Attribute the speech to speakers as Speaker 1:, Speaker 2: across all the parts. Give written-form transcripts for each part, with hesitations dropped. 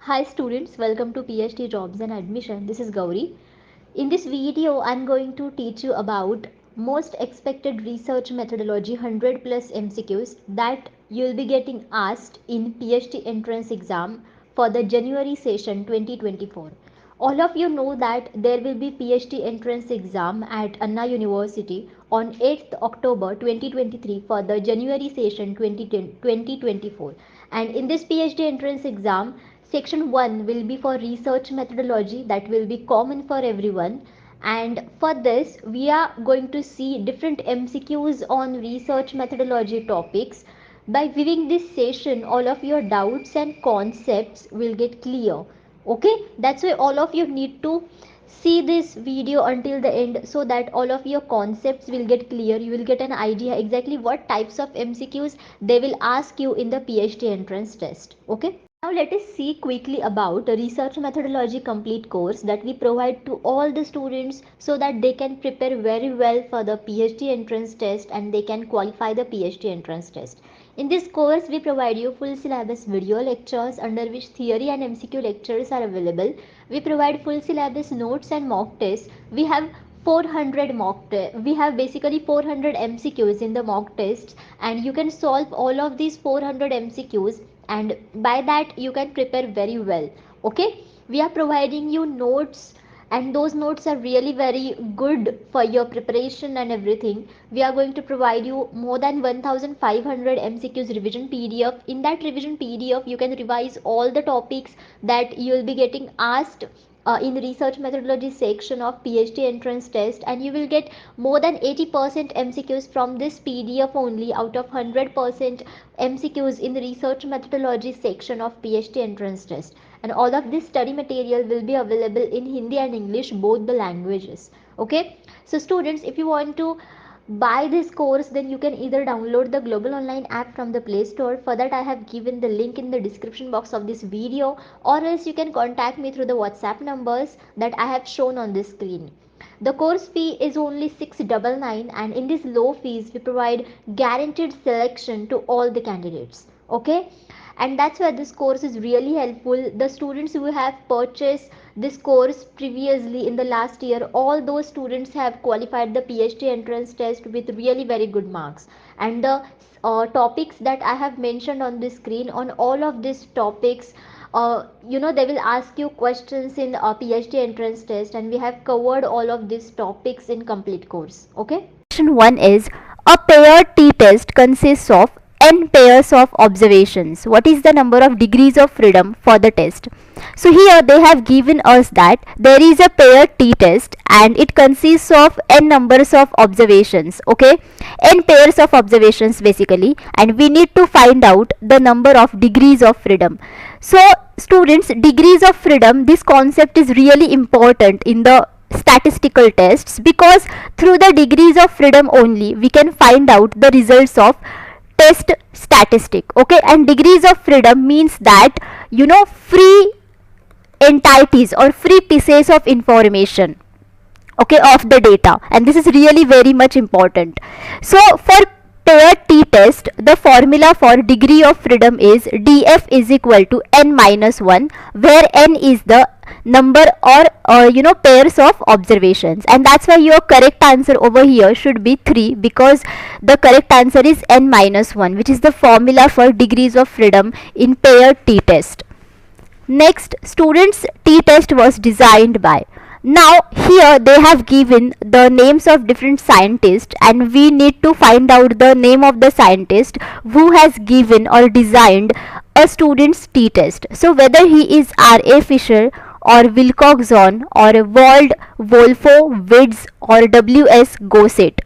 Speaker 1: Hi students, welcome to PhD Jobs and Admission. This is Gauri. In this video, I'm going to teach you about most expected research methodology 100 plus MCQs that you'll be getting asked in PhD entrance exam for the January session 2024. All of you know that there will be PhD entrance exam at Anna University on 8th October 2023 for the January session 2024. And in this PhD entrance exam, section 1 will be for research methodology, that will be common for everyone. And for this, we are going to see different MCQs on research methodology topics. By viewing this session, all of your doubts and concepts will get clear. Okay, that's why all of you need to see this video until the end so that all of your concepts will get clear. You will get an idea exactly what types of MCQs they will ask you in the PhD entrance test. Okay, now let us see quickly about a research methodology complete course that we provide to all the students so that they can prepare very well for the PhD entrance test and they can qualify the PhD entrance test. In this course, we provide you full syllabus video lectures under which theory and MCQ lectures are available. We provide full syllabus notes and mock tests. We have 400 mock tests. We have basically 400 MCQs in the mock tests, and you can solve all of these 400 MCQs, and by that you can prepare very well. Okay, we are providing you notes, and those notes are really very good for your preparation and everything. We are going to provide you more than 1500 MCQs revision PDF. In that revision PDF, you can revise all the topics that you will be getting asked in research methodology section of PhD entrance test, and you will get more than 80% MCQs from this PDF only out of 100% MCQs in the research methodology section of PhD entrance test. And all of this study material will be available in Hindi and English, both the languages. Okay, so students, if you want to buy this course, then you can either download the Global Online app from the Play Store. For that, I have given the link in the description box of this video, or else you can contact me through the WhatsApp numbers that I have shown on this screen. The course fee is only 699, and in this low fees we provide guaranteed selection to all the candidates. Okay, and that's why this course is really helpful. The students who have purchased this course previously in the last year, all those students have qualified the PhD entrance test with really very good marks. And the topics that I have mentioned on the screen, on all of these topics, they will ask you questions in PhD entrance test, and we have covered all of these topics in complete course. Okay,
Speaker 2: Question 1 is a paired t-test consists of n pairs of observations. What is the number of degrees of freedom for the test? So here they have given us that there is a paired t-test and it consists of n numbers of observations. Okay, n pairs of observations basically, and we need to find out the number of degrees of freedom. So students, degrees of freedom, this concept is really important in the statistical tests, because through the degrees of freedom only we can find out the results of test statistic. Okay, and degrees of freedom means that free entities or free pieces of information, okay, of the data, and this is really very much important. So for paired t-test, the formula for degree of freedom is df is equal to n minus 1, where n is the number or pairs of observations, and that's why your correct answer over here should be 3, because the correct answer is n minus 1, which is the formula for degrees of freedom in paired t-test. Next, students, t-test was designed by. Now here they have given the names of different scientists, and we need to find out the name of the scientist who has given or designed a student's t-test. So whether he is R.A. Fisher or Wilcoxon or Wald, Wolfo, Wids or W.S. Gossett.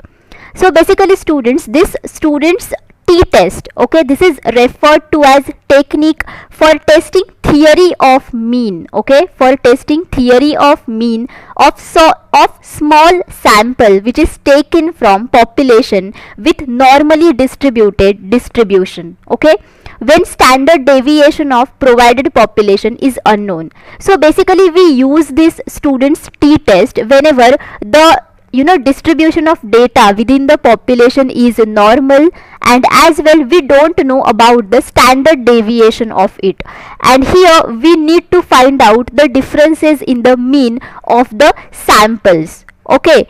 Speaker 2: So basically students, this student's t-test, okay, this is referred to as technique for testing theory of mean, okay, for testing theory of mean of small sample which is taken from population with normally distributed distribution, okay, when standard deviation of provided population is unknown. So basically we use this student's t-test whenever the distribution of data within the population is normal, and as well we don't know about the standard deviation of it, and here we need to find out the differences in the mean of the samples. Okay,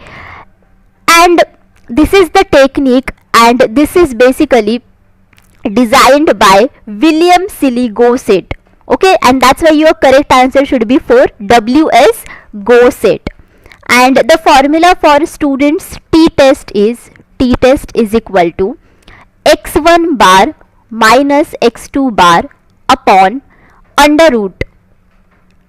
Speaker 2: and this is the technique, and this is basically designed by William Silly Set. Okay, and that's why your correct answer should be for WS Set. And the formula for students t-test is equal to x1 bar minus x2 bar upon under root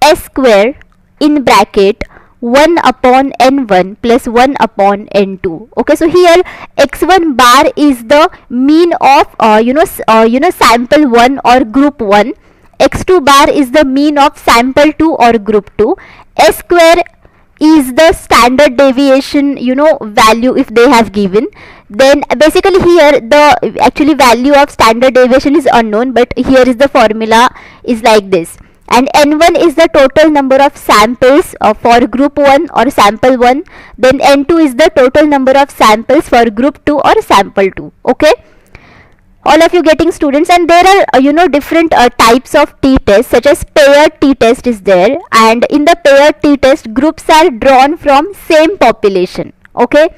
Speaker 2: s square in bracket 1 upon n1 plus 1 upon n2. Okay, so here x1 bar is the mean of sample 1 or group 1, x2 bar is the mean of sample 2 or group 2, s square is the standard deviation value if they have given. Then basically here the actually value of standard deviation is unknown, but here is the formula is like this, and n1 is the total number of samples for group 1 or sample 1, then n2 is the total number of samples for group 2 or sample 2. Okay, all of you getting, students? And there are different types of t-test, such as paired t-test is there, and in the paired t-test groups are drawn from same population. Okay,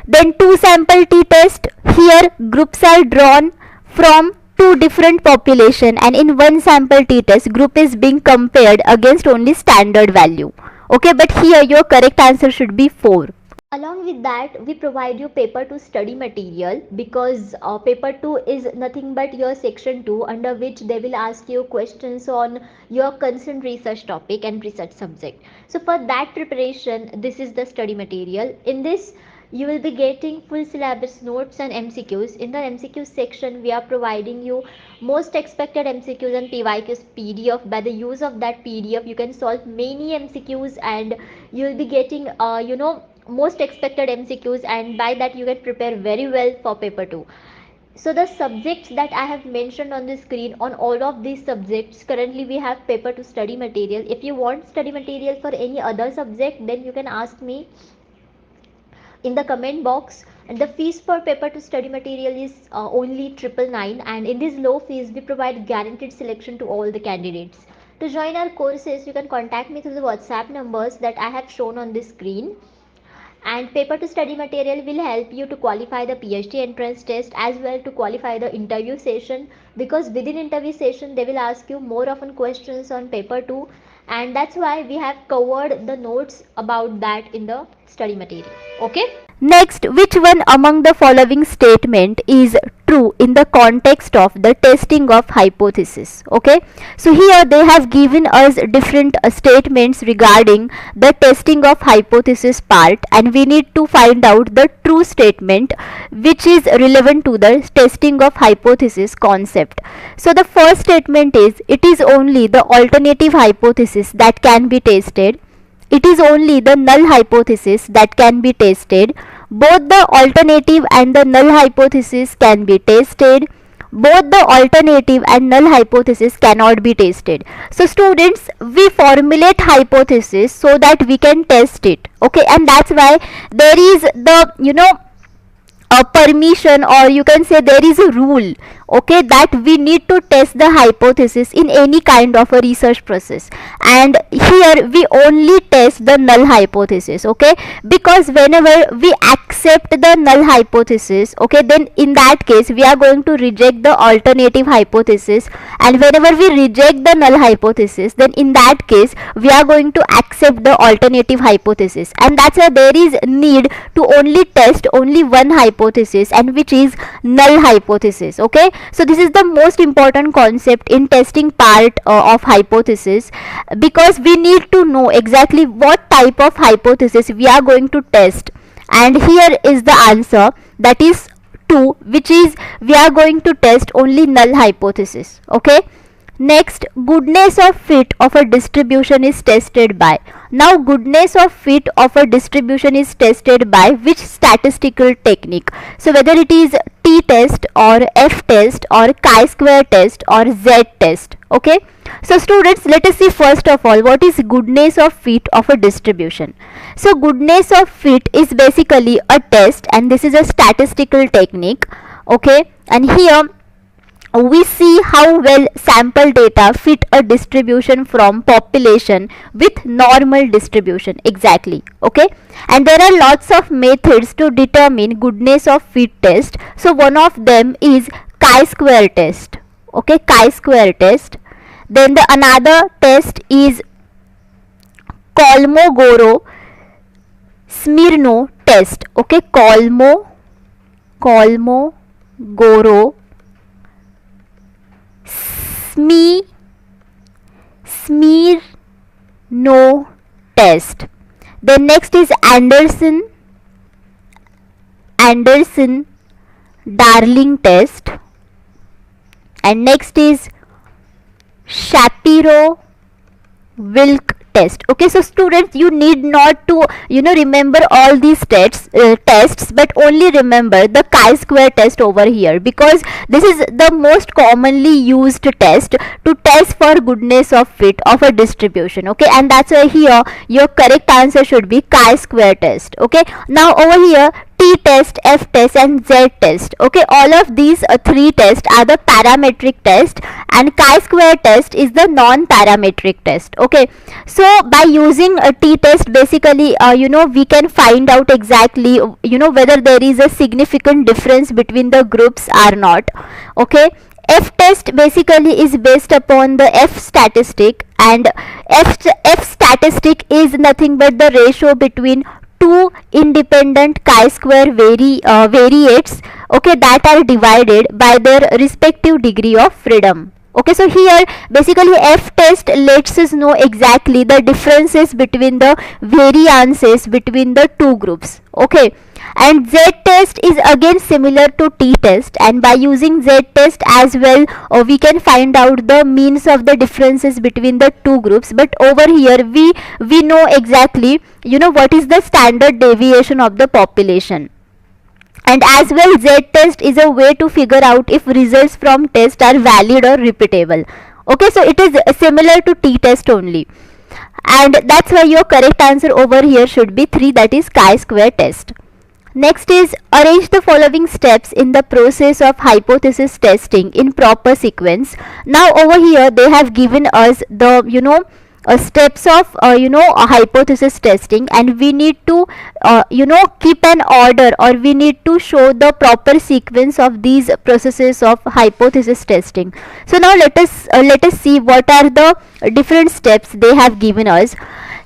Speaker 2: then two sample t-test, here groups are drawn from two different population, and in one sample t-test group is being compared against only standard value. Okay, but here your correct answer should be 4.
Speaker 1: Along with that, we provide you paper 2 study material, because paper 2 is nothing but your section 2, under which they will ask you questions on your concerned research topic and research subject. So for that preparation, this is the study material. In this you will be getting full syllabus notes and MCQs. In the MCQ section, we are providing you most expected MCQs and PYQs PDF. By the use of that PDF, you can solve many MCQs, and you will be getting most expected MCQs, and by that you can prepare very well for paper 2. So the subjects that I have mentioned on the screen, on all of these subjects currently we have paper 2 study material. If you want study material for any other subject, then you can ask me in the comment box. And the fees for paper 2 study material is only 999, and in this low fees we provide guaranteed selection to all the candidates. To join our courses, you can contact me through the WhatsApp numbers that I have shown on the screen. And paper 2 study material will help you to qualify the PhD entrance test, as well to qualify the interview session, because within interview session they will ask you more often questions on paper 2, and that's why we have covered the notes about that in the study material. Okay,
Speaker 2: next, which one among the following statement is true in the context of the testing of hypothesis? Okay, so here they have given us different statements regarding the testing of hypothesis part, and we need to find out the true statement which is relevant to the testing of hypothesis concept. So the first statement is, it is only the alternative hypothesis that can be tested. It is only the null hypothesis that can be tested. Both the alternative and the null hypothesis can be tested. Both the alternative and null hypothesis cannot be tested. So students, we formulate hypothesis so that we can test it. Okay, and that's why there is the a permission, or you can say there is a rule, okay, that we need to test the hypothesis in any kind of a research process, and here we only test the null hypothesis. Okay, because whenever we accept the null hypothesis, okay, then in that case we are going to reject the alternative hypothesis, and whenever we reject the null hypothesis, then in that case we are going to accept the alternative hypothesis, and that's why there is need to only test only one hypothesis, and which is null hypothesis. Okay, so this is the most important concept in testing part of hypothesis, because we need to know exactly what type of hypothesis we are going to test, and here is the answer, that is 2, which is we are going to test only null hypothesis. Okay, Next, goodness of fit of a distribution is tested by. Now, goodness of fit of a distribution is tested by which statistical technique? So, whether it is t-test or f-test or chi-square test or z-test. Okay. So, students, let us see first of all what is goodness of fit of a distribution. So, goodness of fit is basically a test, and this is a statistical technique. Okay. And here we see how well sample data fit a distribution from population with normal distribution exactly. Okay, and there are lots of methods to determine goodness of fit test. So one of them is chi-square test. Okay, chi-square test. Then the another test is Kolmogorov Smirnov test. Okay, Kolmogorov Smirnov test. Then next is Anderson Darling test, and next is Shapiro Wilk test. Okay, so students, you need not to remember all these tests, but only remember the chi-square test over here, because this is the most commonly used test to test for goodness of fit of a distribution. Okay, and that's why here your correct answer should be chi-square test. Okay, now over here t-test, f-test and z-test. Okay, all of these three tests are the parametric test, and chi-square test is the non-parametric test. Okay, so by using a t-test, basically we can find out exactly whether there is a significant difference between the groups or not. Okay, f-test basically is based upon the f statistic, and f statistic is nothing but the ratio between two independent chi-square variates, okay, that are divided by their respective degree of freedom. Okay, so here basically f test lets us know exactly the differences between the variances between the two groups. Okay, and z test is again similar to t test, and by using z test as well we can find out the means of the differences between the two groups. But over here we know exactly what is the standard deviation of the population. And as well, z-test is a way to figure out if results from test are valid or repeatable. Okay, so it is similar to t-test only, and that's why your correct answer over here should be 3, that is chi-square test. Next is arrange the following steps in the process of hypothesis testing in proper sequence. Now over here they have given us the steps of a hypothesis testing, and we need to keep an order, or we need to show the proper sequence of these processes of hypothesis testing. So now let us see what are the different steps they have given us.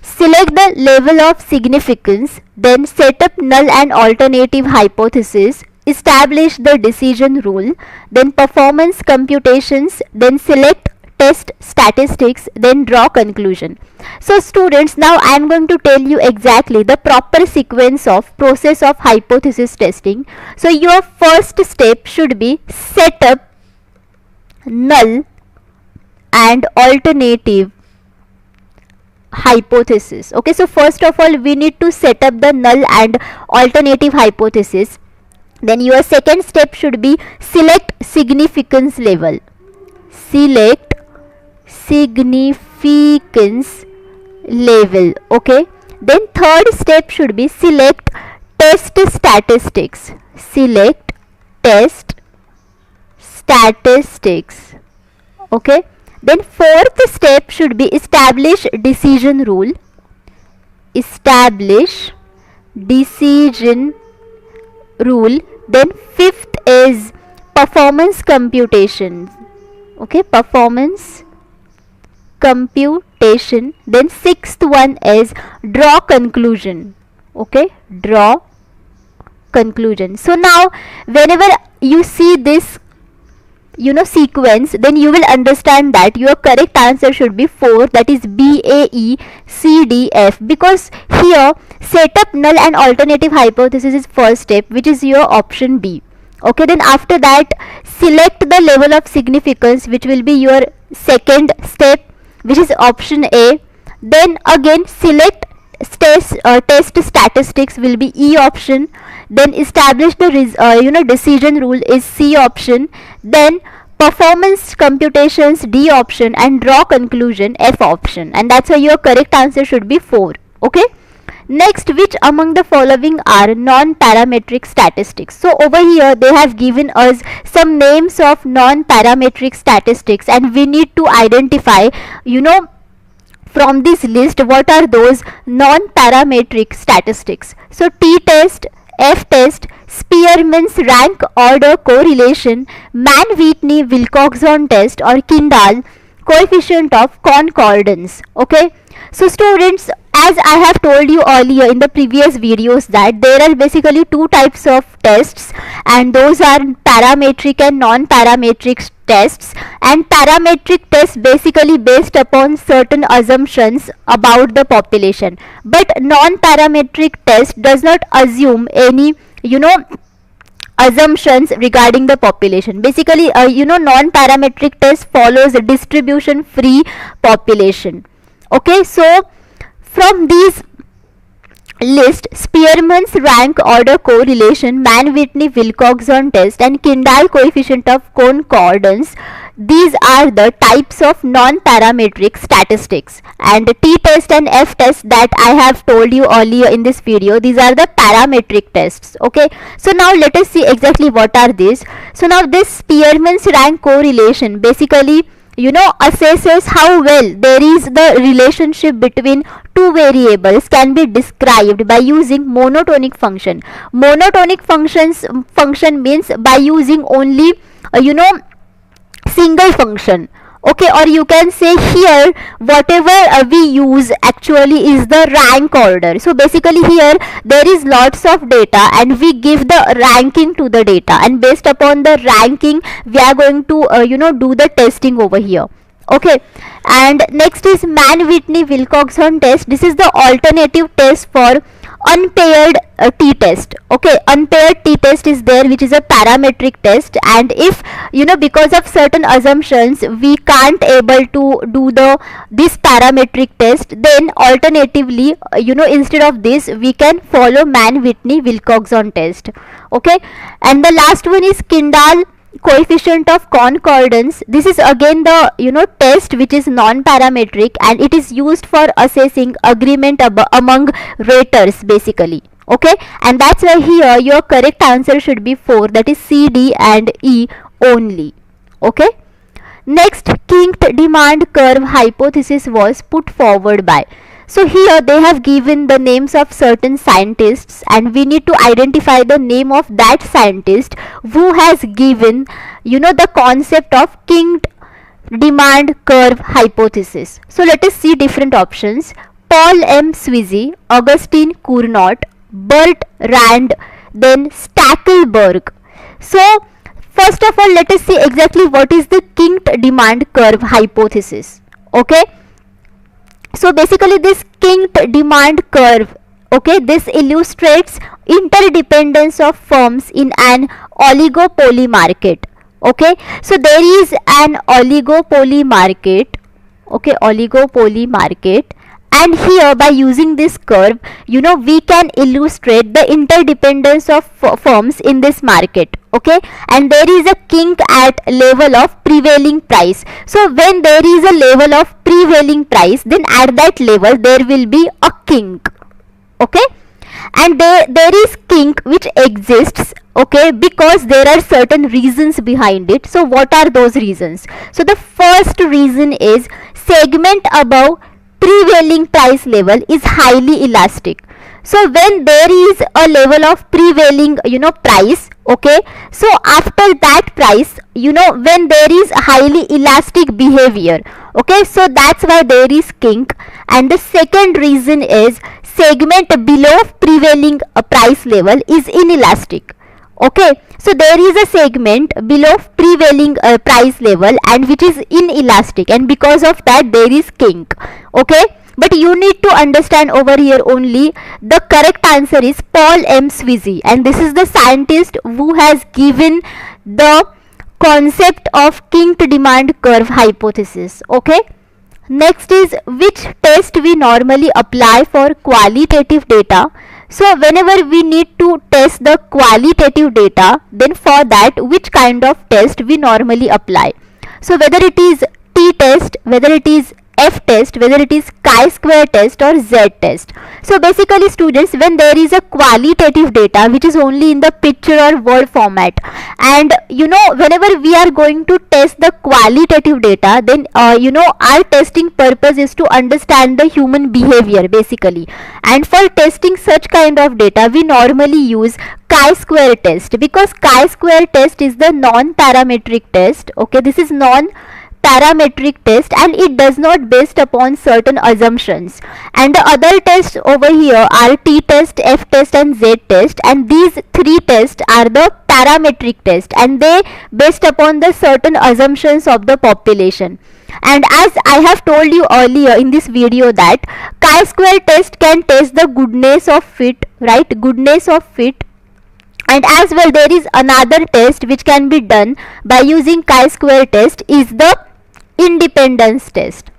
Speaker 2: Select the level of significance, then set up null and alternative hypothesis, establish the decision rule, then performance computations, then select test statistics, then draw conclusion. So students, now I am going to tell you exactly the proper sequence of process of hypothesis testing. So your first step should be set up null and alternative hypothesis. Okay, so first of all we need to set up the null and alternative hypothesis. Then your second step should be select significance level. Select significance level. Okay, then third step should be select test statistics. Select test statistics. Okay, then fourth step should be establish decision rule. Establish decision rule. Then fifth is performance computation. Okay, performance computation. Then sixth one is draw conclusion. Okay, draw conclusion. So now whenever you see this sequence, then you will understand that your correct answer should be 4, that is BAECDF, because here set up null and alternative hypothesis is first step, which is your option B. Okay, then after that select the level of significance, which will be your second step, which is option A. Then again select test statistics, will be E option. Then establish the decision rule is C option. Then performance computations D option, and draw conclusion F option, and that's why your correct answer should be 4. Okay, next, which among the following are non-parametric statistics? So over here they have given us some names of non-parametric statistics, and we need to identify, from this list, what are those non-parametric statistics. So t-test, f-test, Spearman's rank order correlation, Mann-Whitney-Wilcoxon test, or Kindle coefficient of concordance. Okay, so students, as I have told you earlier in the previous videos, that there are basically two types of tests, and those are parametric and non-parametric tests. And parametric tests basically based upon certain assumptions about the population, but non-parametric test does not assume any assumptions regarding the population. Basically non-parametric test follows a distribution free population. Okay, so from these list, Spearman's rank order correlation, Mann-Whitney-Wilcoxon test, and Kindle coefficient of concordance, these are the types of non-parametric statistics. And t-test and f-test that I have told you earlier in this video, these are the parametric tests. Okay, so now let us see exactly what are these. So now this Spearman's rank correlation basically assesses how well there is the relationship between two variables can be described by using monotonic function. Monotonic function means by using only single function. Okay, or you can say here whatever we use actually is the rank order. So basically here there is lots of data, and we give the ranking to the data, and based upon the ranking we are going to do the testing over here. Okay, and next is Mann-Whitney-Wilcoxon test. This is the alternative test for unpaired t-test. Okay, unpaired t-test is there, which is a parametric test, and if because of certain assumptions we can't able to do this parametric test, then alternatively instead of this we can follow Mann-Whitney-Wilcoxon test. Okay, and the last one is Kindle coefficient of concordance. This is again the test which is non-parametric, and it is used for assessing agreement among raters basically. Okay, and that's why here your correct answer should be 4, that is C, D and E only. Okay, next, kinked demand curve hypothesis was put forward by. So here they have given the names of certain scientists, and we need to identify the name of that scientist who has given the concept of kinked demand curve hypothesis. So let us see different options: Paul M. Sweezy, Augustine Cournot, Bert Rand, then Stackelberg. So first of all, let us see exactly what is the kinked demand curve hypothesis. Okay, so basically this kinked demand curve, okay, this illustrates interdependence of firms in an oligopoly market. Okay, so there is an oligopoly market. Okay, oligopoly market, and here by using this curve we can illustrate the interdependence of firms in this market. Okay, and there is a kink at level of prevailing price. So when there is a level of prevailing price, then at that level there will be a kink. Okay, and there is kink which exists, okay, because there are certain reasons behind it. So what are those reasons? So the first reason is segment above prevailing price level is highly elastic. So when there is a level of prevailing price, okay, so after that price when there is highly elastic behavior, okay, so that's why there is kink. And the second reason is segment below prevailing price level is inelastic. Okay, so there is a segment below prevailing price level and which is inelastic, and because of that there is kink. Okay, but you need to understand over here only the correct answer is Paul M. Sweezy, and this is the scientist who has given the concept of kinked demand curve hypothesis. Okay. Next is which test we normally apply for qualitative data. So whenever we need to test the qualitative data, then for that which kind of test we normally apply. So whether it is T test, whether it is F test, whether it is chi-square test or Z test. So basically students, when there is a qualitative data which is only in the picture or word format, and whenever we are going to test the qualitative data, then our testing purpose is to understand the human behavior basically, and for testing such kind of data we normally use chi-square test, because chi-square test is the non-parametric test. Okay, this is non-parametric test and it does not based upon certain assumptions, and the other tests over here are T test, F test and Z test, and these three tests are the parametric test and they based upon the certain assumptions of the population. And as I have told you earlier in this video that chi-square test can test the goodness of fit, right, goodness of fit. And as well there is another test which can be done by using chi-square test is the independence test.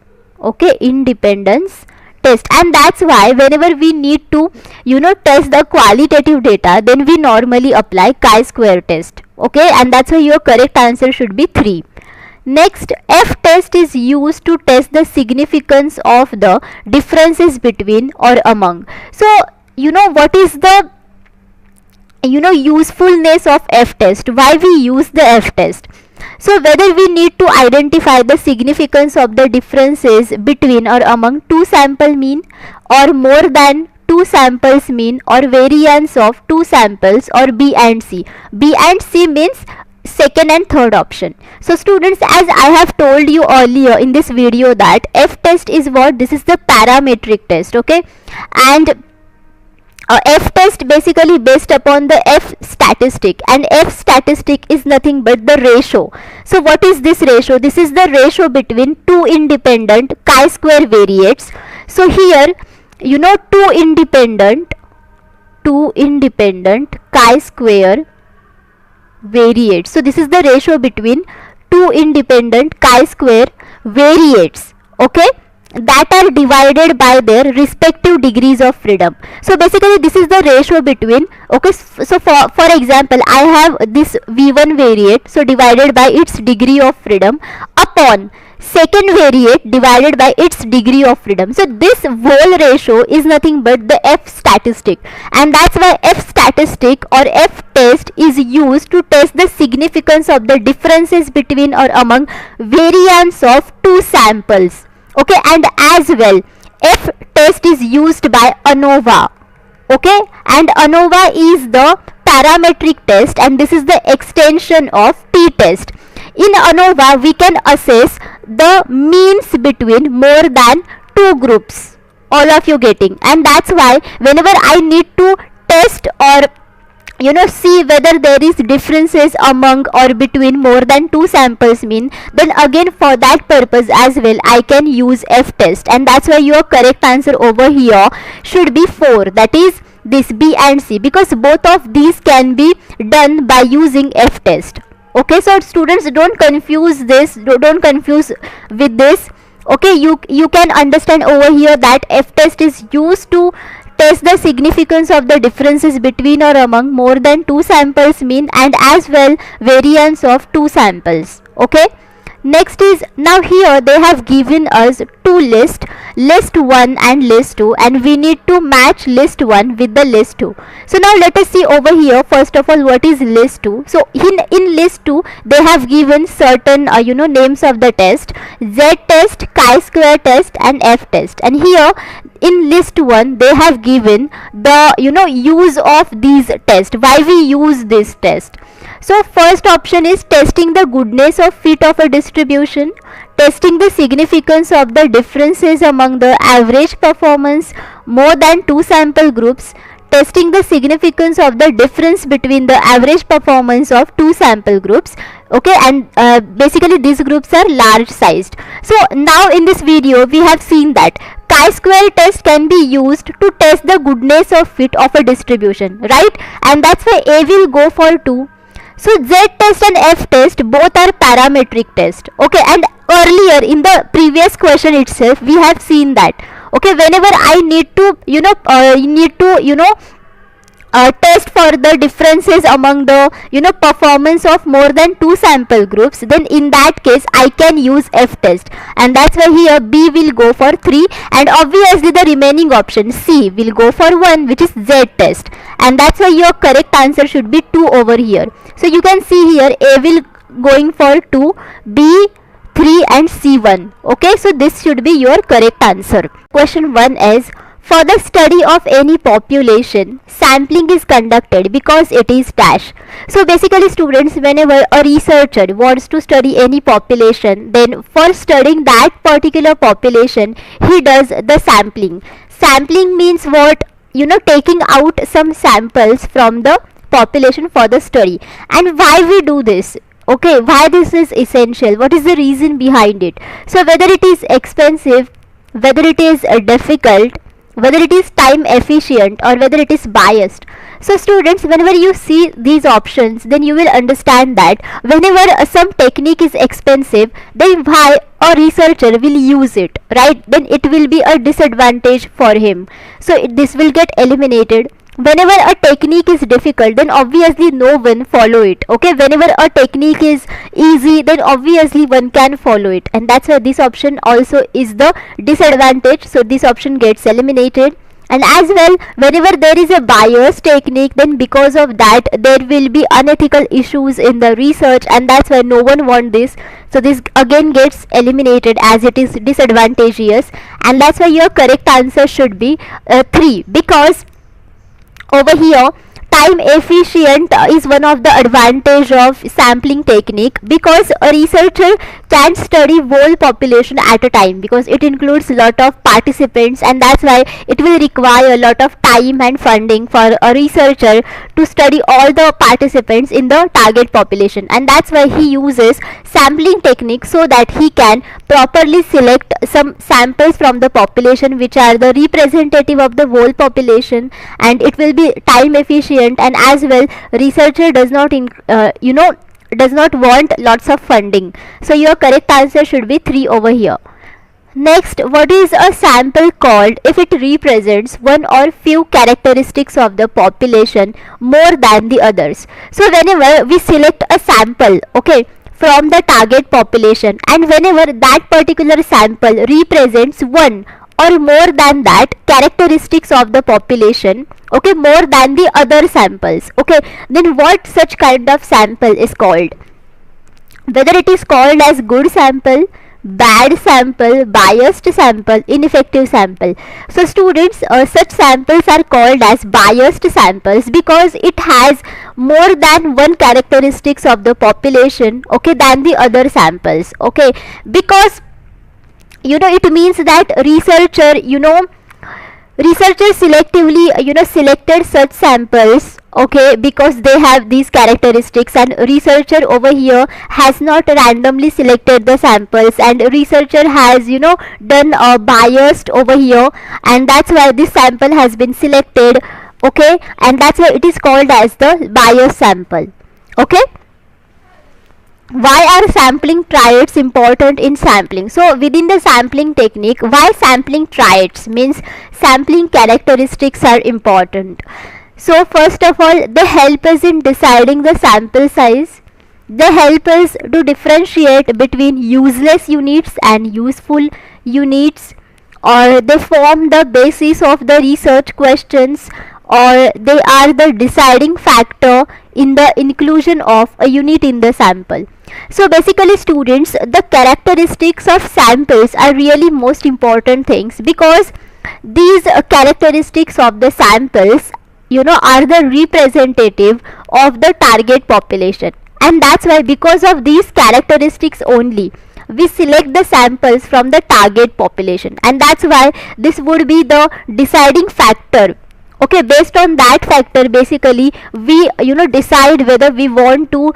Speaker 2: Okay, independence test, and that's why whenever we need to test the qualitative data, then we normally apply chi-square test. Okay, and that's why your correct answer should be 3. Next, F test is used to test the significance of the differences between or among. So what is the usefulness of F test, why we use the F test. So whether we need to identify the significance of the differences between or among two sample mean or more than two samples mean or variance of two samples, or B and C. B and C means second and third option. So students, as I have told you earlier in this video that F test is what? This is the parametric test. Okay, and F test basically based upon the F statistic, and F statistic is nothing but the ratio. So what is this ratio? This is the ratio between two independent chi-square variates. So here two independent chi-square variates. So this is the ratio between two independent chi-square variates, okay, that are divided by their respective degrees of freedom. So basically this is the ratio between, okay, so for example I have this V1 variate, so divided by its degree of freedom upon second variate divided by its degree of freedom. So this whole ratio is nothing but the F statistic, and that's why F statistic or F test is used to test the significance of the differences between or among variance of two samples. Okay, and as well F test is used by ANOVA. Okay, and ANOVA is the parametric test and this is the extension of T test. In ANOVA we can assess the means between more than two groups, all of you getting, and that's why whenever I need to test or see whether there is differences among or between more than two samples mean, then again for that purpose as well I can use F test, and that's why your correct answer over here should be 4, that is this B and C, because both of these can be done by using F test. Okay, so students, don't confuse this, don't confuse with this. Okay, you can understand over here that F test is used to test the significance of the differences between or among more than two samples mean and as well variance of two samples. Okay, next is, now here they have given us two lists, list 1 and list 2, and we need to match list 1 with the list 2. So now let us see over here first of all what is list 2. So in list 2 they have given certain names of the test: Z test, chi-square test and F test, and here in list 1 they have given the use of these tests, why we use this test. So first option is testing the goodness of fit of a distribution, testing the significance of the differences among the average performance more than two sample groups, testing the significance of the difference between the average performance of two sample groups. Okay, and basically these groups are large sized. So now in this video we have seen that chi-square test can be used to test the goodness of fit of a distribution, right? And that's why A will go for 2. So Z test and F test both are parametric test. Okay, and earlier in the previous question itself we have seen that. Okay, whenever I need to test for the differences among the performance of more than 2 sample groups, then in that case I can use F test, and that's why here B will go for 3, and obviously the remaining option C will go for 1, which is Z test, and that's why your correct answer should be 2 over here. So you can see here A will going for 2, B 3 and C 1. Okay, so this should be your correct answer. Question 1 is, for the study of any population, sampling is conducted because it is dash. So basically students, whenever a researcher wants to study any population, then for studying that particular population, he does the sampling. Sampling means what? Taking out some samples from the population for the study. And why we do this? Okay, why this is essential? What is the reason behind it? So whether it is expensive, whether it is difficult, whether it is time efficient, or whether it is biased. So students, whenever you see these options, then you will understand that whenever some technique is expensive, then why a researcher will use it, right? Then it will be a disadvantage for him. So this will get eliminated. Whenever a technique is difficult, then obviously no one follow it. Okay, whenever a technique is easy, then obviously one can follow it, and that's why this option also is the disadvantage. So this option gets eliminated. And as well, whenever there is a biased technique, then because of that there will be unethical issues in the research, and that's why no one wants this. So this again gets eliminated as it is disadvantageous, and that's why your correct answer should be 3, because over here time efficient is one of the advantage of sampling technique, because a researcher can study whole population at a time, because it includes lot of participants, and that's why it will require a lot of time and funding for a researcher to study all the participants in the target population, and that's why he uses sampling technique, so that he can properly select some samples from the population which are the representative of the whole population, and it will be time efficient. And as well, researcher does not does not want lots of funding. So your correct answer should be 3 over here. Next, what is a sample called if it represents one or few characteristics of the population more than the others? So whenever we select a sample, okay, from the target population, and whenever that particular sample represents one or more than that characteristics of the population, okay, more than the other samples, okay, then what such kind of sample is called? Whether it is called as good sample, bad sample, biased sample, ineffective sample. So students, such samples are called as biased samples because it has more than one characteristics of the population, okay, than the other samples, okay, because it means that researchers selectively selected such samples, okay, because they have these characteristics, and researcher over here has not randomly selected the samples, and researcher has done a biased over here, and that's why this sample has been selected, okay, and that's why it is called as the biased sample. Okay, why are sampling triads important in sampling? So within the sampling technique, why sampling triads means sampling characteristics are important. So first of all, they help us in deciding the sample size. They help us to differentiate between useless units and useful units, or they form the basis of the research questions, or they are the deciding factor in the inclusion of a unit in the sample. So basically students, the characteristics of samples are really most important things, because these characteristics of the samples are the representative of the target population, and that's why because of these characteristics only we select the samples from the target population, and that's why this would be the deciding factor. Okay, based on that factor basically we decide whether we want to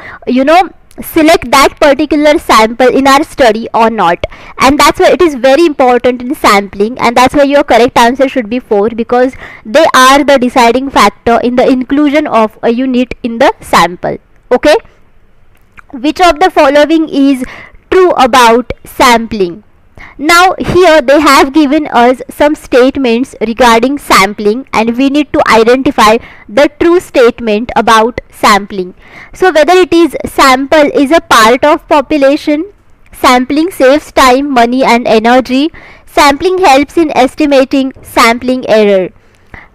Speaker 2: select that particular sample in our study or not. And that's why it is very important in sampling, and that's why your correct answer should be 4, because they are the deciding factor in the inclusion of a unit in the sample. Okay, which of the following is true about sampling? Now here they have given us some statements regarding sampling, and we need to identify the true statement about sampling. So whether it is sample is a part of population, sampling saves time, money and energy, sampling helps in estimating, sampling error,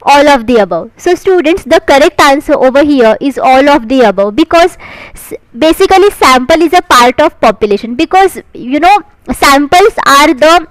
Speaker 2: all of the above. So students, the correct answer over here is all of the above, because basically sample is a part of population, because samples are the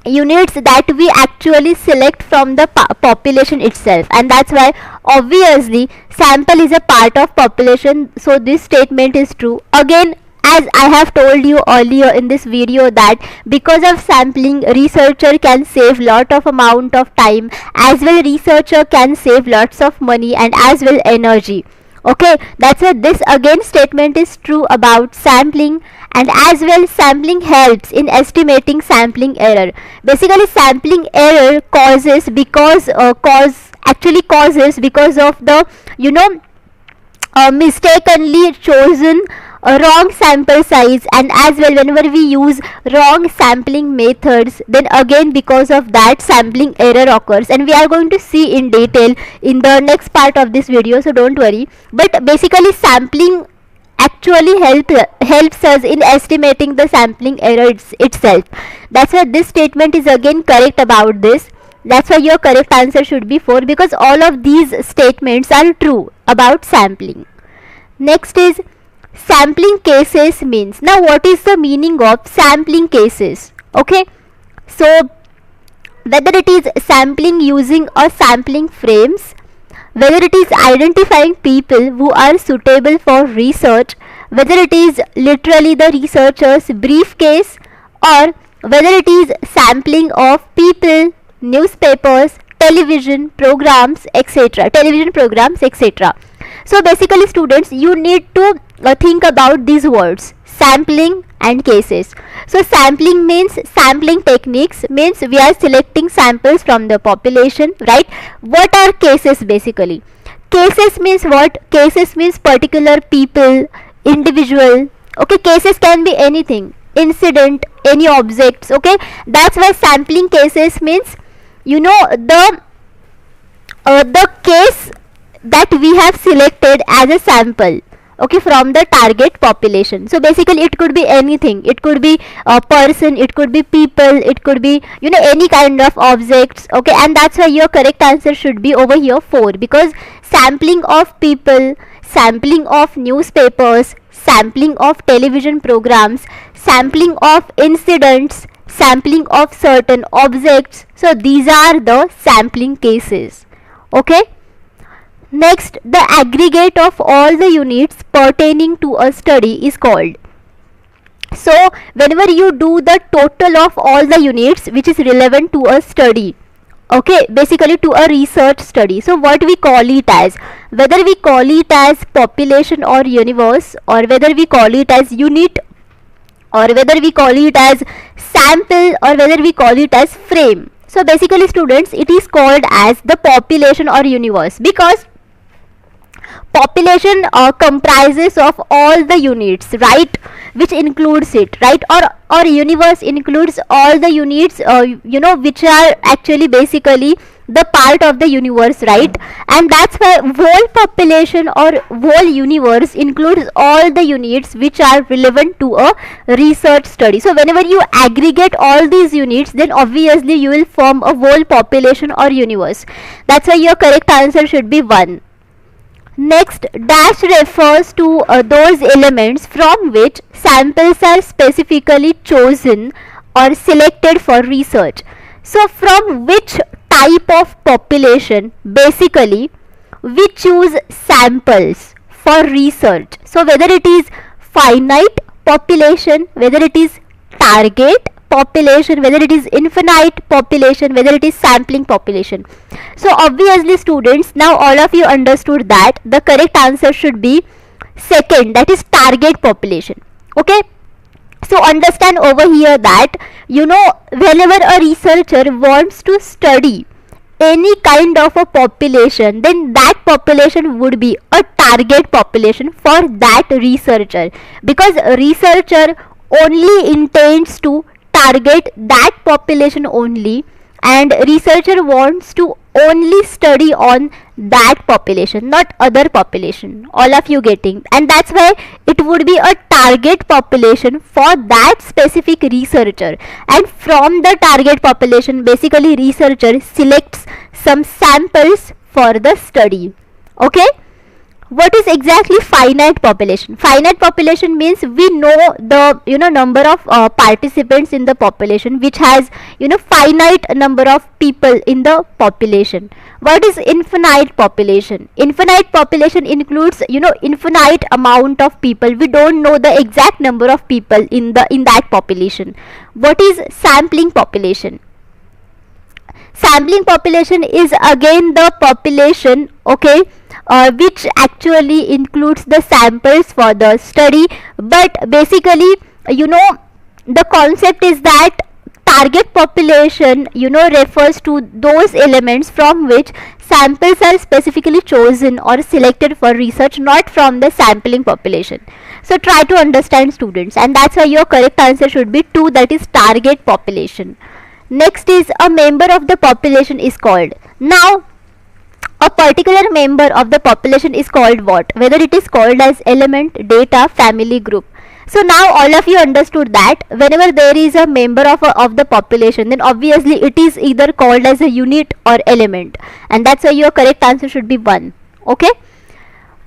Speaker 2: units that we actually select from the population itself, and that's why obviously sample is a part of population. So this statement is true. Again, as I have told you earlier in this video, that because of sampling, researcher can save lot of amount of time, as well researcher can save lots of money and as well energy. Okay, that's why this again statement is true about sampling. And as well, sampling helps in estimating, sampling error. Basically sampling error causes because causes because of the mistakenly chosen wrong sample size, and as well whenever we use wrong sampling methods, then again because of that sampling error occurs, and we are going to see in detail in the next part of this video, so don't worry. But basically sampling actually helps us in estimating the sampling error itself. That's why this statement is again correct about this. That's why your correct answer should be 4, because all of these statements are true about sampling. Next is sampling cases means. Now what is the meaning of sampling cases? Okay, so whether it is sampling using a sampling frames, whether it is identifying people who are suitable for research, whether it is literally the researcher's briefcase, or whether it is sampling of people, newspapers, television programs, etc. So basically students, you need to think about these words, sampling and cases. So sampling means, sampling techniques means we are selecting samples from the population, right? What are cases? Basically cases means what? Cases means particular people, individual. Okay, cases can be anything, incident, any objects. Okay, that's why sampling cases means the case that we have selected as a sample, okay, from the target population. So basically it could be anything, it could be a person, it could be people, it could be any kind of objects. Okay, and that's why your correct answer should be over here 4, because sampling of people, sampling of newspapers, sampling of television programs, sampling of incidents, sampling of certain objects, so these are the sampling cases. Okay, next, the aggregate of all the units pertaining to a study is called. So whenever you do the total of all the units which is relevant to a study, okay, basically to a research study, so what we call it as, whether we call it as population or universe, or whether we call it as unit, or whether we call it as sample, or whether we call it as frame. So basically students, it is called as the population or universe, because population comprises of all the units, right, which includes it, right, or universe includes all the units which are actually basically the part of the universe, right? And that's why whole population or whole universe includes all the units which are relevant to a research study. So whenever you aggregate all these units, then obviously you will form a whole population or universe. That's why your correct answer should be 1. Next, dash refers to those elements from which samples are specifically chosen or selected for research. So from which type of population basically we choose samples for research. So whether it is finite population, whether it is target population, whether it is infinite population, whether it is sampling population. So obviously students, now all of you understood that the correct answer should be Second, that is target population. Okay, so understand over here that whenever a researcher wants to study any kind of a population, then that population would be a target population for that researcher, because a researcher only intends to target that population only, and researcher wants to only study on that population, not other population. All of you getting? And that's why it would be a target population for that specific researcher, and from the target population basically researcher selects some samples for the study. Okay, what is exactly finite population? Finite population means we know the number of participants in the population, which has finite number of people in the population. What is infinite population? Infinite population includes infinite amount of people. We don't know the exact number of people in that population. What is sampling population? Sampling population is again the population, okay, which actually includes the samples for the study, but basically the concept is that target population refers to those elements from which samples are specifically chosen or selected for research, not from the sampling population. So try to understand, students, and that's why your correct answer should be 2, that is target population. Next is a member of the population is called. Now a particular member of the population is called what? Whether it is called as element, data, family, group. So now all of you understood that whenever there is a member of the population, then obviously it is either called as a unit or element, and that's why your correct answer should be 1. Okay,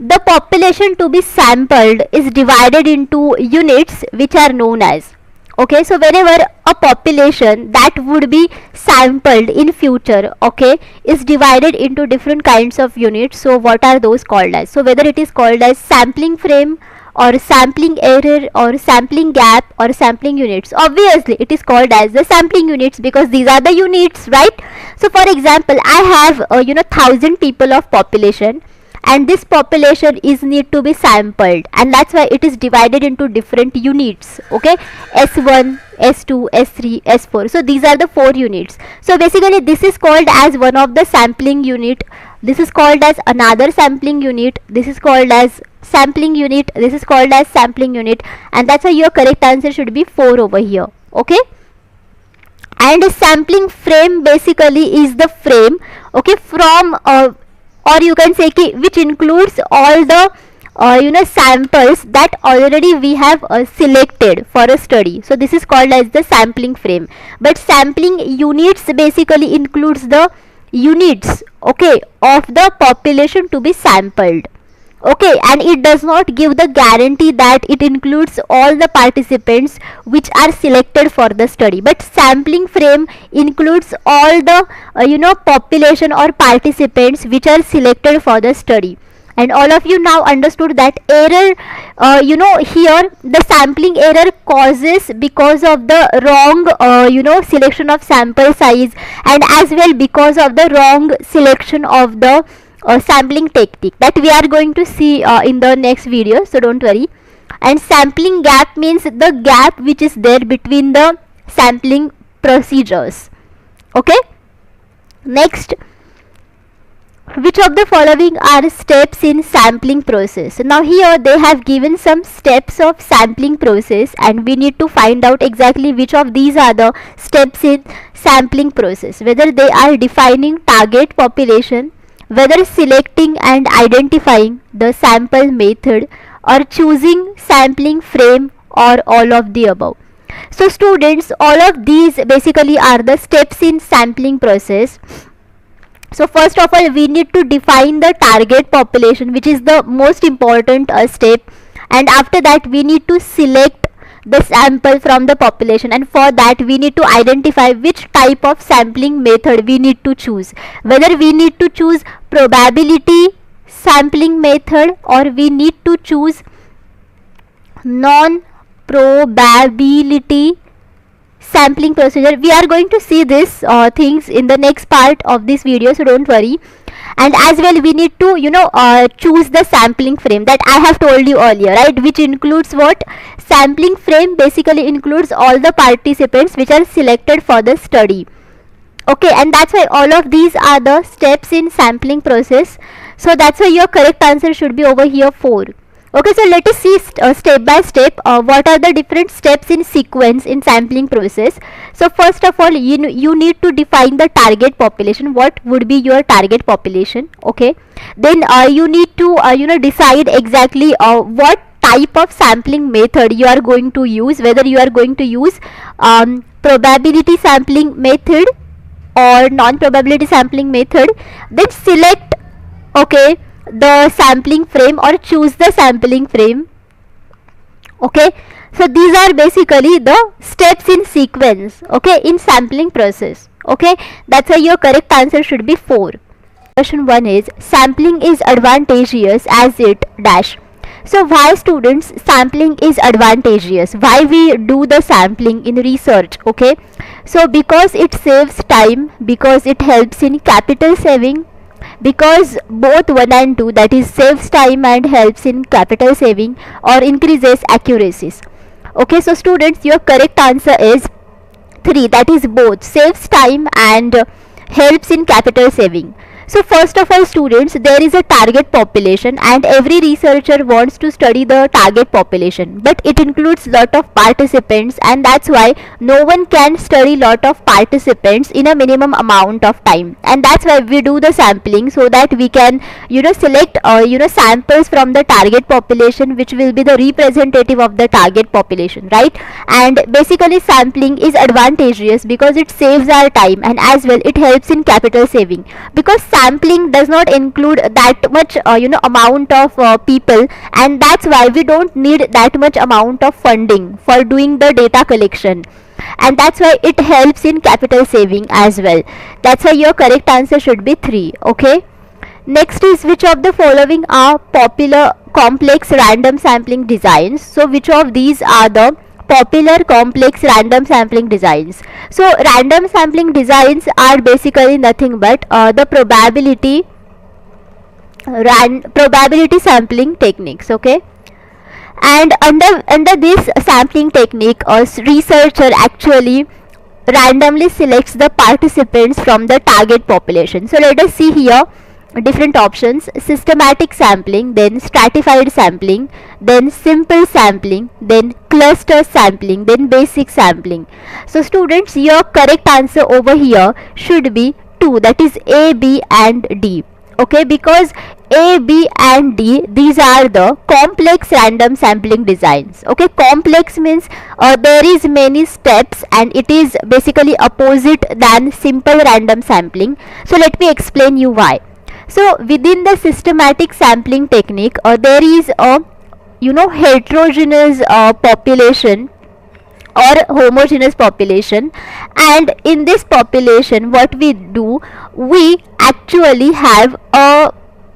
Speaker 2: the population to be sampled is divided into units which are known as. Okay, so whenever a population that would be sampled in future, okay, is divided into different kinds of units, so what are those called as? So whether it is called as sampling frame or sampling error or sampling gap or sampling units, obviously it is called as the sampling units, because these are the units, right? So for example, I have 1000 people of population, and this population is need to be sampled, and that's why it is divided into different units. Okay, S1, S2, S3, S4. So these are the 4 units. So basically this is called as one of the sampling unit, this is called as another sampling unit, this is called as sampling unit, this is called as sampling unit, and that's why your correct answer should be 4 over here. Okay, and a sampling frame basically is the frame, okay, from or you can say which includes all the samples that already we have selected for a study. So this is called as the sampling frame. But sampling units basically includes the units, okay, of the population to be sampled. Okay, and it does not give the guarantee that it includes all the participants which are selected for the study, but sampling frame includes all the population or participants which are selected for the study. And all of you now understood that error, here the sampling error causes because of the wrong selection of sample size, and as well because of the wrong selection of the sampling technique that we are going to see in the next video, so don't worry. And sampling gap means the gap which is there between the sampling procedures. Okay, next, which of the following are steps in sampling process? Now here they have given some steps of sampling process, and we need to find out exactly which of these are the steps in sampling process, whether they are defining target population, whether selecting and identifying the sample method, or choosing sampling frame, or all of the above. So students, all of these basically are the steps in sampling process. So first of all, we need to define the target population, which is the most important step, and after that we need to select the sample from the population, and for that we need to identify which type of sampling method we need to choose, whether we need to choose probability sampling method or we need to choose non probability sampling procedure. We are going to see this things in the next part of this video, so don't worry. And as well we need to choose the sampling frame that I have told you earlier, right, which includes what? Sampling frame basically includes all the participants which are selected for the study. Okay, and that's why all of these are the steps in sampling process. So that's why your correct answer should be over here 4. Okay, so let us see step by step what are the different steps in sequence in sampling process. So first of all, you need to define the target population. What would be your target population? Okay, then you need to decide exactly what type of sampling method you are going to use, whether you are going to use probability sampling method or non-probability sampling method. Then select, okay, the sampling frame or choose the sampling frame. Okay, so these are basically the steps in sequence, okay, in sampling process. Okay, that's why your correct answer should be 4. Question 1 is sampling is advantageous as it dash. So why, students, sampling is advantageous? Why we do the sampling in research? Okay, so because it saves time, because it helps in capital saving, because both 1 and 2, that is saves time and helps in capital saving or increases accuracies. Okay, so students, your correct answer is 3, that is both saves time and helps in capital saving. So first of all, students, there is a target population and every researcher wants to study the target population, but it includes lot of participants, and that's why no one can study lot of participants in a minimum amount of time, and that's why we do the sampling, so that we can select samples from the target population which will be the representative of the target population, right? And basically sampling is advantageous because it saves our time, and as well it helps in capital saving, because sampling does not include that much amount of people, and that's why we don't need that much amount of funding for doing the data collection, and that's why it helps in capital saving as well. That's why your correct answer should be 3. Okay, next is which of the following are popular complex random sampling designs? So which of these are the popular complex random sampling designs? So random sampling designs are basically nothing but the probability sampling techniques. Okay, and under this sampling technique, a researcher actually randomly selects the participants from the target population. So let us see here different options: systematic sampling, then stratified sampling, then simple sampling, then cluster sampling, then basic sampling. So students, your correct answer over here should be 2, that is A, B and D. Okay, because A, B and D, these are the complex random sampling designs. Okay, complex means there is many steps and it is basically opposite than simple random sampling. So let me explain you why. So within the systematic sampling technique, there is a heterogeneous population or homogeneous population, and in this population what we do, we actually have a,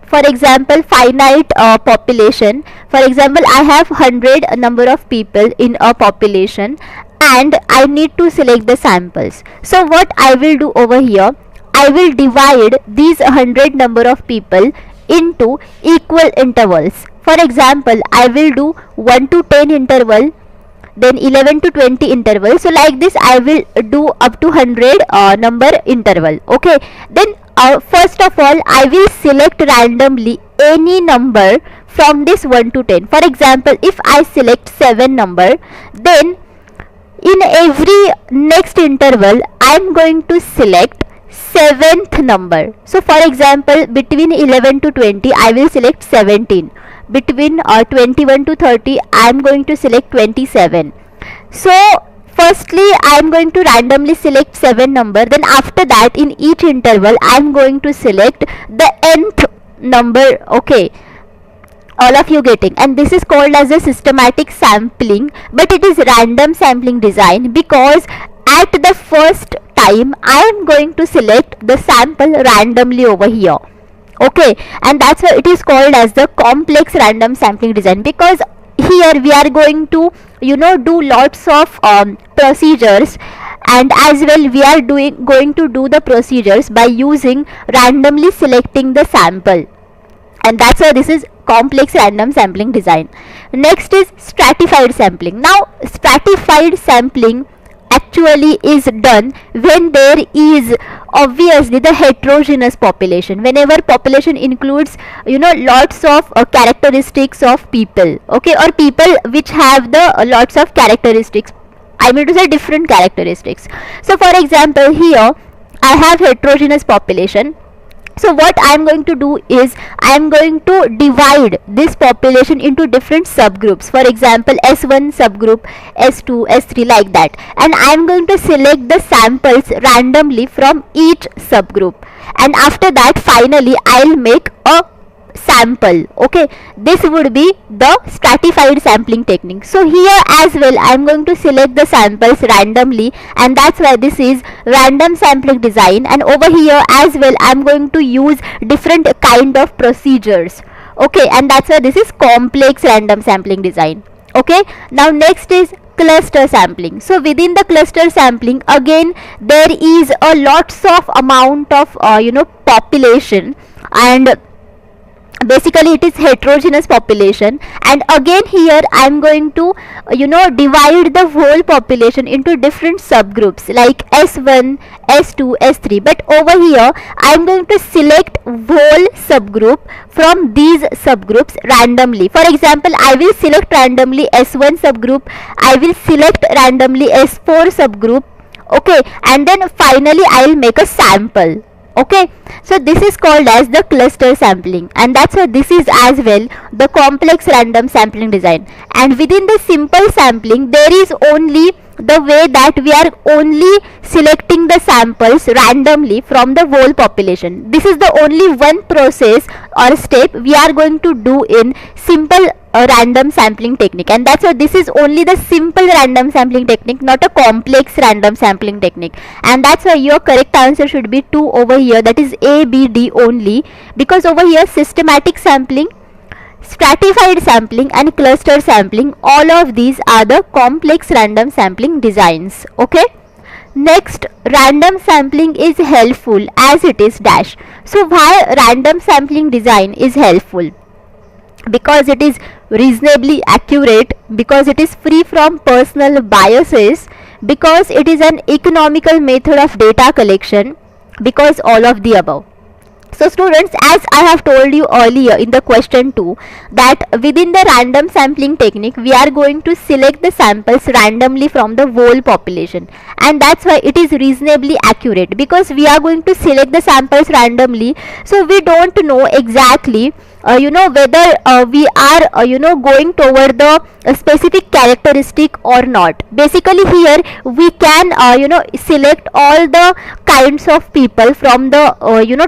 Speaker 2: for example, finite population. For example, I have 100 number of people in a population and I need to select the samples. So what I will do over here, I will divide these 100 number of people into equal intervals. For example, I will do 1 to 10 interval, then 11 to 20 interval. So like this I will do up to 100 number interval. Okay, then first of all I will select randomly any number from this 1 to 10. For example, if I select 7 number, then in every next interval I am going to select 7th number. So for example, between 11 to 20 I will select 17. Between 21 to 30 I am going to select 27. So firstly I am going to randomly select 7 number, then after that in each interval I am going to select the nth number. Okay, all of you getting? And this is called as a systematic sampling, but it is random sampling design because at the first time I am going to select the sample randomly over here. Okay, and that's why it is called as the complex random sampling design, because here we are going to do lots of procedures, and as well we are going to do the procedures by using randomly selecting the sample, and that's why this is complex random sampling design. Next is stratified sampling. Now stratified sampling actually is done when there is obviously the heterogeneous population, whenever population includes lots of characteristics of people, okay, or people which have the lots of characteristics, I mean to say different characteristics. So for example, here I have heterogeneous population. So what I am going to do is I am going to divide this population into different subgroups. For example, S1 subgroup, S2, S3, like that. And I am going to select the samples randomly from each subgroup. And after that, finally, I will make a sample. Okay, this would be the stratified sampling technique. So here as well I am going to select the samples randomly, and that's why this is random sampling design. And over here as well I am going to use different kind of procedures, okay, and that's why this is complex random sampling design. Okay, now next is cluster sampling. So within the cluster sampling, again there is a lots of amount of population, and basically it is heterogeneous population, and again here I am going to divide the whole population into different subgroups like S1, S2, S3, but over here I am going to select whole subgroup from these subgroups randomly. For example, I will select randomly S1 subgroup, I will select randomly S4 subgroup, okay, and then finally I will make a sample. Okay, so this is called as the cluster sampling, and that's why this is as well the complex random sampling design. And within the simple sampling, there is only the way that we are only selecting the samples randomly from the whole population. This is the only one process or step we are going to do in simple random sampling technique, and that's why this is only the simple random sampling technique, not a complex random sampling technique. And that's why your correct answer should be 2 over here, that is A, B, D only, because over here systematic sampling, stratified sampling and cluster sampling, all of these are the complex random sampling designs. Okay, next, random sampling is helpful as it is dash. So why random sampling design is helpful? Because it is reasonably accurate, because it is free from personal biases, because it is an economical method of data collection, because all of the above. So students, as I have told you earlier in the question 2, that within the random sampling technique we are going to select the samples randomly from the whole population, and that's why it is reasonably accurate, because we are going to select the samples randomly, so we don't know exactly whether we are going toward the specific characteristic or not. Basically here we can select all the kinds of people from the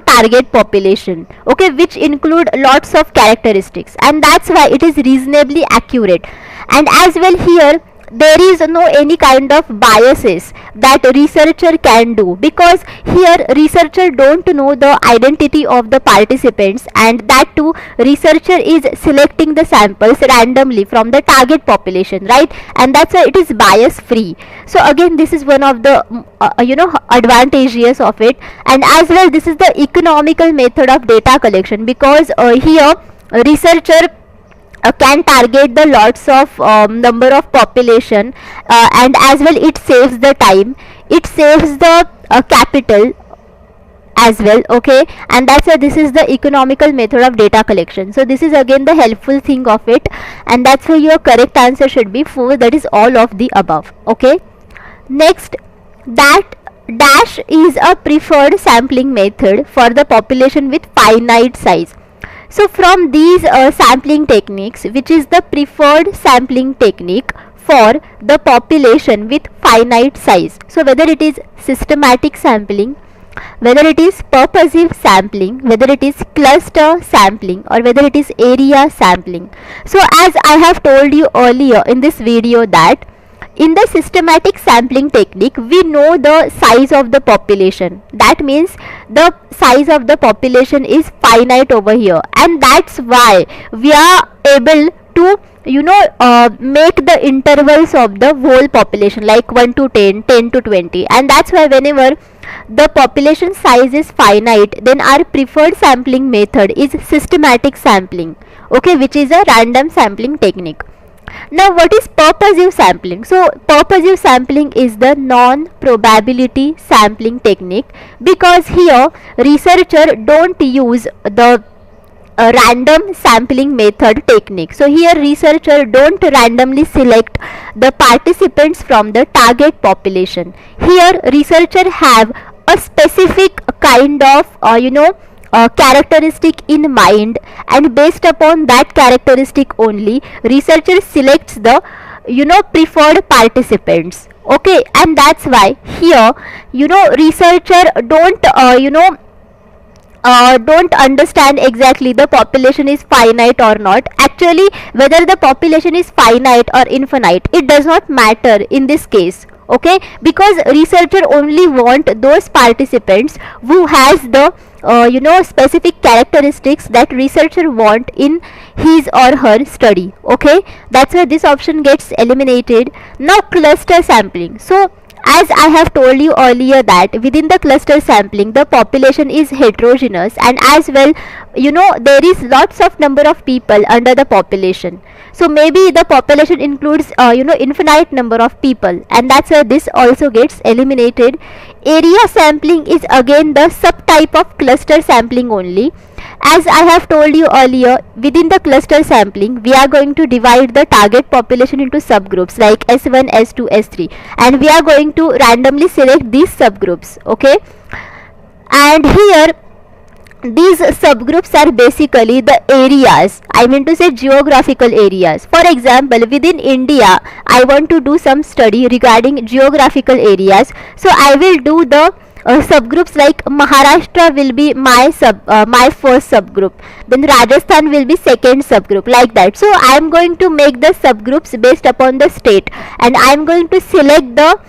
Speaker 2: target population, okay, which include lots of characteristics, and that's why it is reasonably accurate. And as well here there is no any kind of biases that researcher can do, because here researcher don't know the identity of the participants, and that too researcher is selecting the samples randomly from the target population, right? And that's why it is bias free. So again this is one of the advantages of it. And as well this is the economical method of data collection, because here researcher can target the lots of number of population, and as well it saves the time, it saves the capital as well, okay, and that's why this is the economical method of data collection. So this is again the helpful thing of it, and that's why your correct answer should be 4, that is all of the above. Okay, next, that dash is a preferred sampling method for the population with finite size. So from these sampling techniques, which is the preferred sampling technique for the population with finite size? So whether it is systematic sampling, whether it is purposive sampling, whether it is cluster sampling, or whether it is area sampling. So as I have told you earlier in this video, that in the systematic sampling technique we know the size of the population, that means the size of the population is finite over here, and that's why we are able to make the intervals of the whole population like 1 to 10, 10 to 20, and that's why whenever the population size is finite, then our preferred sampling method is systematic sampling, okay, which is a random sampling technique. Now what is purposive sampling? So purposive sampling is the non-probability sampling technique, because here researcher don't use the random sampling method technique. So here researcher don't randomly select the participants from the target population. Here researcher have a specific kind of characteristic in mind, and based upon that characteristic only researcher selects the preferred participants, okay. And that's why here researcher don't understand exactly the population is finite or not. Actually, whether the population is finite or infinite, it does not matter in this case, okay, because researcher only want those participants who has the specific characteristics that researcher want in his or her study, okay. That's why this option gets eliminated. Now cluster sampling. So as I have told you earlier that within the cluster sampling the population is heterogeneous, and as well there is lots of number of people under the population. So maybe the population includes infinite number of people, and that's why this also gets eliminated. Area sampling is again the subtype of cluster sampling only. As I have told you earlier, within the cluster sampling we are going to divide the target population into subgroups like S1, S2, S3, and we are going to randomly select these subgroups, okay. And here these subgroups are basically the areas, I mean to say geographical areas. For example, within India I want to do some study regarding geographical areas, so I will do the subgroups like Maharashtra will be my first subgroup, then Rajasthan will be second subgroup, like that. So I am going to make the subgroups based upon the state, and I am going to select the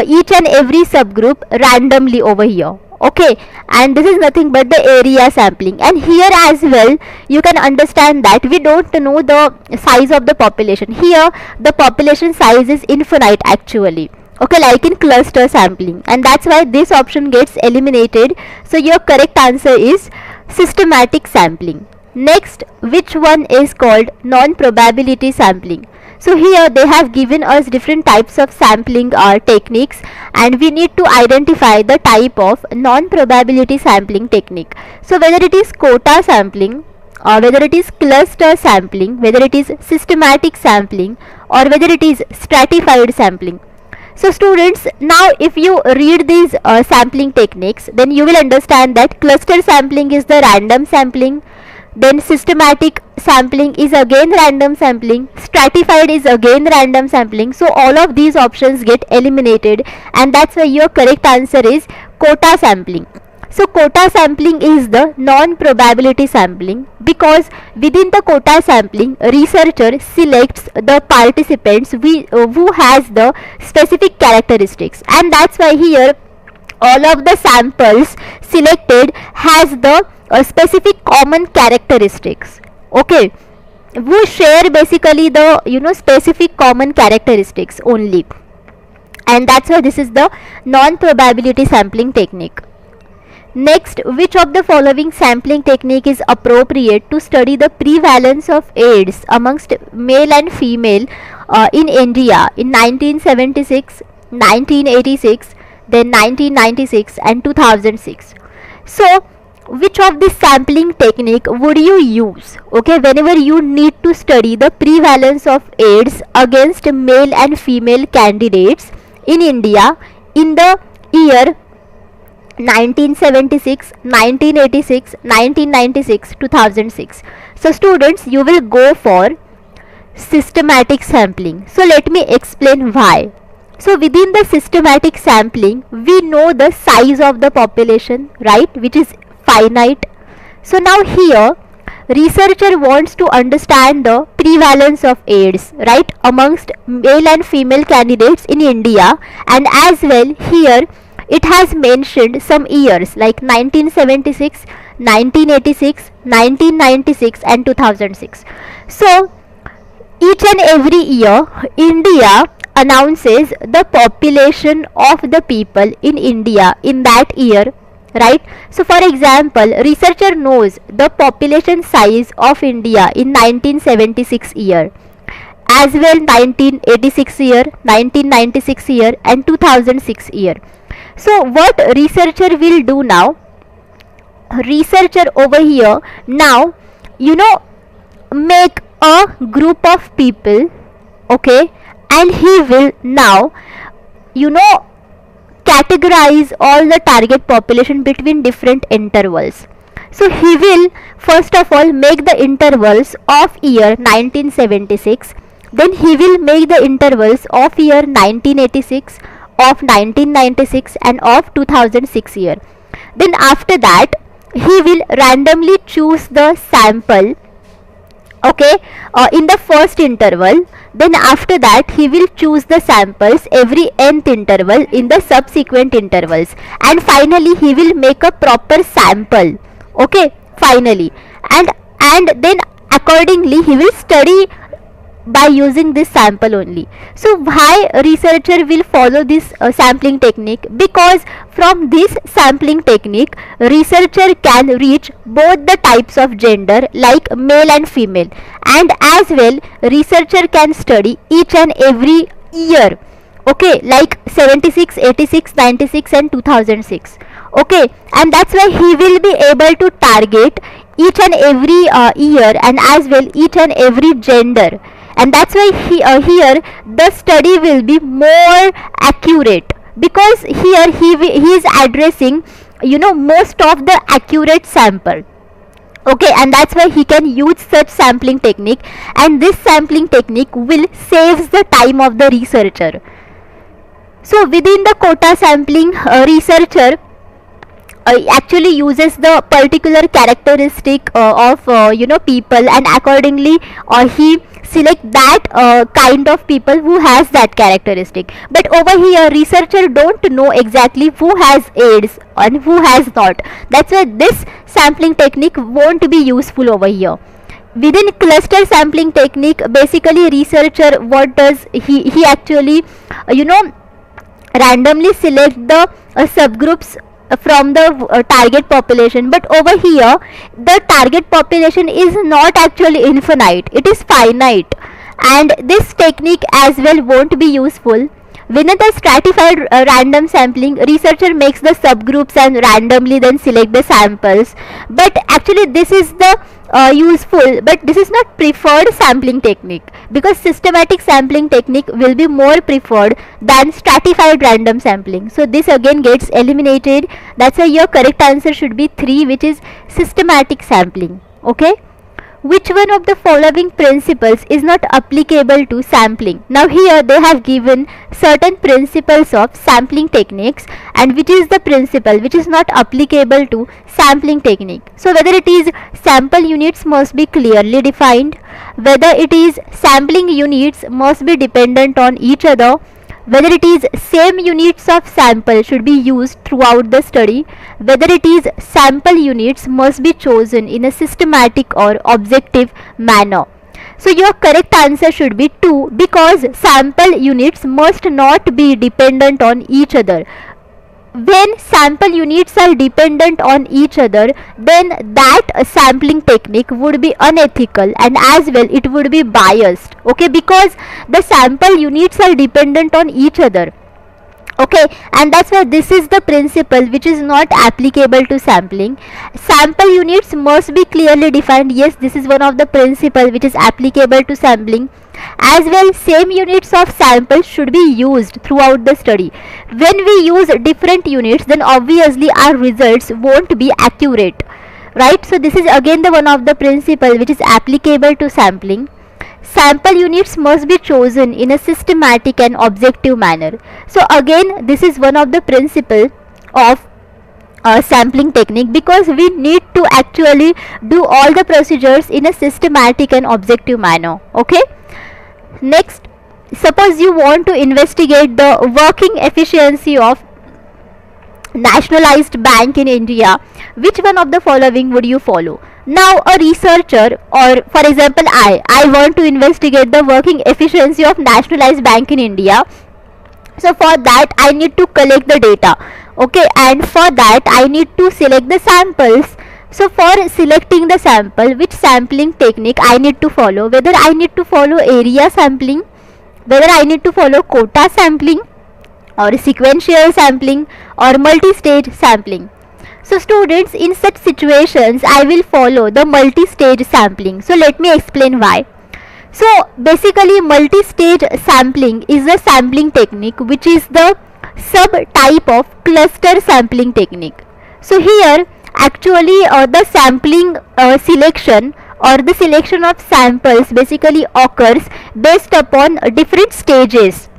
Speaker 2: each and every subgroup randomly over here, okay. And this is nothing but the area sampling. And here as well you can understand that we don't know the size of the population. Here the population size is infinite actually, okay, like in cluster sampling, and that's why this option gets eliminated. So your correct answer is systematic sampling. Next, which one is called non-probability sampling? So here they have given us different types of sampling techniques, and we need to identify the type of non-probability sampling technique. So whether it is quota sampling, or whether it is cluster sampling, whether it is systematic sampling, or whether it is stratified sampling. So students, now if you read these sampling techniques, then you will understand that cluster sampling is the random sampling, then systematic sampling is again random sampling, stratified is again random sampling. So all of these options get eliminated, and that's why your correct answer is quota sampling. So quota sampling is the non-probability sampling, because within the quota sampling researcher selects the participants who has the specific characteristics, and that's why here all of the samples selected has the specific common characteristics, okay, we share basically the specific common characteristics only, and that's why this is the non-probability sampling technique. Next, which of the following sampling technique is appropriate to study the prevalence of AIDS amongst male and female in India in 1976, 1986, then 1996 and 2006. So which of this sampling technique would you use, okay, whenever you need to study the prevalence of AIDS against male and female candidates in India in the year 1976, 1986, 1996, 2006. So students, you will go for systematic sampling. So let me explain why. So within the systematic sampling we know the size of the population, right, which is finite. So now here researcher wants to understand the prevalence of AIDS, right, amongst male and female candidates in India, and as well here it has mentioned some years like 1976, 1986, 1996 and 2006. So each and every year India announces the population of the people in India in that year, right? So for example, researcher knows the population size of India in 1976 year, as well 1986 year, 1996 year and 2006 year. So what researcher will do now? Researcher over here now, you know, make a group of people, okay, and he will now, you know, categorize all the target population between different intervals. So he will first of all make the intervals of year 1976, then he will make the intervals of year 1986, of 1996 and of 2006 year. Then after that he will randomly choose the sample, okay, in the first interval. Then after that he will choose the samples every nth interval in the subsequent intervals, and finally he will make a proper sample, okay, finally, and then accordingly he will study by using this sample only. So why researcher will follow this sampling technique? Because from this sampling technique researcher can reach both the types of gender like male and female, and as well researcher can study each and every year, okay, like 76, 86, 96 and 2006, okay, and that's why he will be able to target each and every year and as well each and every gender, and that's why here the study will be more accurate, because here he is addressing, you know, most of the accurate sample, okay, and that's why he can use such sampling technique, and this sampling technique will saves the time of the researcher. So within the quota sampling, researcher actually uses the particular characteristic of you know, people, and accordingly he select that kind of people who has that characteristic. But over here researcher don't know exactly who has AIDS and who has not. That's why this sampling technique won't be useful over here. Within cluster sampling technique, basically researcher, what does he actually you know, randomly select the subgroups from the target population. But over here the target population is not actually infinite, it is finite, and this technique as well won't be useful. Within the stratified random sampling, researcher makes the subgroups and randomly then select the samples, but actually this is the useful, but this is not preferred sampling technique, because systematic sampling technique will be more preferred than stratified random sampling. So this again gets eliminated. That's why your correct answer should be 3, which is systematic sampling. Okay, which one of the following principles is not applicable to sampling? Now here they have given certain principles of sampling techniques, and which is the principle which is not applicable to sampling technique. So whether it is sample units must be clearly defined, whether it is sampling units must be dependent on each other, whether it is same units of sample should be used throughout the study, whether it is sample units must be chosen in a systematic or objective manner. So your correct answer should be 2, because sample units must not be dependent on each other. When sample units are dependent on each other, then that sampling technique would be unethical, and as well it would be biased, okay, because the sample units are dependent on each other, okay, and that's why this is the principle which is not applicable to sampling. Sample units must be clearly defined. Yes, this is one of the principle which is applicable to sampling. As well, same units of sample should be used throughout the study. When we use different units, then obviously our results won't be accurate, right? So this is again the one of the principle which is applicable to sampling. Sample units must be chosen in a systematic and objective manner. So again this is one of the principle of sampling technique, because we need to actually do all the procedures in a systematic and objective manner. Okay, next, suppose you want to investigate the working efficiency of nationalized bank in India, which one of the following would you follow? Now a researcher, or for example I want to investigate the working efficiency of nationalized bank in India. So for that I need to collect the data, okay, and for that I need to select the samples. So for selecting the sample, which sampling technique I need to follow, whether I need to follow area sampling, whether I need to follow quota sampling, or sequential sampling, or multi-stage sampling. So students, in such situations I will follow the multi-stage sampling. So let me explain why. So basically multi-stage sampling is a sampling technique which is the subtype of cluster sampling technique. So here actually the sampling selection or the selection of samples basically occurs based upon different stages,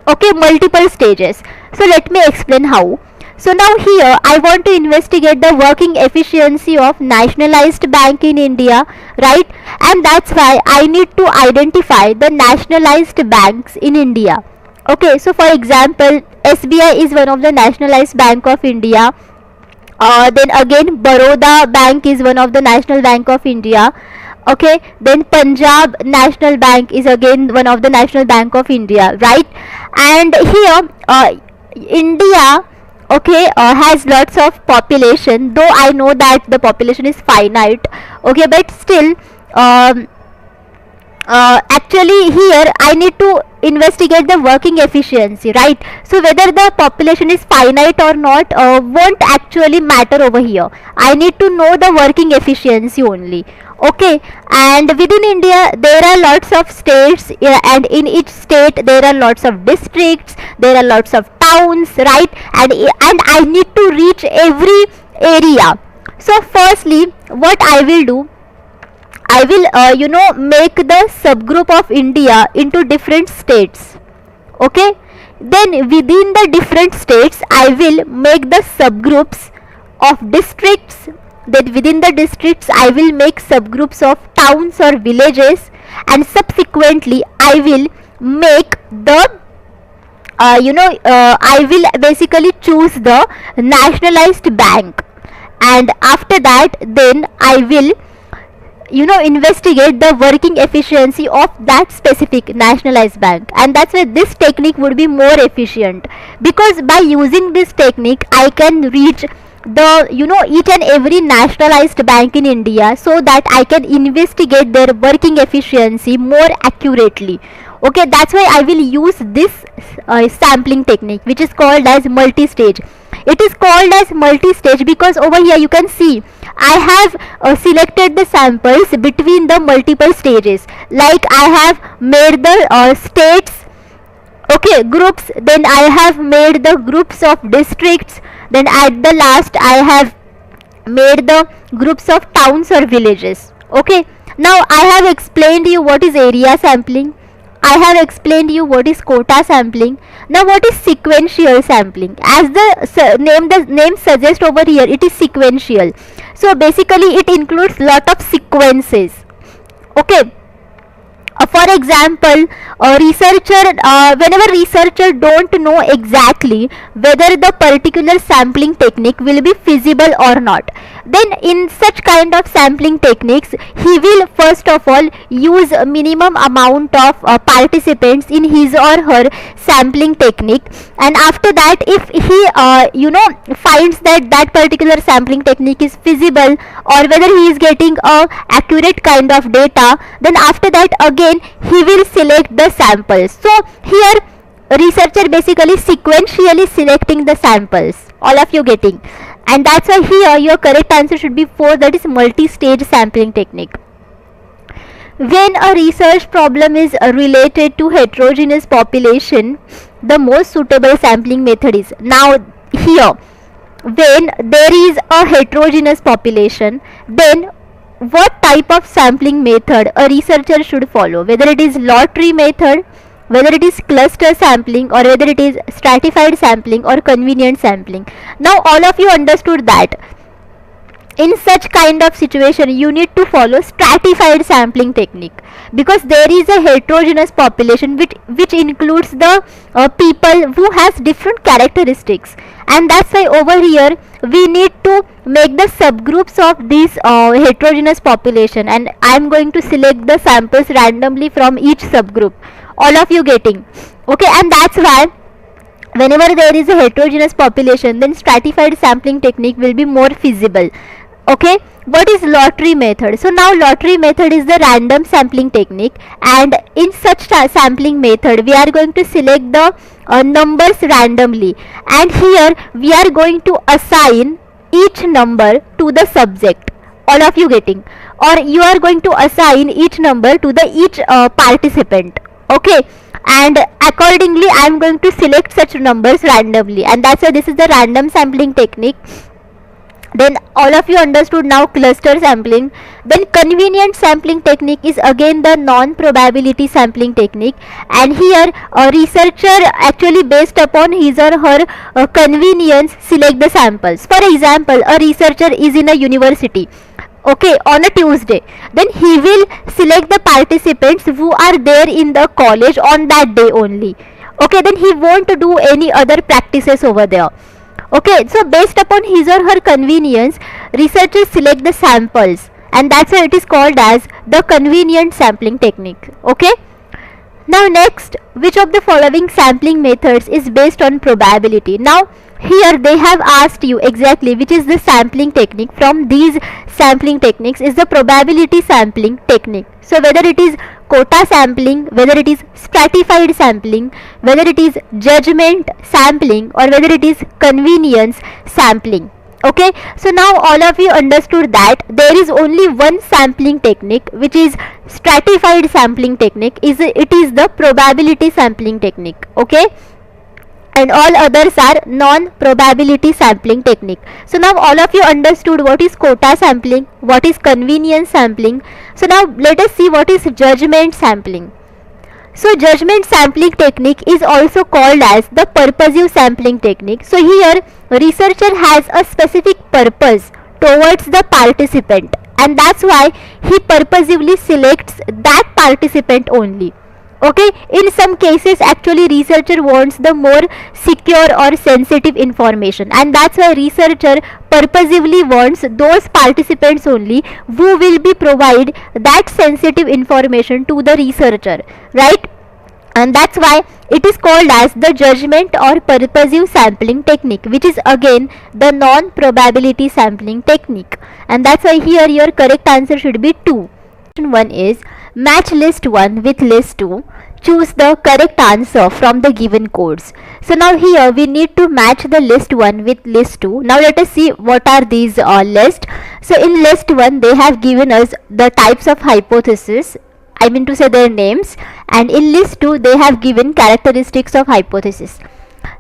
Speaker 2: okay, multiple stages. So let me explain how. So now here I want to investigate the working efficiency of nationalized bank in India, right? And that's why I need to identify the nationalized banks in India. Okay, so for example SBI is one of the nationalized bank of India. Then again Baroda Bank is one of the National Bank of India. Okay, then Punjab National Bank is again one of the National Bank of India, right? And here India, okay, has lots of population, though I know that the population is finite, okay, but still actually here I need to investigate the working efficiency, right? So whether the population is finite or not won't actually matter over here. I need to know the working efficiency only, okay. And within India there are lots of states, and in each state there are lots of districts, there are lots of towns, right? And I need to reach every area. So firstly what I will do, I will make the subgroup of India into different states, okay. Then within the different states I will make the subgroups of districts. Then within the districts I will make subgroups of towns or villages, and subsequently I will make the I will basically choose the nationalized bank, and after that then I will investigate the working efficiency of that specific nationalized bank. And that's why this technique would be more efficient, because by using this technique I can reach the each and every nationalized bank in India, so that I can investigate their working efficiency more accurately, okay. That's why I will use this sampling technique, which is called as multi-stage. It is called as multi-stage because over here you can see I have selected the samples between the multiple stages, like I have made the states, okay, groups, then I have made the groups of districts, then at the last I have made the groups of towns or villages, okay. Now I have explained you what is area sampling, I have explained you what is quota sampling. Now what is sequential sampling? As the name suggests over here, it is sequential. So basically it includes lot of sequences, okay. For example, whenever researcher don't know exactly whether the particular sampling technique will be feasible or not, then in such kind of sampling techniques he will first of all use a minimum amount of participants in his or her sampling technique, and after that if he finds that that particular sampling technique is feasible, or whether he is getting a accurate kind of data, then after that again he will select the samples. So here researcher basically sequentially selecting the samples, all of you getting, and that's why here your correct answer should be 4, that is multi-stage sampling technique. When a research problem is related to heterogeneous population, the most suitable sampling method is, now here when there is a heterogeneous population, then what type of sampling method a researcher should follow, whether it is lottery method, whether it is cluster sampling, or whether it is stratified sampling or convenient sampling. Now all of you understood that in such kind of situation you need to follow stratified sampling technique, because there is a heterogeneous population which includes the people who has different characteristics, and that's why over here we need to make the subgroups of this heterogeneous population, and I'm going to select the samples randomly from each subgroup. All of you getting? Okay, and that's why whenever there is a heterogeneous population, then stratified sampling technique will be more feasible. Okay, what is lottery method? So now lottery method is the random sampling technique, and in such sampling method we are going to select the numbers randomly, and here we are going to assign each number to the subject. All of you getting? Or you are going to assign each number to the each participant. Okay, and accordingly I am going to select such numbers randomly, and that's why this is the random sampling technique. Then all of you understood now cluster sampling. Then convenient sampling technique is again the non-probability sampling technique, and here a researcher actually based upon his or her convenience select the samples. For example, a researcher is in a university, okay, on a Tuesday, then he will select the participants who are there in the college on that day only. Okay, then he won't do any other practices over there. Okay, so based upon his or her convenience, researchers select the samples, and that's why it is called as the convenient sampling technique. Okay, now next, which of the following sampling methods is based on probability? Now here they have asked you exactly which is the sampling technique from these sampling techniques is the probability sampling technique. So whether it is quota sampling, whether it is stratified sampling, whether it is judgment sampling, or whether it is convenience sampling. Okay, so now all of you understood that there is only one sampling technique, which is stratified sampling technique. It is the probability sampling technique. Okay, and all others are non-probability sampling technique. So now all of you understood what is quota sampling, what is convenience sampling. So now let us see what is judgment sampling. So judgment sampling technique is also called as the purposive sampling technique. So here researcher has a specific purpose towards the participant, and that's why he purposively selects that participant only. Okay, in some cases actually researcher wants the more secure or sensitive information, and that's why researcher purposively wants those participants only who will be provide that sensitive information to the researcher, right? And that's why it is called as the judgment or purposive sampling technique, which is again the non-probability sampling technique, and that's why here your correct answer should be 2. One is match list 1 with list 2. Choose the correct answer from the given codes. So now here we need to match the list 1 with list 2. Now let us see what are these lists. So in list 1 they have given us the types of hypothesis, I mean to say their names, and in list 2 they have given characteristics of hypothesis.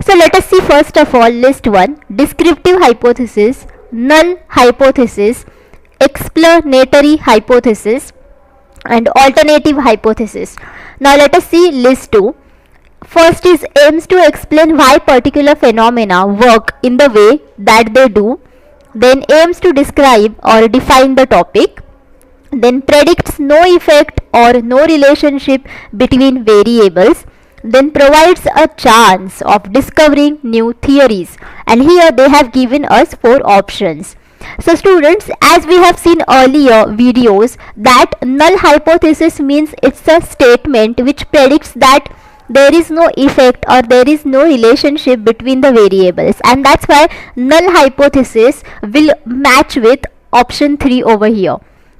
Speaker 2: So let us see first of all list 1, descriptive hypothesis, null hypothesis, explanatory hypothesis, and alternative hypothesis. Now let us see list 2. First is aims to explain why particular phenomena work in the way that they do, then aims to describe or define the topic, then predicts no effect or no relationship between variables, then provides a chance of discovering new theories, and here they have given us 4 options. So students, as we have seen earlier videos, that null hypothesis means it's a statement which predicts that there is no effect or there is no relationship between the variables, and that's why null hypothesis will match with option 3 over here.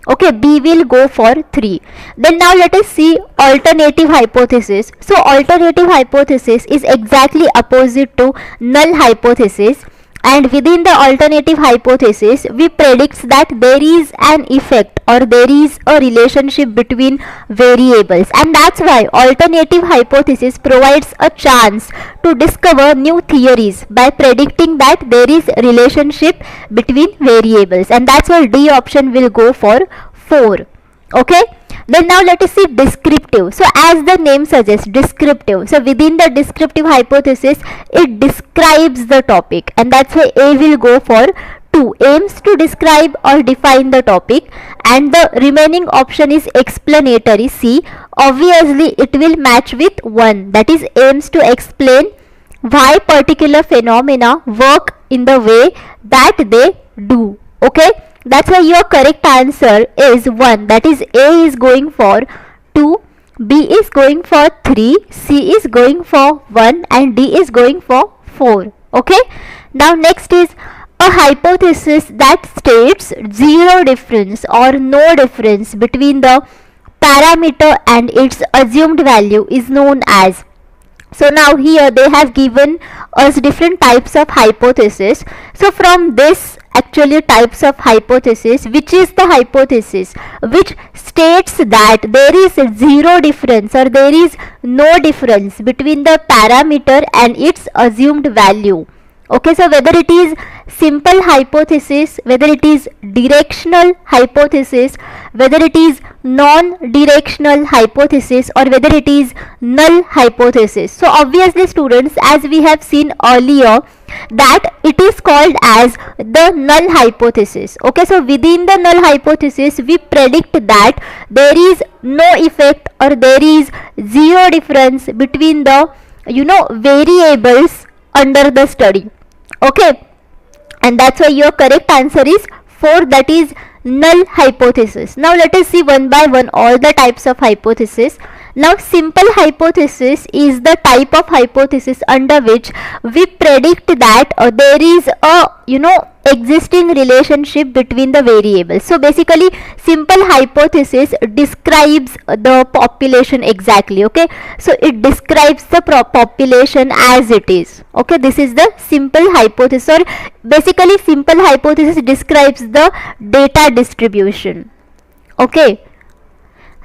Speaker 2: Okay, B will go for 3. Then now let us see alternative hypothesis. So alternative hypothesis is exactly opposite to null hypothesis, and within the alternative hypothesis we predicts that there is an effect or there is a relationship between variables, and that's why alternative hypothesis provides a chance to discover new theories by predicting that there is relationship between variables, and that's why D option will go for 4. Okay, then now let us see descriptive. So as the name suggests, descriptive, so within the descriptive hypothesis it describes the topic, and that's why A will go for 2, aims to describe or define the topic, and the remaining option is explanatory, C. Obviously it will match with 1, that is aims to explain why particular phenomena work in the way that they do. Okay, that's why your correct answer is 1, that is A is going for 2, B is going for 3, C is going for 1 and D is going for 4. Okay, now next is a hypothesis that states zero difference or no difference between the parameter and its assumed value is known as. So now here they have given us different types of hypothesis. So from this actually types of hypothesis, which is the hypothesis which states that there is zero difference or there is no difference between the parameter and its assumed value. Okay, so whether it is simple hypothesis, whether it is directional hypothesis, whether it is non-directional hypothesis or whether it is null hypothesis. So obviously students, as we have seen earlier, that it is called as the null hypothesis. Okay, so within the null hypothesis we predict that there is no effect or there is zero difference between the variables under the study. Okay, and that's why your correct answer is 4, that is null hypothesis. Now let us see one by one all the types of hypothesis. Now simple hypothesis is the type of hypothesis under which we predict that there is a existing relationship between the variables. So basically simple hypothesis describes the population exactly. Okay, so it describes the population as it is. Okay, this is the simple hypothesis, or basically simple hypothesis describes the data distribution. Okay,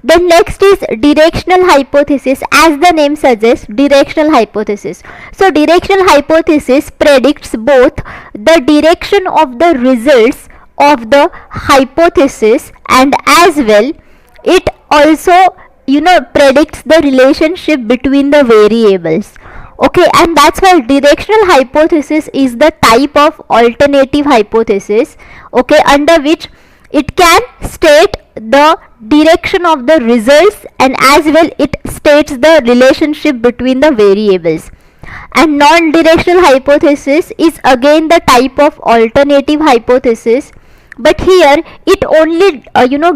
Speaker 2: the next is directional hypothesis. As the name suggests, directional hypothesis. So directional hypothesis predicts both the direction of the results of the hypothesis and as well it also predicts the relationship between the variables. Okay, and that's why directional hypothesis is the type of alternative hypothesis, okay, under which it can state the direction of the results and as well it states the relationship between the variables. And non-directional hypothesis is again the type of alternative hypothesis, but here it only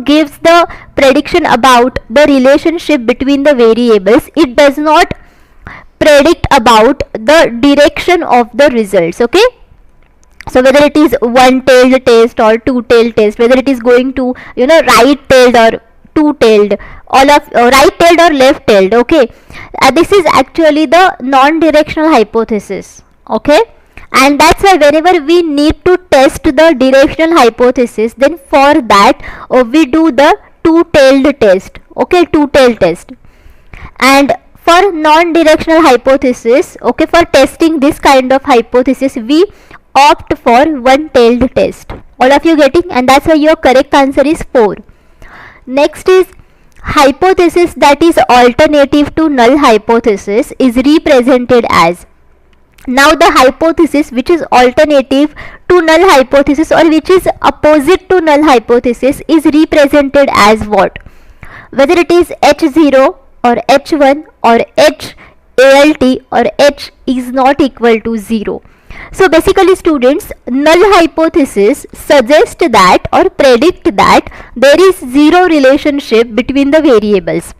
Speaker 2: gives the prediction about the relationship between the variables. It does not predict about the direction of the results. Okay, so whether it is one-tailed test or two-tailed test, whether it is going to right-tailed or two-tailed, all of right-tailed or left-tailed. Okay, this is actually the non-directional hypothesis. Okay, and that's why whenever we need to test the directional hypothesis, then for that we do the two-tailed test. Okay, two-tailed test. And for non-directional hypothesis, okay, for testing this kind of hypothesis we opt for one-tailed test. All of you getting? And that's why your correct answer is 4. Next is hypothesis that is alternative to null hypothesis is represented as. Now the hypothesis which is alternative to null hypothesis or which is opposite to null hypothesis is represented as what? Whether it is H0 or H1 or H ALT or H is not equal to 0. So basically students, null hypothesis suggests that or predict that there is zero relationship between the variables,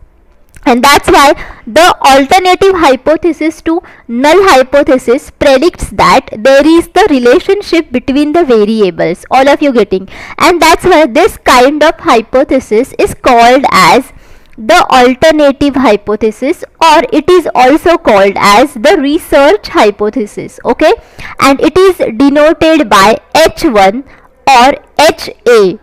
Speaker 2: and that's why the alternative hypothesis to null hypothesis predicts that there is the relationship between the variables. All of you getting? And that's why this kind of hypothesis is called as the alternative hypothesis, or it is also called as the research hypothesis. Okay, and it is denoted by H1 or HA.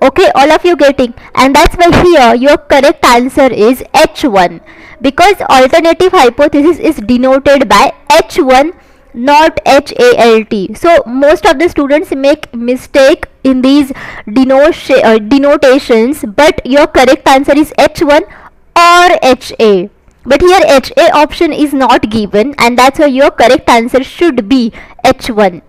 Speaker 2: Okay, all of you getting? And that's why here your correct answer is H1, because alternative hypothesis is denoted by H1, not HALT. So most of the students make mistake in these denotations, but your correct answer is H1 or HA. But here HA option is not given, and that's why your correct answer should be H1.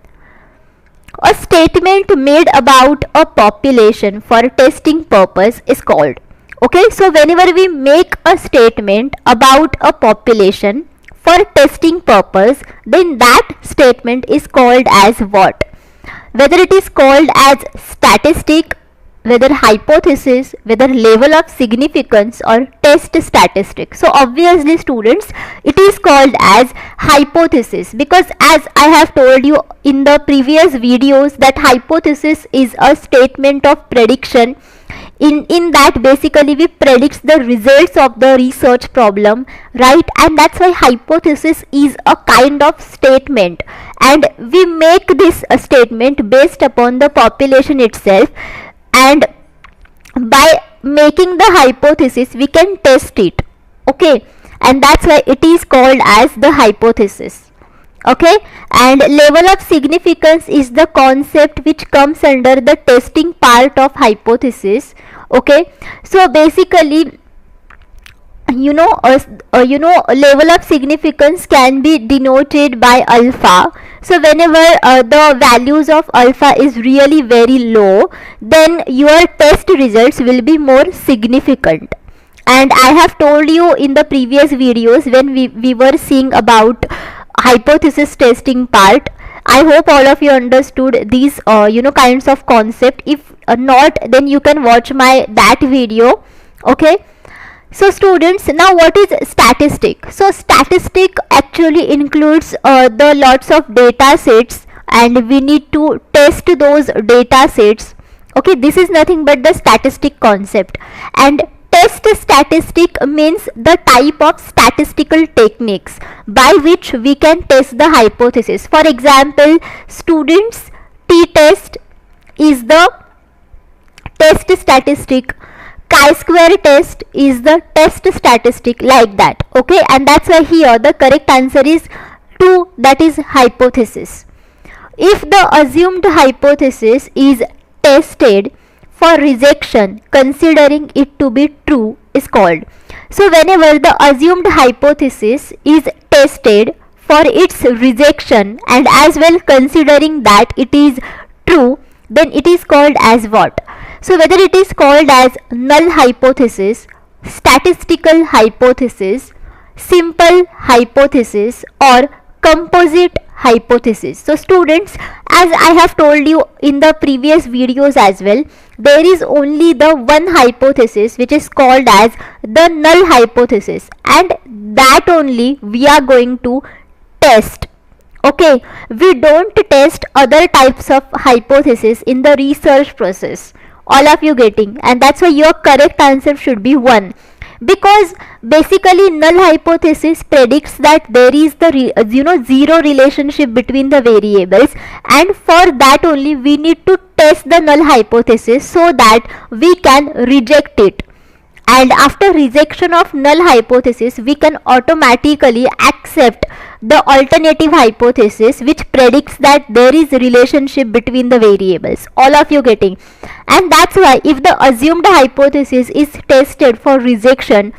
Speaker 2: A statement made about a population for testing purpose is called. Okay, so whenever we make a statement about a population for testing purpose, then that statement is called as what? Whether it is called as statistic, whether hypothesis, whether level of significance, or test statistic. So obviously students, it is called as hypothesis, because as I have told you in the previous videos that hypothesis is a statement of prediction. In that basically we predict the results of the research problem, right? And that's why hypothesis is a kind of statement, and we make this a statement based upon the population itself, and by making the hypothesis we can test it, okay? And that's why it is called as the hypothesis, okay? And level of significance is the concept which comes under the testing part of hypothesis, okay? So basically level of significance can be denoted by alpha. So whenever the values of alpha is really very low, then your test results will be more significant. And I have told you in the previous videos when we were seeing about hypothesis testing part. I hope all of you understood these kinds of concept. If not, then you can watch that video, okay? So students, now what is statistic? So statistic actually includes the lots of data sets, and we need to test those data sets, okay? This is nothing but the statistic concept. And test statistic means the type of statistical techniques by which we can test the hypothesis. For example, students, t-test is the test statistic, chi-square test is the test statistic, like that, okay? And that's why here the correct answer is 2, that is hypothesis. If the assumed hypothesis is tested for rejection, considering it to be true, is called. So whenever the assumed hypothesis is tested for its rejection and as well considering that it is true, then it is called as what? So whether it is called as null hypothesis, statistical hypothesis, simple hypothesis, or composite hypothesis. So students, as I have told you in the previous videos as well, there is only the one hypothesis which is called as the null hypothesis, and that only we are going to test, okay? We don't test other types of hypothesis in the research process. All of you getting? And that's why your correct answer should be 1, because basically null hypothesis predicts that there is the zero relationship between the variables, and for that only we need to test the null hypothesis so that we can reject it. And after rejection of null hypothesis, we can automatically accept the alternative hypothesis which predicts that there is a relationship between the variables. All of you getting? And that's why if the assumed hypothesis is tested for rejection,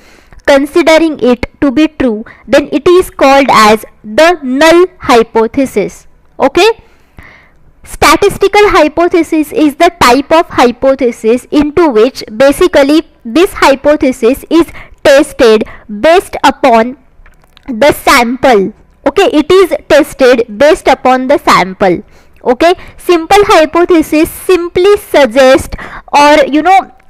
Speaker 2: considering it to be true, then it is called as the null hypothesis, okay? Statistical hypothesis is the type of hypothesis into which basically this hypothesis is tested based upon the sample, okay? It is tested based upon the sample, okay? Simple hypothesis simply suggest or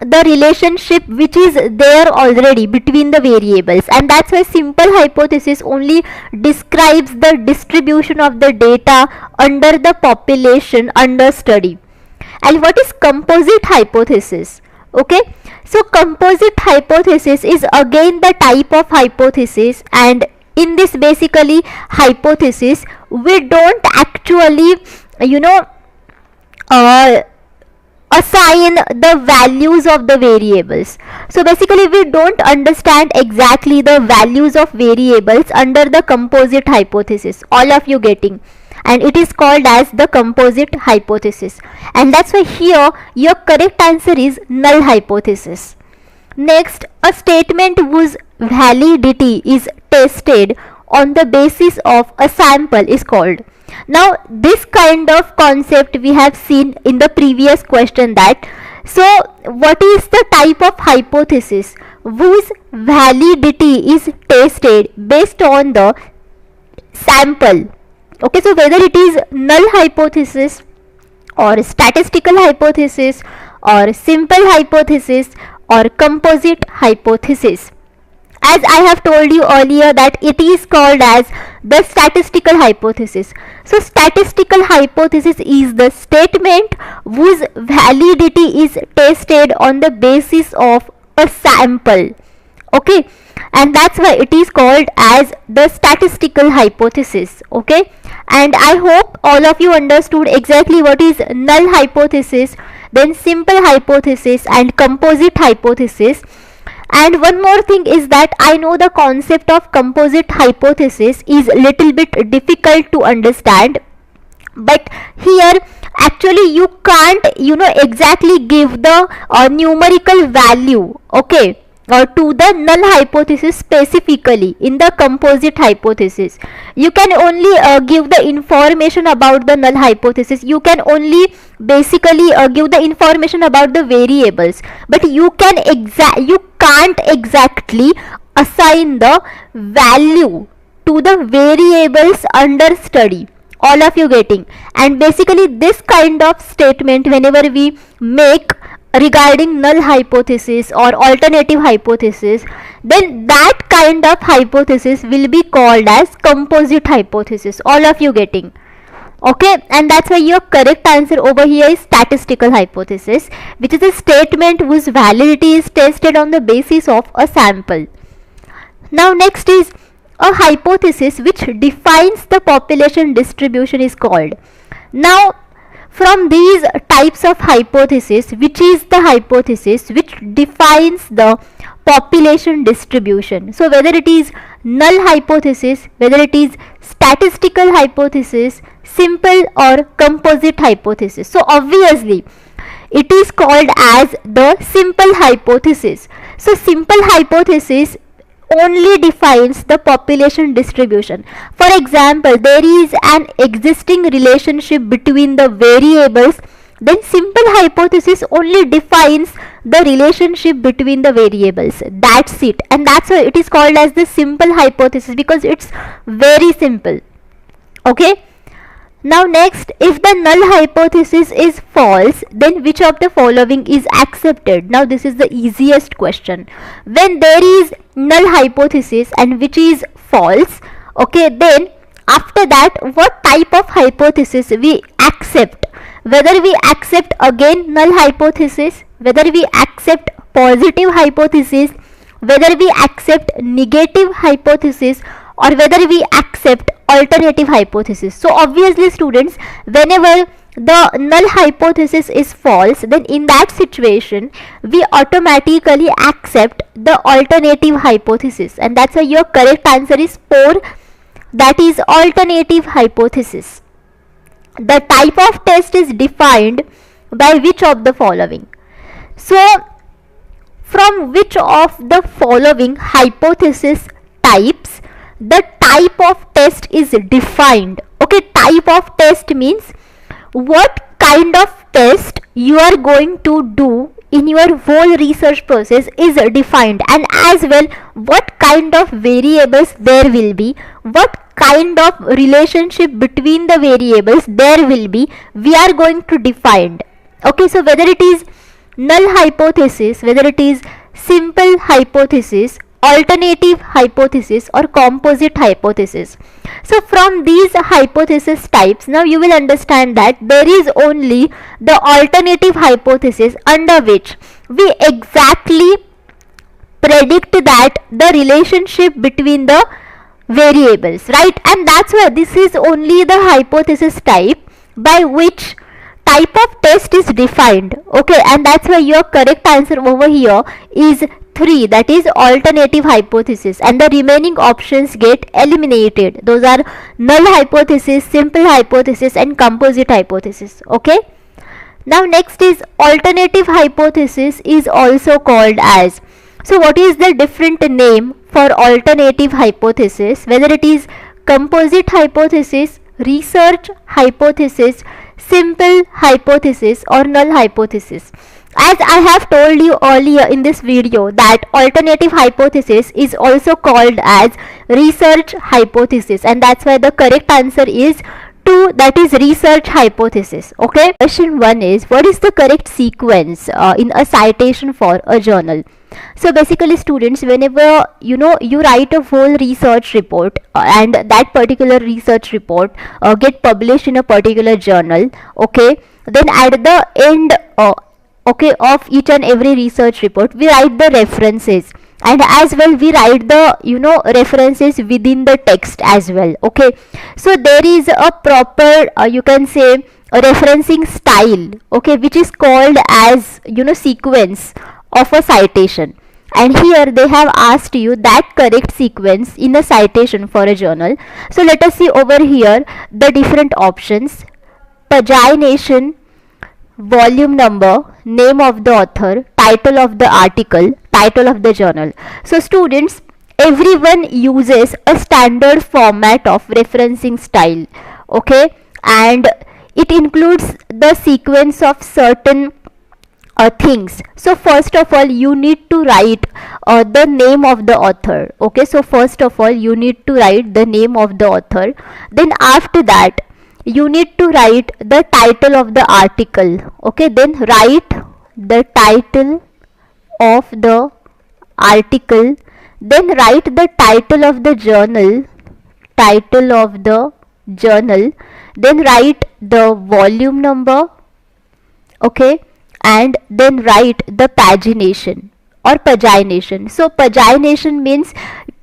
Speaker 2: the relationship which is there already between the variables, and that's why simple hypothesis only describes the distribution of the data under the population under study. And what is composite hypothesis? Okay, so composite hypothesis is again the type of hypothesis, and in this basically hypothesis we don't actually assign the values of the variables. So basically we don't understand exactly the values of variables under the composite hypothesis. All of you getting? And it is called as the composite hypothesis, and that's why here your correct answer is null hypothesis. Next, a statement whose validity is tested on the basis of a sample is called. Now this kind of concept we have seen in the previous question, that so what is the type of hypothesis whose validity is tested based on the sample. Okay, so whether it is null hypothesis or statistical hypothesis or simple hypothesis or composite hypothesis, as I have told you earlier that it is called as the statistical hypothesis. So statistical hypothesis is the statement whose validity is tested on the basis of a sample. Okay, and that's why it is called as the statistical hypothesis. Okay, and I hope all of you understood exactly what is null hypothesis, then simple hypothesis and composite hypothesis. And one more thing is that I know the concept of composite hypothesis is little bit difficult to understand, but here actually you can't exactly give the numerical value, okay, to the null hypothesis specifically. In the composite hypothesis you can only give the information about the null hypothesis. You can only basically give the information about the variables, but you can't exactly assign the value to the variables under study. All of you getting? And basically this kind of statement whenever we make regarding null hypothesis or alternative hypothesis, then that kind of hypothesis will be called as composite hypothesis. All of you getting? Okay, and that's why your correct answer over here is statistical hypothesis, which is a statement whose validity is tested on the basis of a sample. Now next is a hypothesis which defines the population distribution is called. Now from these types of hypothesis, which is the hypothesis which defines the population distribution? So whether it is null hypothesis, whether it is statistical hypothesis, simple or composite hypothesis. So obviously it is called as the simple hypothesis. So simple hypothesis only defines the population distribution. For example, there is an existing relationship between the variables, then simple hypothesis only defines the relationship between the variables. That's it, and that's why it is called as the simple hypothesis, because it's very simple. Okay, now next, if the null hypothesis is false, then which of the following is accepted? Now this is the easiest question. When there is null hypothesis and which is false, okay, then after that what type of hypothesis we accept? Whether we accept again null hypothesis, whether we accept positive hypothesis, whether we accept negative hypothesis, or whether we accept alternative hypothesis. So obviously students, whenever the null hypothesis is false, then in that situation we automatically accept the alternative hypothesis, and that's why your correct answer is 4, that is alternative hypothesis. The type of test is defined by which of the following? So from which of the following hypothesis types the type of test is defined? Okay, type of test means what kind of test you are going to do in your whole research process is defined, and as well what kind of variables there will be, what kind of relationship between the variables there will be, we are going to define. Okay, so whether it is null hypothesis, whether it is simple hypothesis, alternative hypothesis or composite hypothesis. So from these hypothesis types, now you will understand that there is only the alternative hypothesis under which we exactly predict that the relationship between the variables, right? And that's why this is only the hypothesis type by which type of test is defined. Okay, and that's why your correct answer over here is 3, that is alternative hypothesis, and the remaining options get eliminated. Those are null hypothesis, simple hypothesis and composite hypothesis. Okay, now next is alternative hypothesis is also called as. So what is the different name for alternative hypothesis? Whether it is composite hypothesis, research hypothesis, simple hypothesis or null hypothesis. As I have told you earlier in this video that alternative hypothesis is also called as research hypothesis, and that's why the correct answer is 2, that is research hypothesis. Okay, question 1 is, what is the correct sequence in a citation for a journal? So basically students, whenever you write a whole research report and that particular research report get published in a particular journal, okay, then at the end okay, of each and every research report we write the references, and as well we write the references within the text as well. Okay, so there is a proper you can say a referencing style, okay, which is called as sequence of a citation, and here they have asked you that correct sequence in a citation for a journal. So let us see over here the different options: pagination, volume number, name of the author, title of the article, title of the journal. So students, everyone uses a standard format of referencing style, okay, and it includes the sequence of certain things. So first of all you need to write the name of the author. Okay, so first of all you need to write the name of the author, then after that you need to write the title of the article. Okay, then write the title of the article, then write the title of the journal, title of the journal, then write the volume number, okay, and then write the pagination or pagination. So pagination means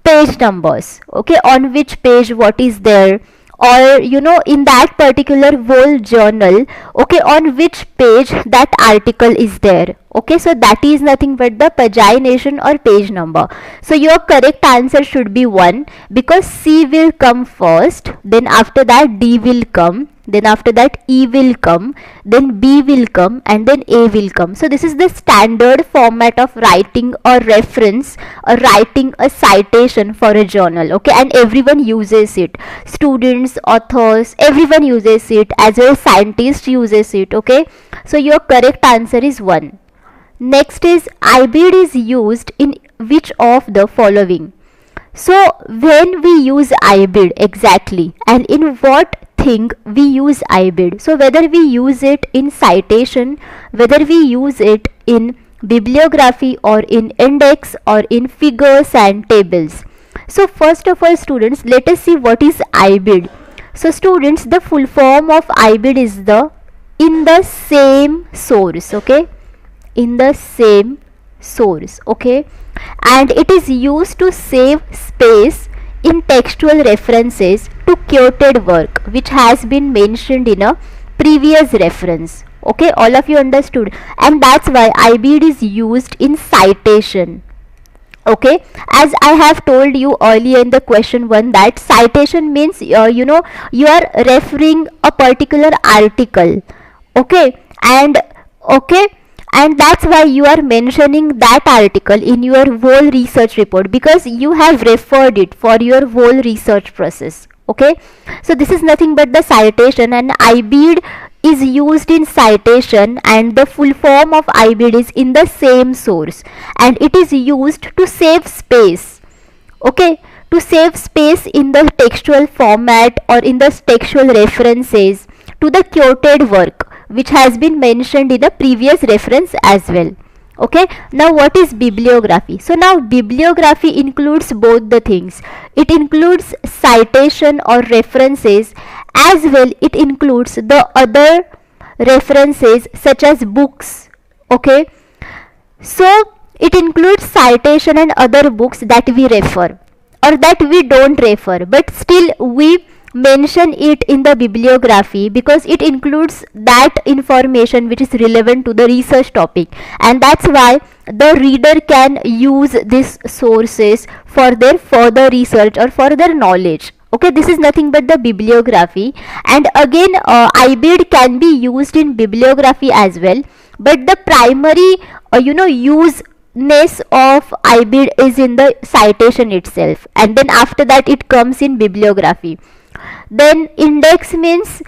Speaker 2: page numbers, okay, on which page what is there, or in that particular whole journal, okay, on which page that article is there. Okay, so that is nothing but the pagination or page number. So your correct answer should be 1, because C will come first, then after that D will come, then after that E will come, then B will come, and then A will come. So this is the standard format of writing a reference or writing a citation for a journal. Okay, and everyone uses it. Students, authors, everyone uses it, as well as scientists uses it. Okay, so your correct answer is 1. Next is, IBID is used in which of the following? So when we use IBID exactly, and in what thing we use IBID? So whether we use it in citation, whether we use it in bibliography or in index or in figures and tables. So first of all students, let us see what is IBID. So students, the full form of IBID is the in the same source. Okay, in the same source. Okay, and it is used to save space in textual references to quoted work which has been mentioned in a previous reference. Okay, all of you understood, and that's why IBID is used in citation. Okay, as I have told you earlier in the question 1 that citation means you are referring a particular article. Okay, and that's why you are mentioning that article in your whole research report, because you have referred it for your whole research process. Okay, so this is nothing but the citation, and IBID is used in citation, and the full form of IBID is in the same source, and it is used to save space. Okay, to save space in the textual format or in the textual references to the quoted work which has been mentioned in a previous reference as well. Okay, now what is bibliography? So now bibliography includes both the things. It includes citation or references, as well it includes the other references such as books. Okay, so it includes citation and other books that we refer or that we don't refer, but still we mention it in the bibliography because it includes that information which is relevant to the research topic, and that's why the reader can use these sources for their further research or further knowledge. Okay, this is nothing but the bibliography, and again IBID can be used in bibliography as well, but the primary useness of IBID is in the citation itself, and then after that it comes in bibliography. Then index means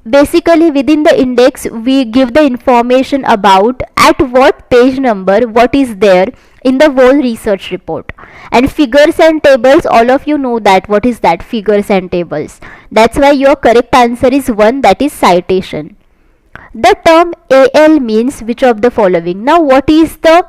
Speaker 2: basically within the index we give the information about at what page number what is there in the whole research report. And figures and tables, all of you know that what is that, figures and tables. That's why your correct answer is 1, that is citation. The term AL means which of the following? Now what is the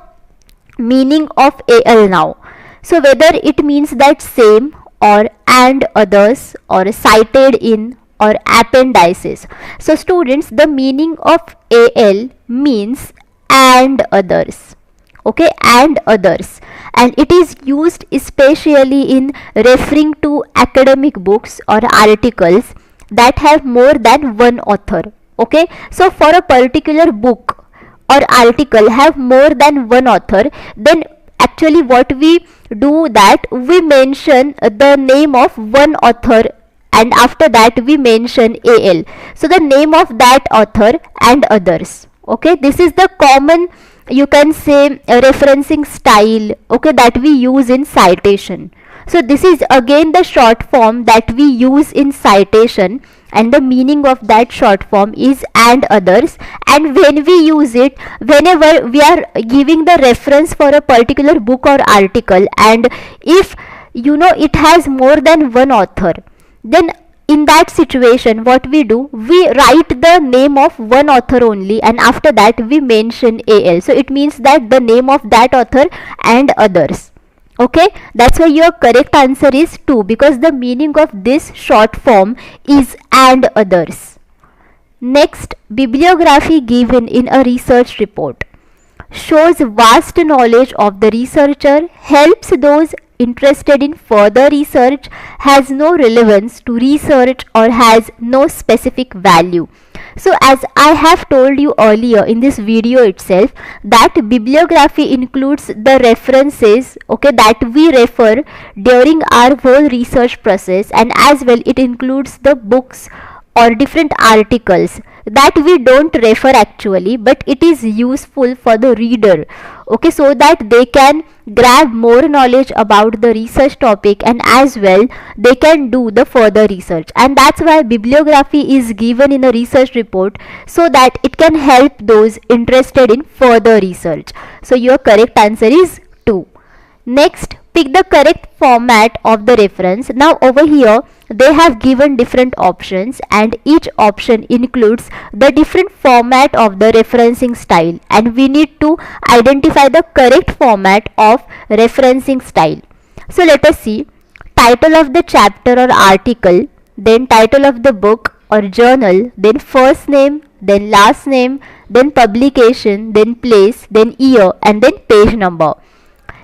Speaker 2: meaning of AL now? So whether it means that same or and others or cited in or appendices. So students, the meaning of AL means and others. Okay, and others, and it is used especially in referring to academic books or articles that have more than one author. Okay, so for a particular book or article have more than one author, then actually what we do that we mention the name of one author and after that we mention AL. So the name of that author and others. Okay, this is the common, you can say, referencing style, okay, that we use in citation. So this is again the short form that we use in citation, and the meaning of that short form is and others. And when we use it, whenever we are giving the reference for a particular book or article, and if you know it has more than one author, then in that situation what we do, we write the name of one author only and after that we mention AL. So it means that the name of that author and others. Okay, that's why your correct answer is 2, because the meaning of this short form is and others. Next, bibliography given in a research report shows vast knowledge of the researcher, helps those interested in further research, has no relevance to research or has no specific value. So as I have told you earlier in this video itself, that bibliography includes the references, okay, that we refer during our whole research process, and as well it includes the books or different articles that we don't refer actually, but it is useful for the reader, okay, so that they can grab more knowledge about the research topic and as well they can do the further research. And that's why bibliography is given in a research report, so that it can help those interested in further research. So your correct answer is 2. Next, pick the correct format of the reference. Now over here they have given different options and each option includes the different format of the referencing style, and we need to identify the correct format of referencing style. So let us see. Title of the chapter or article, then title of the book or journal, then first name, then last name, then publication, then place, then year, and then page number.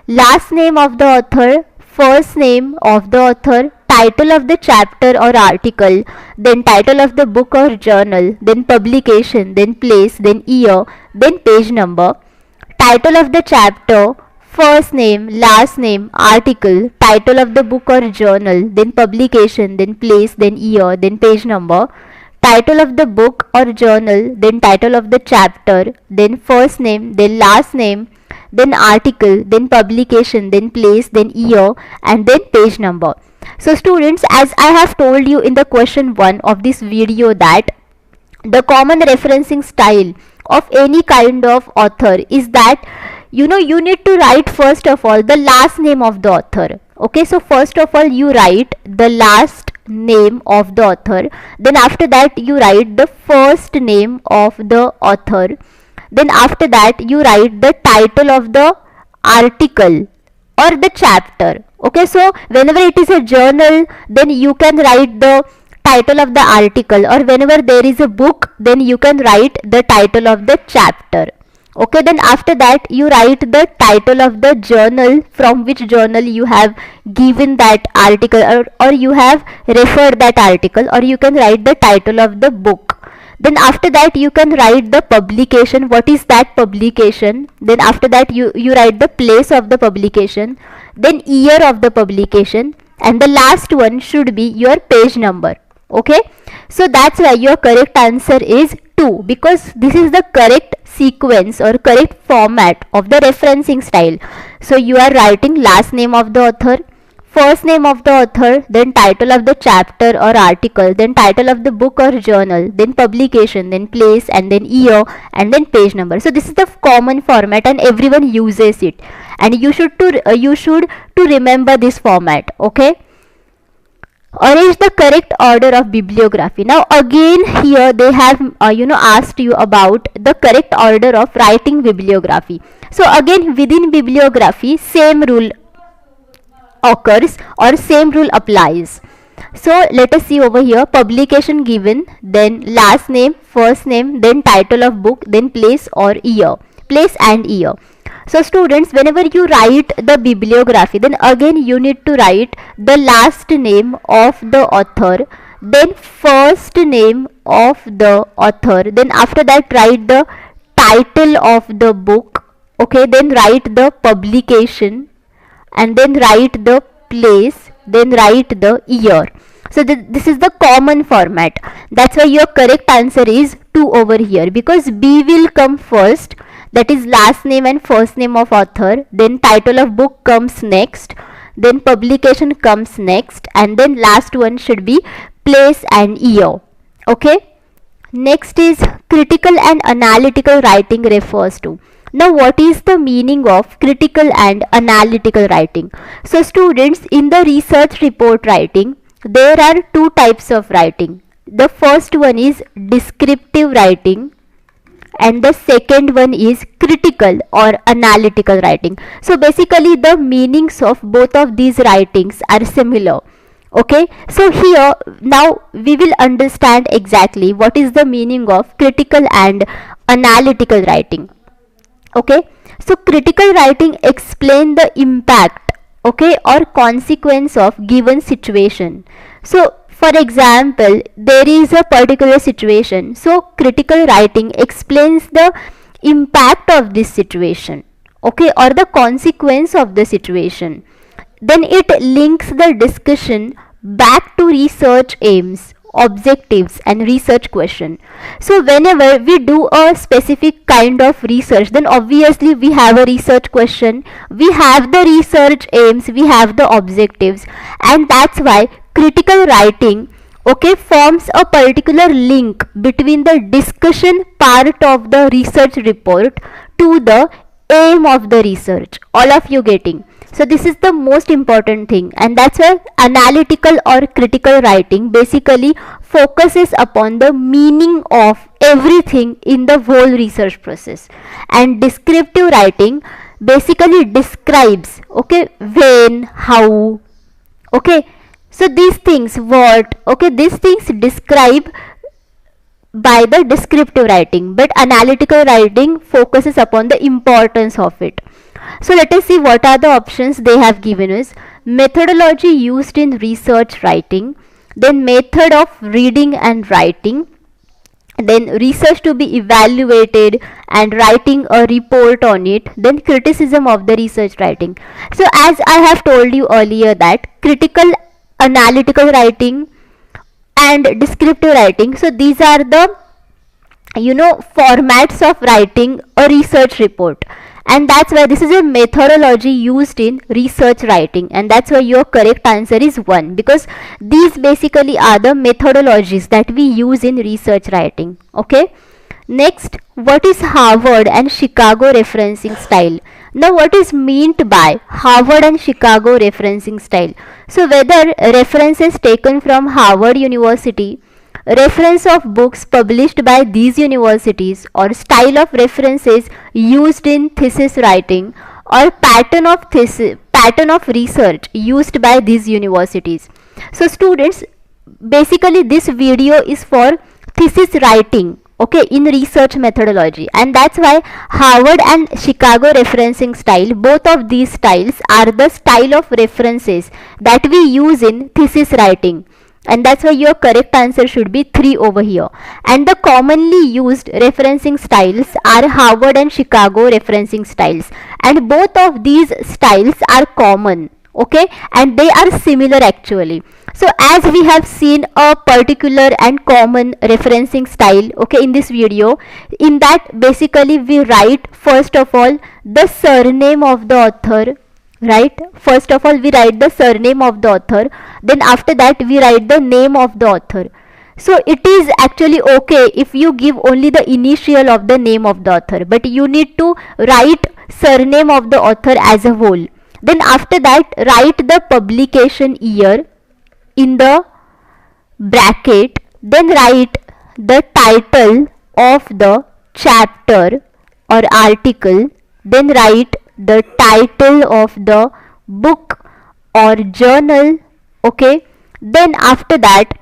Speaker 2: Last name of the author, first name of the author, title of the chapter or article, then title of the book or journal, then publication, then place, then year, then page number. Title of the chapter, first name, last name, article, title of the book or journal, then publication, then place, then year, then page number. Title of the book or journal, then title of the chapter, then first name, then last name, then article, then publication, then place, then year, and then page number. So students, as I have told you in the question 1 of this video, that the common referencing style of any kind of author is that you need to write first of all the last name of the author. Okay, so first of all you write the last name of the author, then after that you write the first name of the author, then after that you write the title of the article or the chapter. Okay, so whenever it is a journal, then you can write the title of the article, or whenever there is a book, then you can write the title of the chapter. Okay, then after that you write the title of the journal from which journal you have given that article, or you have referred that article, or you can write the title of the book. Then after that you can write the publication, what is that publication. Then after that you write the place of the publication, then year of the publication, and the last one should be your page number. Okay, so that's why your correct answer is 2, because this is the correct sequence or correct format of the referencing style. So you are writing last name of the author, first name of the author, then title of the chapter or article, then title of the book or journal, then publication, then place, and then year, and then page number. So this is the common format and everyone uses it, and you should to remember this format. Okay. Arrange the correct order of bibliography. Now again here they have asked you about the correct order of writing bibliography. So again within bibliography same rule occurs or same rule applies. So let us see over here, publication given, then last name, first name, then title of book, then place or year, place and year. So students, whenever you write the bibliography, then again you need to write the last name of the author, then first name of the author, then after that write the title of the book, okay, then write the publication, and then write the place, then write the year. So this is the common format. That's why your correct answer is 2 over here, because B will come first, that is last name and first name of author, then title of book comes next, then publication comes next, and then last one should be place and year. Okay. Next is critical and analytical writing refers to. Now what is the meaning of critical and analytical writing? So students, in the research report writing there are 2 types of writing. The first one is descriptive writing and the second one is critical or analytical writing. So basically the meanings of both of these writings are similar. Okay, so here now we will understand exactly what is the meaning of critical and analytical writing. Okay, so critical writing explain the impact, okay, or consequence of given situation. So for example, there is a particular situation, so critical writing explains the impact of this situation, okay, or the consequence of the situation. Then it links the discussion back to research aims, objectives and research question. So whenever we do a specific kind of research, then obviously we have a research question, we have the research aims, we have the objectives, and that's why critical writing, okay, forms a particular link between the discussion part of the research report to the aim of the research. All of you getting? So this is the most important thing, and that's why analytical or critical writing basically focuses upon the meaning of everything in the whole research process, and descriptive writing basically describes, okay, when, how, okay, so these things, what, okay, these things describe by the descriptive writing, but analytical writing focuses upon the importance of it. So let us see what are the options they have given us. Methodology used in research writing, then method of reading and writing, then research to be evaluated and writing a report on it, then criticism of the research writing. So as I have told you earlier that critical, analytical writing and descriptive writing, so these are the formats of writing a research report, and that's why this is a methodology used in research writing, and that's why your correct answer is 1, because these basically are the methodologies that we use in research writing. Okay. Next, what is Harvard and Chicago referencing style? Now what is meant by Harvard and Chicago referencing style? So whether references taken from Harvard University, reference of books published by these universities, or style of references used in thesis writing, or pattern of research used by these universities. So students, basically this video is for thesis writing, okay, in research methodology, and that's why Harvard and Chicago referencing style, both of these styles are the style of references that we use in thesis writing, and that's why your correct answer should be 3 over here. And the commonly used referencing styles are Harvard and Chicago referencing styles, and both of these styles are common, okay, and they are similar actually. So as we have seen a particular and common referencing style, okay, in this video, in that basically we write first of all the surname of the author, right? First of all we write the surname of the author, then after that we write the name of the author. So it is actually okay if you give only the initial of the name of the author, but you need to write surname of the author as a whole. Then after that write the publication year in the bracket, then write the title of the chapter or article, then write the title of the book or journal. Okay, then after that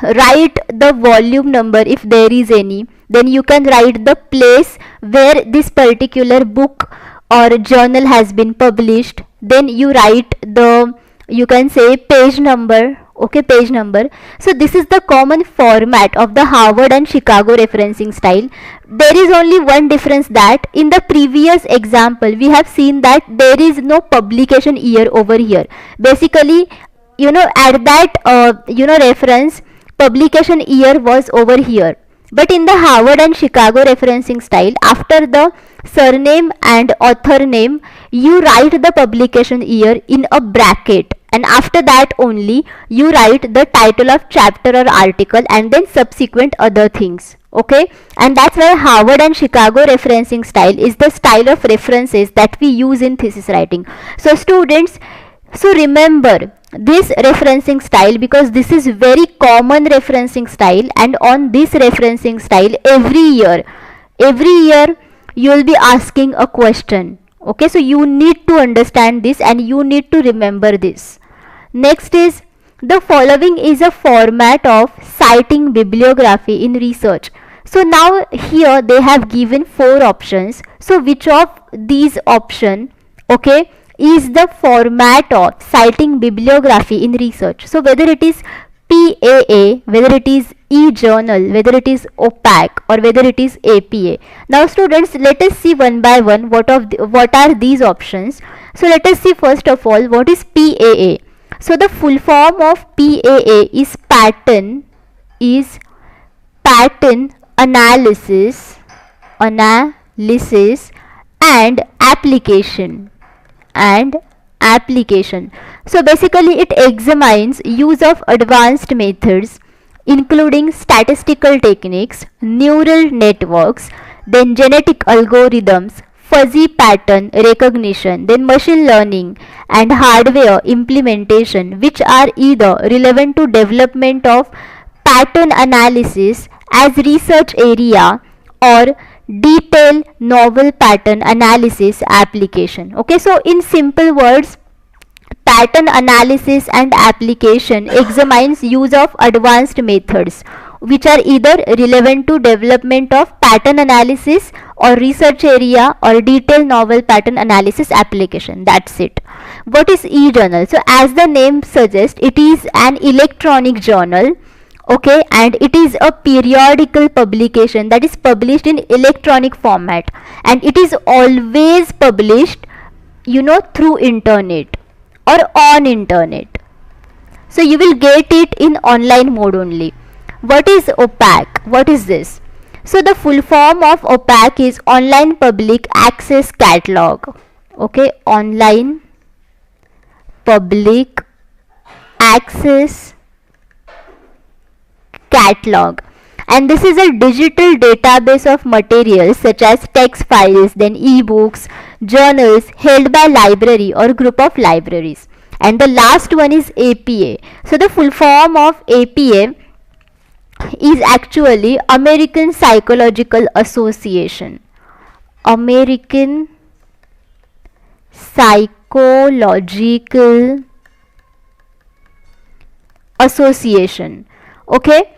Speaker 2: write the volume number if there is any, then you can write the place where this particular book or journal has been published, then you write the, you can say, page number. Okay, page number. So this is the common format of the Harvard and Chicago referencing style. There is only one difference, that in the previous example we have seen that there is no publication year over here. Basically, at that reference, publication year was over here. But in the Harvard and Chicago referencing style, after the surname and author name, you write the publication year in a bracket, and after that only you write the title of chapter or article and then subsequent other things. Okay, and that's why Harvard and Chicago referencing style is the style of references that we use in thesis writing. So students, so remember this referencing style, because this is very common referencing style, and on this referencing style every year you will be asking a question. Okay, so you need to understand this and you need to remember this. Next is, the following is a format of citing bibliography in research. So now here they have given 4 options. So which of these option, okay, is the format of citing bibliography in research? So whether it is PAA, whether it is e-journal, whether it is opaque, or whether it is APA. Now students, let us see one by one what are these options. So let us see first of all what is PAA. So the full form of PAA is pattern analysis and application. So basically it examines use of advanced methods including statistical techniques, neural networks, then genetic algorithms, fuzzy pattern recognition, then machine learning and hardware implementation, which are either relevant to development of pattern analysis as research area or detailed novel pattern analysis application. Okay, so in simple words, pattern analysis and application examines use of advanced methods which are either relevant to development of pattern analysis or research area or detailed novel pattern analysis application. That's it. What is e-journal? So as the name suggests, it is an electronic journal. Okay, and it is a periodical publication that is published in electronic format, and it is always published through internet or on internet. So you will get it in online mode only. What is opaque? What is this? So the full form of opaque is online public access catalog. Okay, online public access catalog, and this is a digital database of materials such as text files, then e-books, journals held by library or group of libraries. And the last one is APA. So the full form of APA is actually American Psychological Association. American Psychological Association. Okay,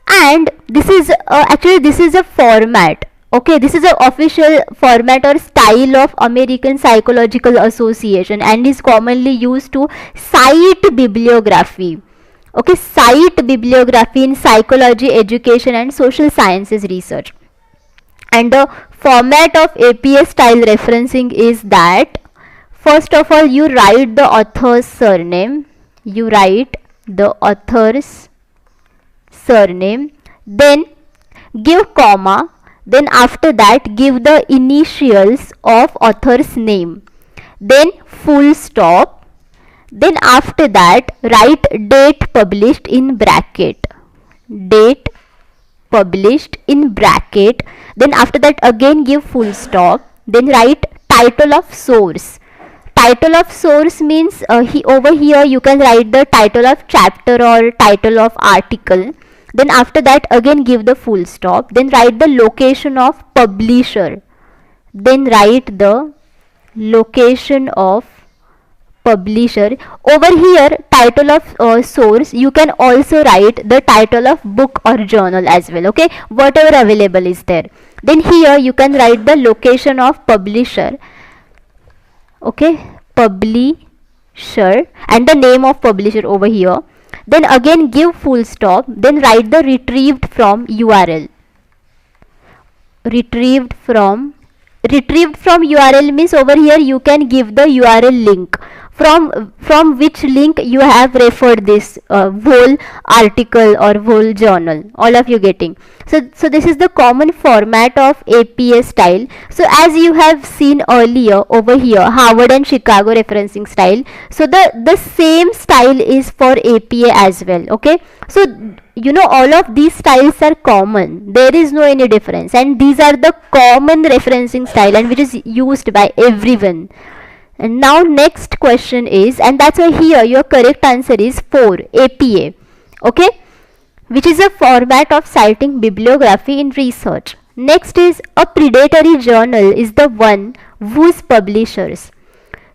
Speaker 2: and this is actually this is a format. Okay, this is an official format or style of American Psychological Association and is commonly used to cite bibliography. Okay, cite bibliography in psychology, education and social sciences research. And the format of APA style referencing is that first of all you write the author's surname, then give comma, then after that give the initials of author's name, then full stop, then after that write date published in bracket, date published in bracket, then after that again give full stop, then write title of source. Title of source means over here you can write the title of chapter or title of article, then after that again give the full stop, then write the location of publisher, then write the location of publisher. Over here title of source, you can also write the title of book or journal as well, okay, whatever available is there. Then here you can write the location of publisher, okay, publisher, and the name of publisher over here, then again give full stop, then write the retrieved from URL. Retrieved from URL means over here you can give the URL link from which link you have referred this whole article or whole journal. All of you getting? So this is the common format of APA style. So as you have seen earlier over here, Harvard and Chicago referencing style, so the same style is for APA as well, okay. So you know all of these styles are common, there is no any difference, and these are the common referencing style and which is used by everyone. And now next question is, and that's why here your correct answer is 4, APA, okay, which is a format of citing bibliography in research. Next is a predatory journal is the one whose publishers.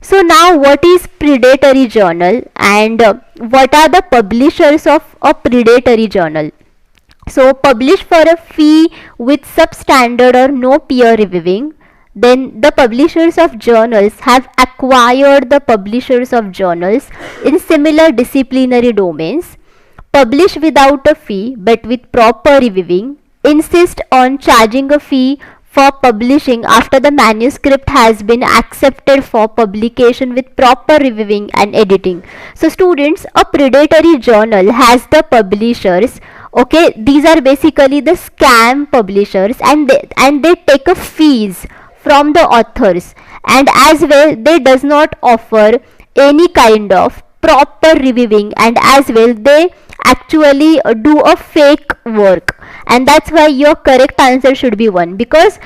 Speaker 2: So now what is predatory journal and what are the publishers of a predatory journal? So publish for a fee with substandard or no peer reviewing. Then the publishers of journals have acquired the publishers of journals in similar disciplinary domains. Publish without a fee but with proper reviewing. Insist on charging a fee for publishing after the manuscript has been accepted for publication with proper reviewing and editing. So students, a predatory journal has the publishers, okay, these are basically the scam publishers, and they take a fees from the authors, and as well they does not offer any kind of proper reviewing, and as well they actually do a fake work, and that's why your correct answer should be 1, because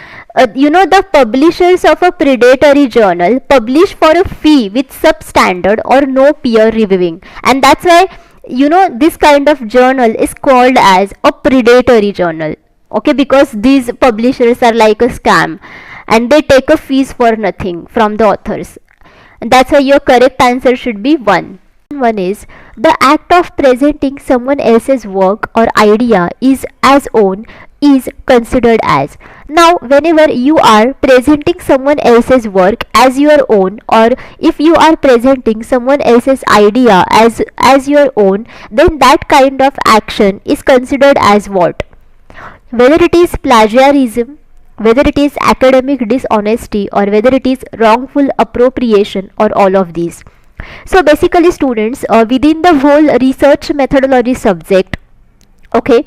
Speaker 2: you know the publishers of a predatory journal publish for a fee with substandard or no peer reviewing, and that's why you know this kind of journal is called as a predatory journal, okay, because these publishers are like a scam and they take a fees for nothing from the authors, and that's why your correct answer should be 1. One is the act of presenting someone else's work or idea is as own is considered as. Now whenever you are presenting someone else's work as your own, or if you are presenting someone else's idea as your own, then that kind of action is considered as what? Whether it is plagiarism, whether it is academic dishonesty, or whether it is wrongful appropriation, or all of these. So basically students, within the whole research methodology subject, okay,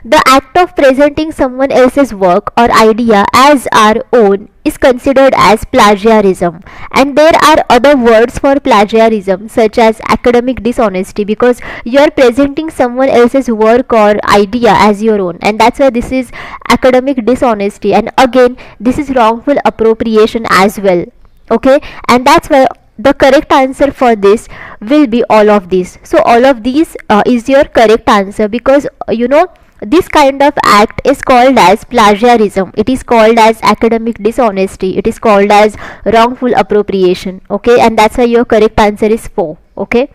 Speaker 2: the act of presenting someone else's work or idea as our own is considered as plagiarism, and there are other words for plagiarism such as academic dishonesty, because you are presenting someone else's work or idea as your own, and that's why this is academic dishonesty, and again this is wrongful appropriation as well, okay, and that's why the correct answer for this will be all of these. So all of these is your correct answer, because you know this kind of act is called as plagiarism, it is called as academic dishonesty, it is called as wrongful appropriation, okay, and that's why your correct answer is 4, okay.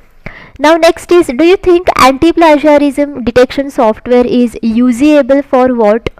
Speaker 2: Now next is, do you think anti-plagiarism detection software is usable for what?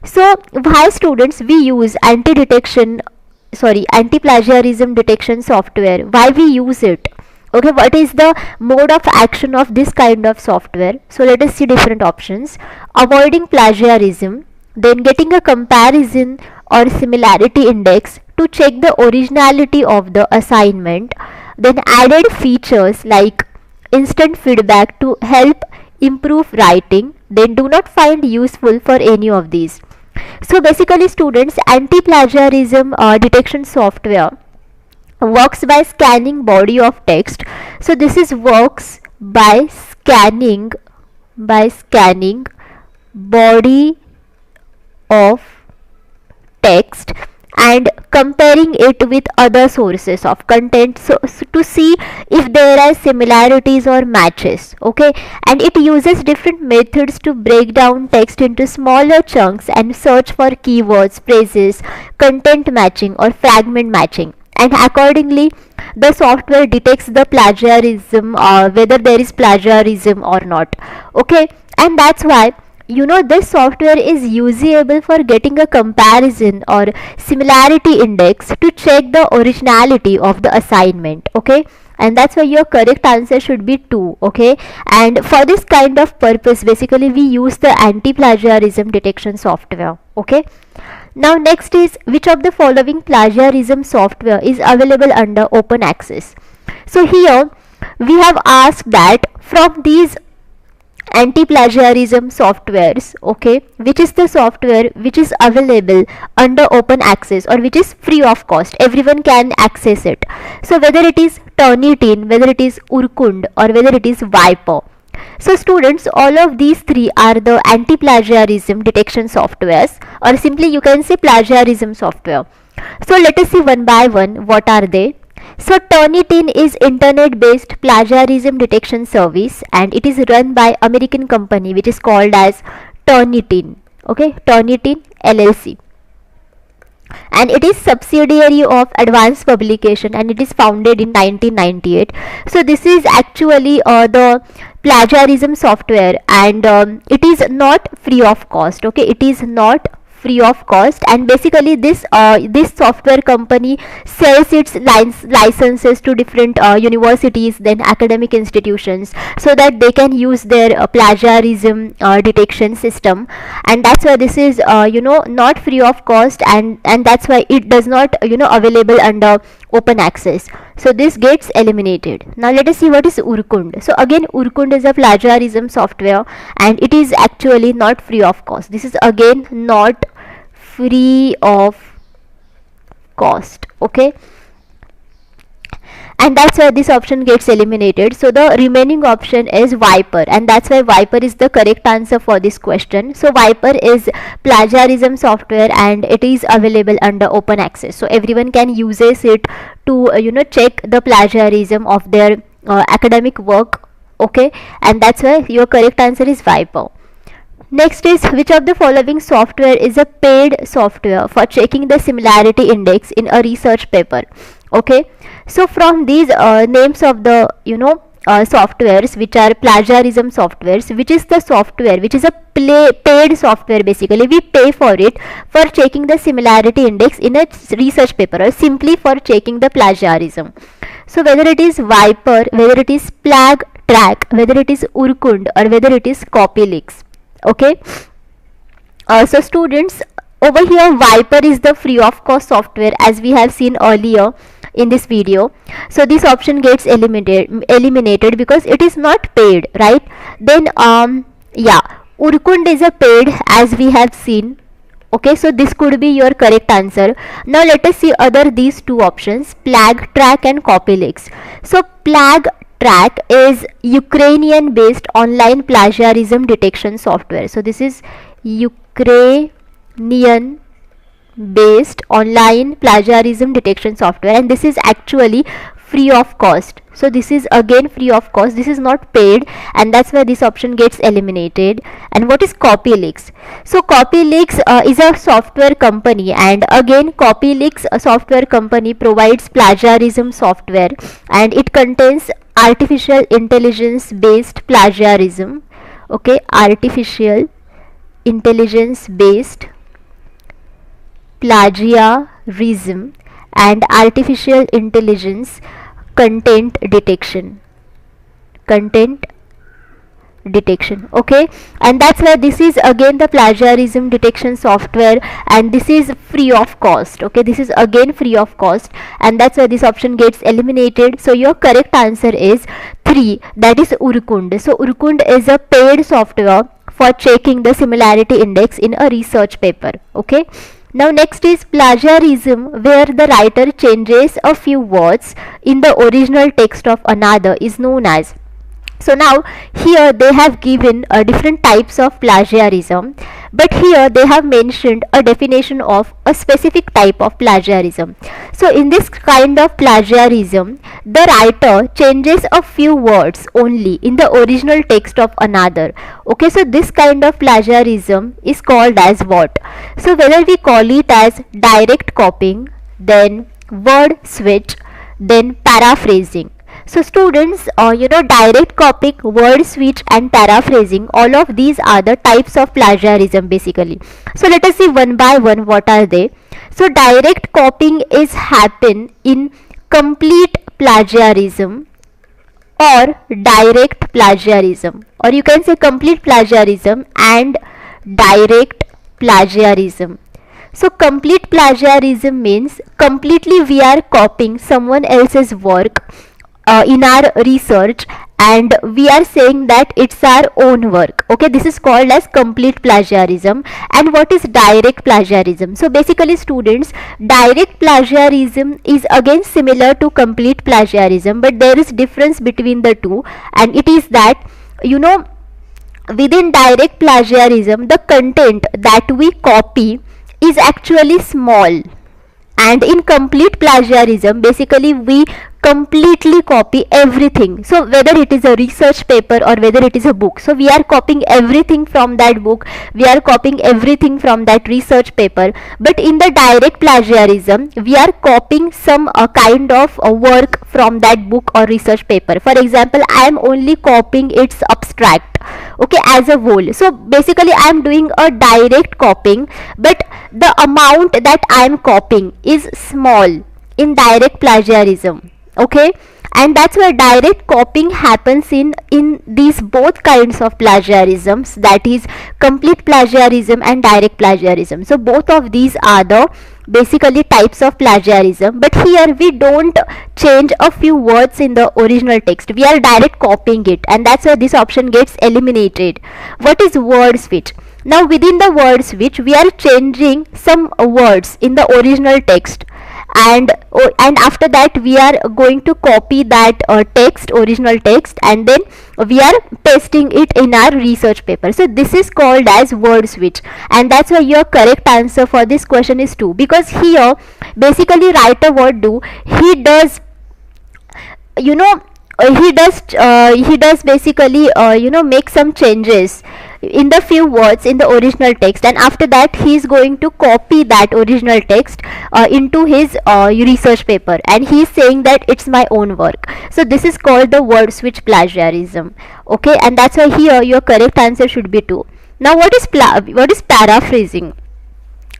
Speaker 2: So why students we use anti-plagiarism detection software, why we use it, okay, what is the mode of action of this kind of software? So let us see different options. Avoiding plagiarism, then getting a comparison or similarity index to check the originality of the assignment, then added features like instant feedback to help improve writing, then do not find useful for any of these. So basically students, anti-plagiarism detection software works by scanning body of text. So this is works by scanning body of text and comparing it with other sources of content, so to see if there are similarities or matches. Okay, and it uses different methods to break down text into smaller chunks and search for keywords, phrases, content matching or fragment matching, and accordingly the software detects the plagiarism, whether there is plagiarism or not. Okay, and that's why this software is usable for getting a comparison or similarity index to check the originality of the assignment. Okay, and that's why your correct answer should be 2. Okay, and for this kind of purpose basically we use the anti-plagiarism detection software. Okay, now next is, which of the following plagiarism software is available under open access? So here we have asked that from these anti-plagiarism softwares, okay, which is the software which is available under open access or which is free of cost, everyone can access it. So whether it is Turnitin, whether it is Urkund, or whether it is Viper. So students, all of these three are the anti-plagiarism detection softwares, or simply you can say plagiarism software. So let us see one by one what are they. So Turnitin is internet based plagiarism detection service, and it is run by American company which is called as Turnitin. Okay, Turnitin LLC, and it is subsidiary of Advanced Publication, and it is founded in 1998. So this is actually the plagiarism software, and it is not free of cost. Okay, it is not free of cost, and basically this software company sells its licenses to different universities, then academic institutions, so that they can use their plagiarism detection system. And that's why this is not free of cost, and that's why it does not available under open access. So this gets eliminated. Now let us see what is Urkund. So again, Urkund is a plagiarism software, and it is actually not free of cost. This is again not free of cost. Okay, and that's why this option gets eliminated. So the remaining option is Viper, and that's why Viper is the correct answer for this question. So Viper is plagiarism software, and it is available under open access, so everyone can use it to check the plagiarism of their academic work. Okay, and that's why your correct answer is Viper. Next is, which of the following software is a paid software for checking the similarity index in a research paper? Okay, so from these names of the softwares which are plagiarism softwares, which is the software which is a paid software? Basically we pay for it for checking the similarity index in a research paper, or simply for checking the plagiarism. So whether it is Viper, whether it is Plag Track, whether it is Urkund, or whether it is Copylix. Okay, so students, over here Viper is the free of cost software, as we have seen earlier in this video. So this option gets eliminated because it is not paid, right? Then yeah, Urkund is a paid, as we have seen. Okay, so this could be your correct answer. Now let us see other these two options, Plag Track and Copylix. So Plag Track is Ukrainian based online plagiarism detection software. So this is Ukrainian based online plagiarism detection software, and this is actually free of cost. So this is again free of cost, this is not paid, and that's why this option gets eliminated. And what is Copylix? So Copylix is a software company, and again Copylix, a software company, provides plagiarism software, and it contains artificial intelligence based plagiarism. Okay, artificial intelligence based plagiarism and artificial intelligence content detection. Okay, and that's why this is again the plagiarism detection software, and this is free of cost. Okay, this is again free of cost, and that's why this option gets eliminated. So your correct answer is 3, that is Urkund. So Urkund is a paid software for checking the similarity index in a research paper. Okay, Now next is plagiarism, where the writer changes a few words in the original text of another, is known as. So now here they have given different types of plagiarism, but here they have mentioned a definition of a specific type of plagiarism. So in this kind of plagiarism, the writer changes a few words only in the original text of another. Okay, so this kind of plagiarism is called as what? So whether we call it as direct copying, then word switch, then paraphrasing. So students, direct copying, word switch and paraphrasing, all of these are the types of plagiarism basically. So let us see one by one what are they. So direct copying is happen in complete plagiarism or direct plagiarism, or you can say complete plagiarism and direct plagiarism. So complete plagiarism means completely we are copying someone else's work in our research and we are saying that it's our own work. Okay, this is called as complete plagiarism. And what is direct plagiarism? So basically students, direct plagiarism is again similar to complete plagiarism, but there is difference between the two, and it is that within direct plagiarism the content that we copy is actually small, and in complete plagiarism basically we completely copy everything. So whether it is a research paper or whether it is a book, so we are copying everything from that book, we are copying everything from that research paper. But in the direct plagiarism we are copying some kind of work from that book or research paper. For example, I am only copying its abstract, okay, as a whole. So basically I am doing a direct copying, but the amount that I am copying is small in direct plagiarism. Okay, and that's why direct copying happens in these both kinds of plagiarisms, that is complete plagiarism and direct plagiarism. So both of these are the basically types of plagiarism, but here we don't change a few words in the original text, we are direct copying it, and that's why this option gets eliminated. What is word switch? Now within the word switch we are changing some words in the original text, and after that we are going to copy that original text, and then we are pasting it in our research paper. So this is called as word switch, and that's why your correct answer for this question is 2, because here basically writer what do, he does basically make some changes in the few words in the original text, and after that he is going to copy that original text into his research paper, and he is saying that it's my own work. So this is called the word switch plagiarism. Okay, and that's why here your correct answer should be 2. Now what is paraphrasing?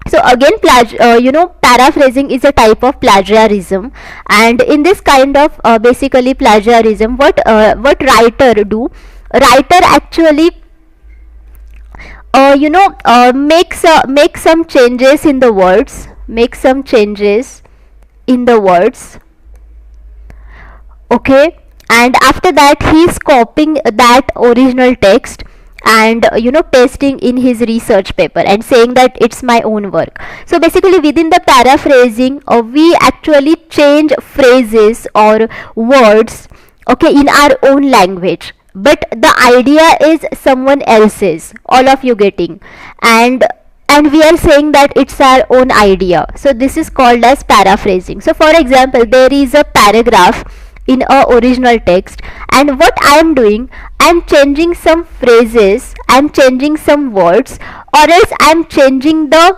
Speaker 2: So again paraphrasing is a type of plagiarism, and in this kind of basically plagiarism, what writer do, writer actually make some changes in the words, okay, and after that he is copying that original text and pasting in his research paper and saying that it's my own work. So basically within the paraphrasing we actually change phrases or words, okay, in our own language, but the idea is someone else's, all of you getting, and we are saying that it's our own idea. So this is called as paraphrasing. So for example, there is a paragraph in a original text, and what I am doing, I am changing some phrases, I am changing some words, or else I am changing the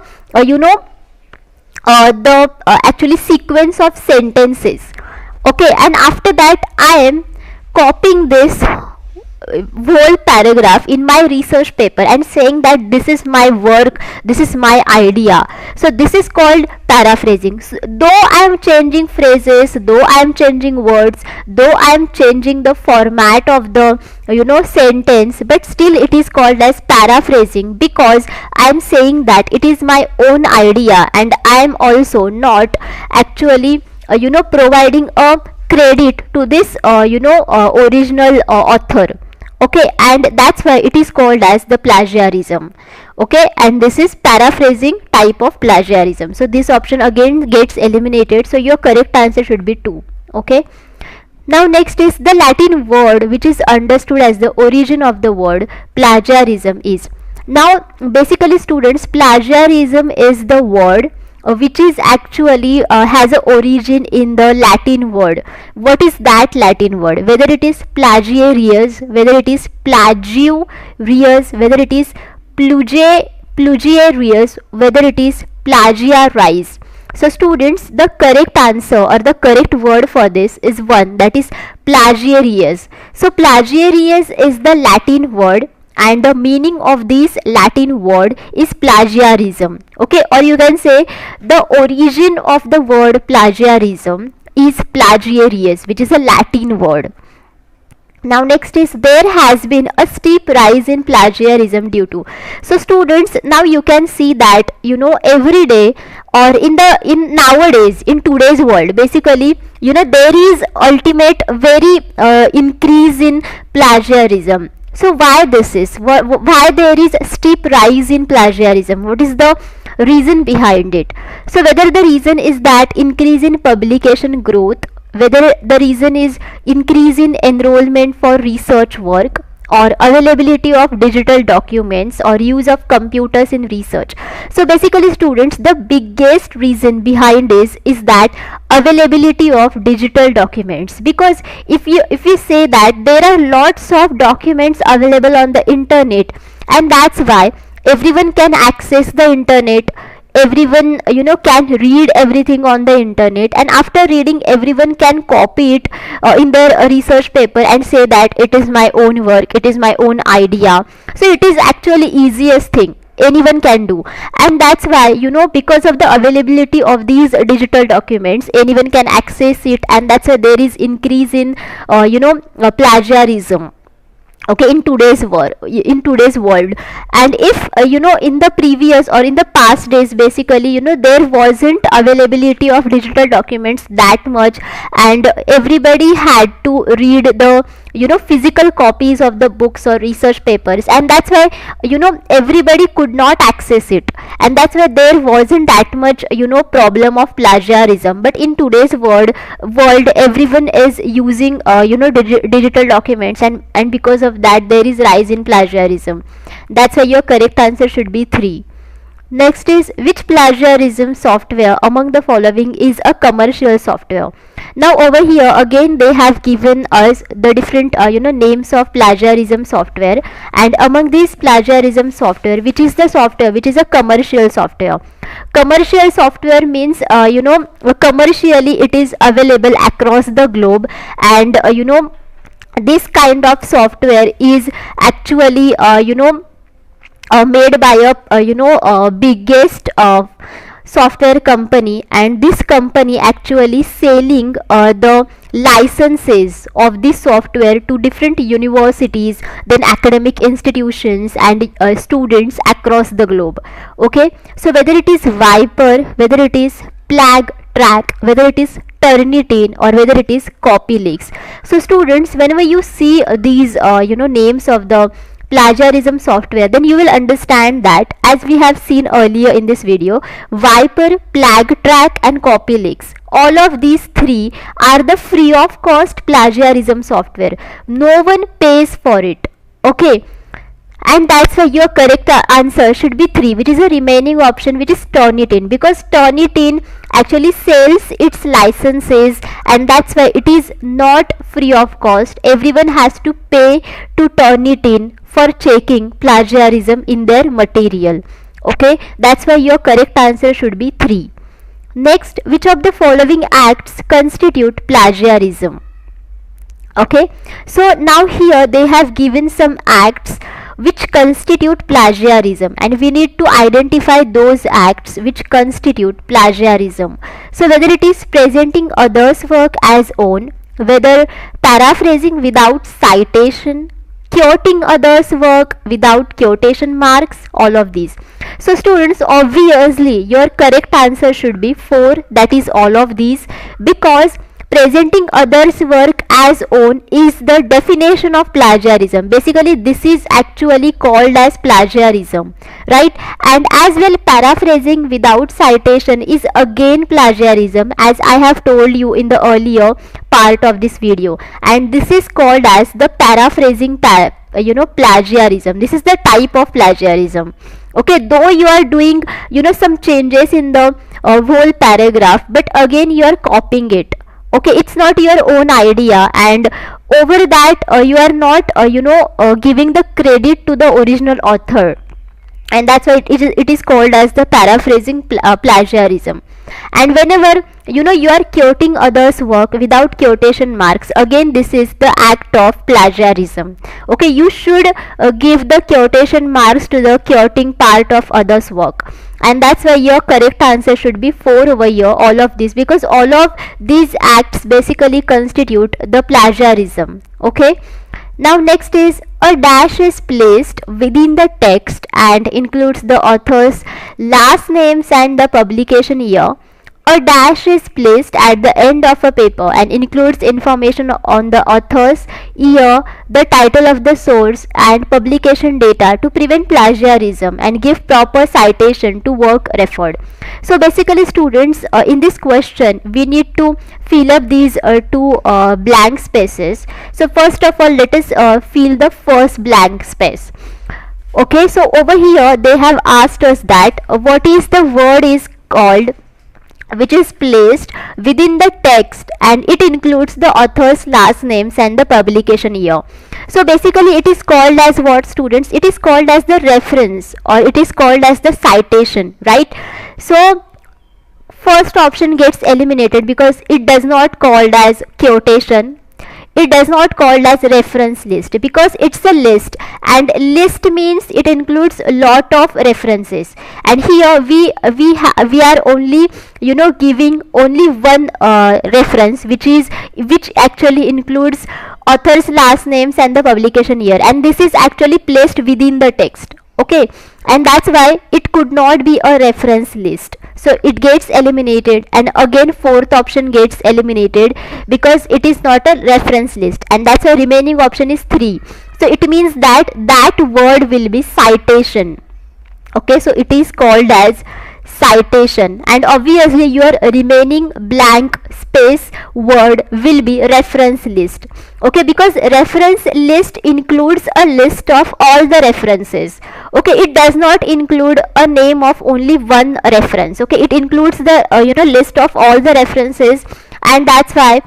Speaker 2: actually sequence of sentences. Okay, and after that I am copying this whole paragraph in my research paper and saying that this is my work, this is my idea. So this is called paraphrasing. So, though I am changing phrases, though I am changing words, though I am changing the format of the sentence, but still it is called as paraphrasing, because I am saying that it is my own idea, and I am also not actually providing a credit to this original author. Okay, and that's why it is called as the plagiarism. Okay, and this is paraphrasing type of plagiarism. So this option again gets eliminated, so your correct answer should be 2. Okay, now next is the Latin word which is understood as the origin of the word plagiarism is. Now basically students, plagiarism is the word which is actually has a origin in the Latin word. What is that Latin word? Whether it is plagiarius, whether it is plagiarius, whether it is plagiarius, whether it is plagiarize. So students, the correct answer or the correct word for this is 1, that is plagiarius. So plagiarius is the Latin word, and the meaning of this Latin word is plagiarism. Okay, or you can say the origin of the word plagiarism is plagiarius, which is a Latin word. Now next is, there has been a steep rise in plagiarism due to. So students, now you can see that every day, or in nowadays, in today's world, basically there is ultimate very increase in plagiarism. So why this is, why there is steep rise in plagiarism? What is the reason behind it? So whether the reason is that increase in publication growth, whether the reason is increase in enrollment for research work, or availability of digital documents, or use of computers in research. So basically students, the biggest reason behind this is that availability of digital documents, because if you say that there are lots of documents available on the internet, and that's why everyone can access the internet, everyone can read everything on the internet, and after reading everyone can copy it in their research paper and say that it is my own work, it is my own idea. So it is actually easiest thing anyone can do, and that's why because of the availability of these digital documents, anyone can access it, and that's why there is increase in plagiarism. Okay, in today's world. And if in the previous or in the past days, basically there wasn't availability of digital documents that much, and everybody had to read the physical copies of the books or research papers, and that's why everybody could not access it, and that's why there wasn't that much problem of plagiarism. But in today's world everyone is using digital documents, and because of that there is rise in plagiarism. That's why your correct answer should be 3. Next is, which plagiarism software among the following is a commercial software? Now over here again they have given us the different names of plagiarism software, and among these plagiarism software, which is the software which is a commercial software? Commercial software means commercially it is available across the globe, and this kind of software is actually made by a biggest software company, and this company actually selling the licenses of this software to different universities, then academic institutions, and students across the globe. Okay, so whether it is Viper, whether it is Plag Track, whether it is Turnitin, or whether it is CopyLeaks. So students, whenever you see these names of the plagiarism software, then you will understand that, as we have seen earlier in this video, Viper, Plag Track, and CopyLeaks, all of these 3 are the free of cost plagiarism software. No one pays for it. Okay, and that's why your correct answer should be 3, which is the remaining option, which is Turnitin, because Turnitin actually sells its licenses, and that's why it is not free of cost. Everyone has to pay to Turnitin for checking plagiarism in their material. Okay, that's why your correct answer should be 3. Next, which of the following acts constitute plagiarism? Okay, so now here they have given some acts which constitute plagiarism, and we need to identify those acts which constitute plagiarism. So whether it is presenting others' work as own, whether paraphrasing without citation, quoting others' work without quotation marks, all of these. So students, obviously your correct answer should be 4, that is all of these, because Presenting others' work as own is the definition of plagiarism. Basically, this is actually called as plagiarism, right? And as well, paraphrasing without citation is again plagiarism, as I have told you in the earlier part of this video. And this is called as the paraphrasing plagiarism. This is the type of plagiarism. Okay, though you are doing some changes in the whole paragraph, but again you are copying it. Okay, it's not your own idea, and over that you are not giving the credit to the original author, and that's why it is called as the paraphrasing plagiarism. And whenever you are quoting others work without quotation marks, again this is the act of plagiarism. Okay, you should give the quotation marks to the quoting part of others work, and that's why your correct answer should be 4 over here, all of this, because all of these acts basically constitute the plagiarism. Okay, now next is a dash is placed within the text and includes the author's last names and the publication year. A dash is placed at the end of a paper and includes information on the author's year, the title of the source, and publication data to prevent plagiarism and give proper citation to work referred. So basically, students, in this question we need to fill up these two blank spaces. So first of all, let us fill the first blank space. Okay, so over here they have asked us that what is the word is called which is placed within the text and it includes the author's last names and the publication year. So basically it is called as what, students? It is called as the reference, or it is called as the citation, right? So first option gets eliminated because it does not called as quotation. It does not called as reference list because it's a list, and list means it includes a lot of references, and here we are only giving only one reference, which actually includes author's last names and the publication year, and this is actually placed within the text. Okay, and that's why it could not be a reference list, so it gets eliminated. And again fourth option gets eliminated because it is not a reference list, and that's why remaining option is 3. So it means that that word will be citation. Okay, so it is called as citation, and obviously your remaining blank space word will be reference list. Okay, because reference list includes a list of all the references. Okay, it does not include a name of only one reference. Okay, it includes the list of all the references, and that's why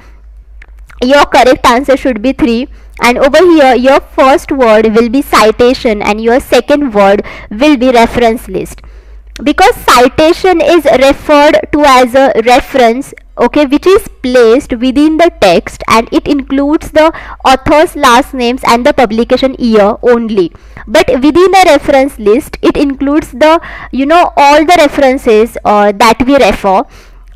Speaker 2: your correct answer should be 3. And over here your first word will be citation and your second word will be reference list, because citation is referred to as a reference, okay, which is placed within the text and it includes the author's last names and the publication year only. But within the reference list it includes the all the references that we refer,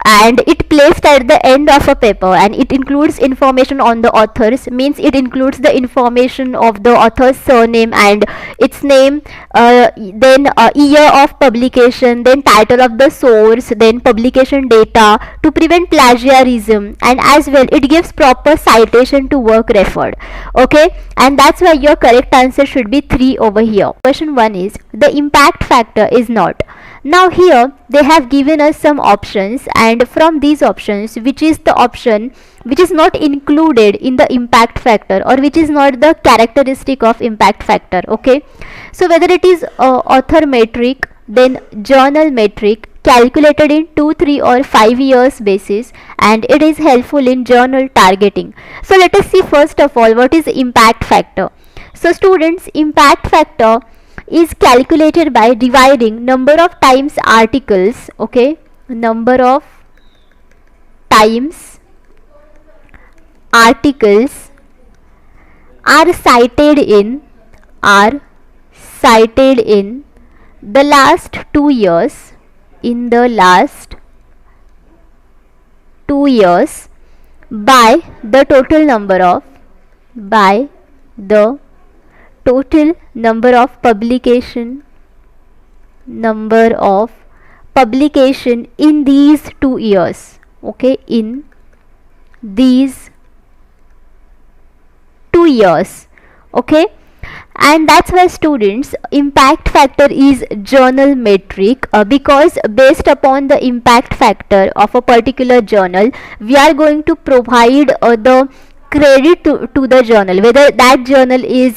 Speaker 2: and it placed at the end of a paper, and it includes information on the authors, means it includes the information of the author's surname and its name, then year of publication, then title of the source, then publication data to prevent plagiarism, and as well it gives proper citation to work referred. Okay, and that's why your correct answer should be 3 over here. Question 1 is the impact factor is not. Now here they have given us some options, and from these options, which is the option which is not included in the impact factor, or which is not the characteristic of impact factor. Okay, so whether it is author metric, then journal metric, calculated in 2, 3 or 5 years basis, and it is helpful in journal targeting. So let us see first of all what is impact factor. So students, impact factor is calculated by dividing number of times articles, okay, number of times articles are cited in the last 2 years, in the last 2 years, by the total number of publication in these 2 years. Okay, in these 2 years. Okay, and that's why students, impact factor is journal metric, because based upon the impact factor of a particular journal, we are going to provide the credit to the journal, whether that journal is,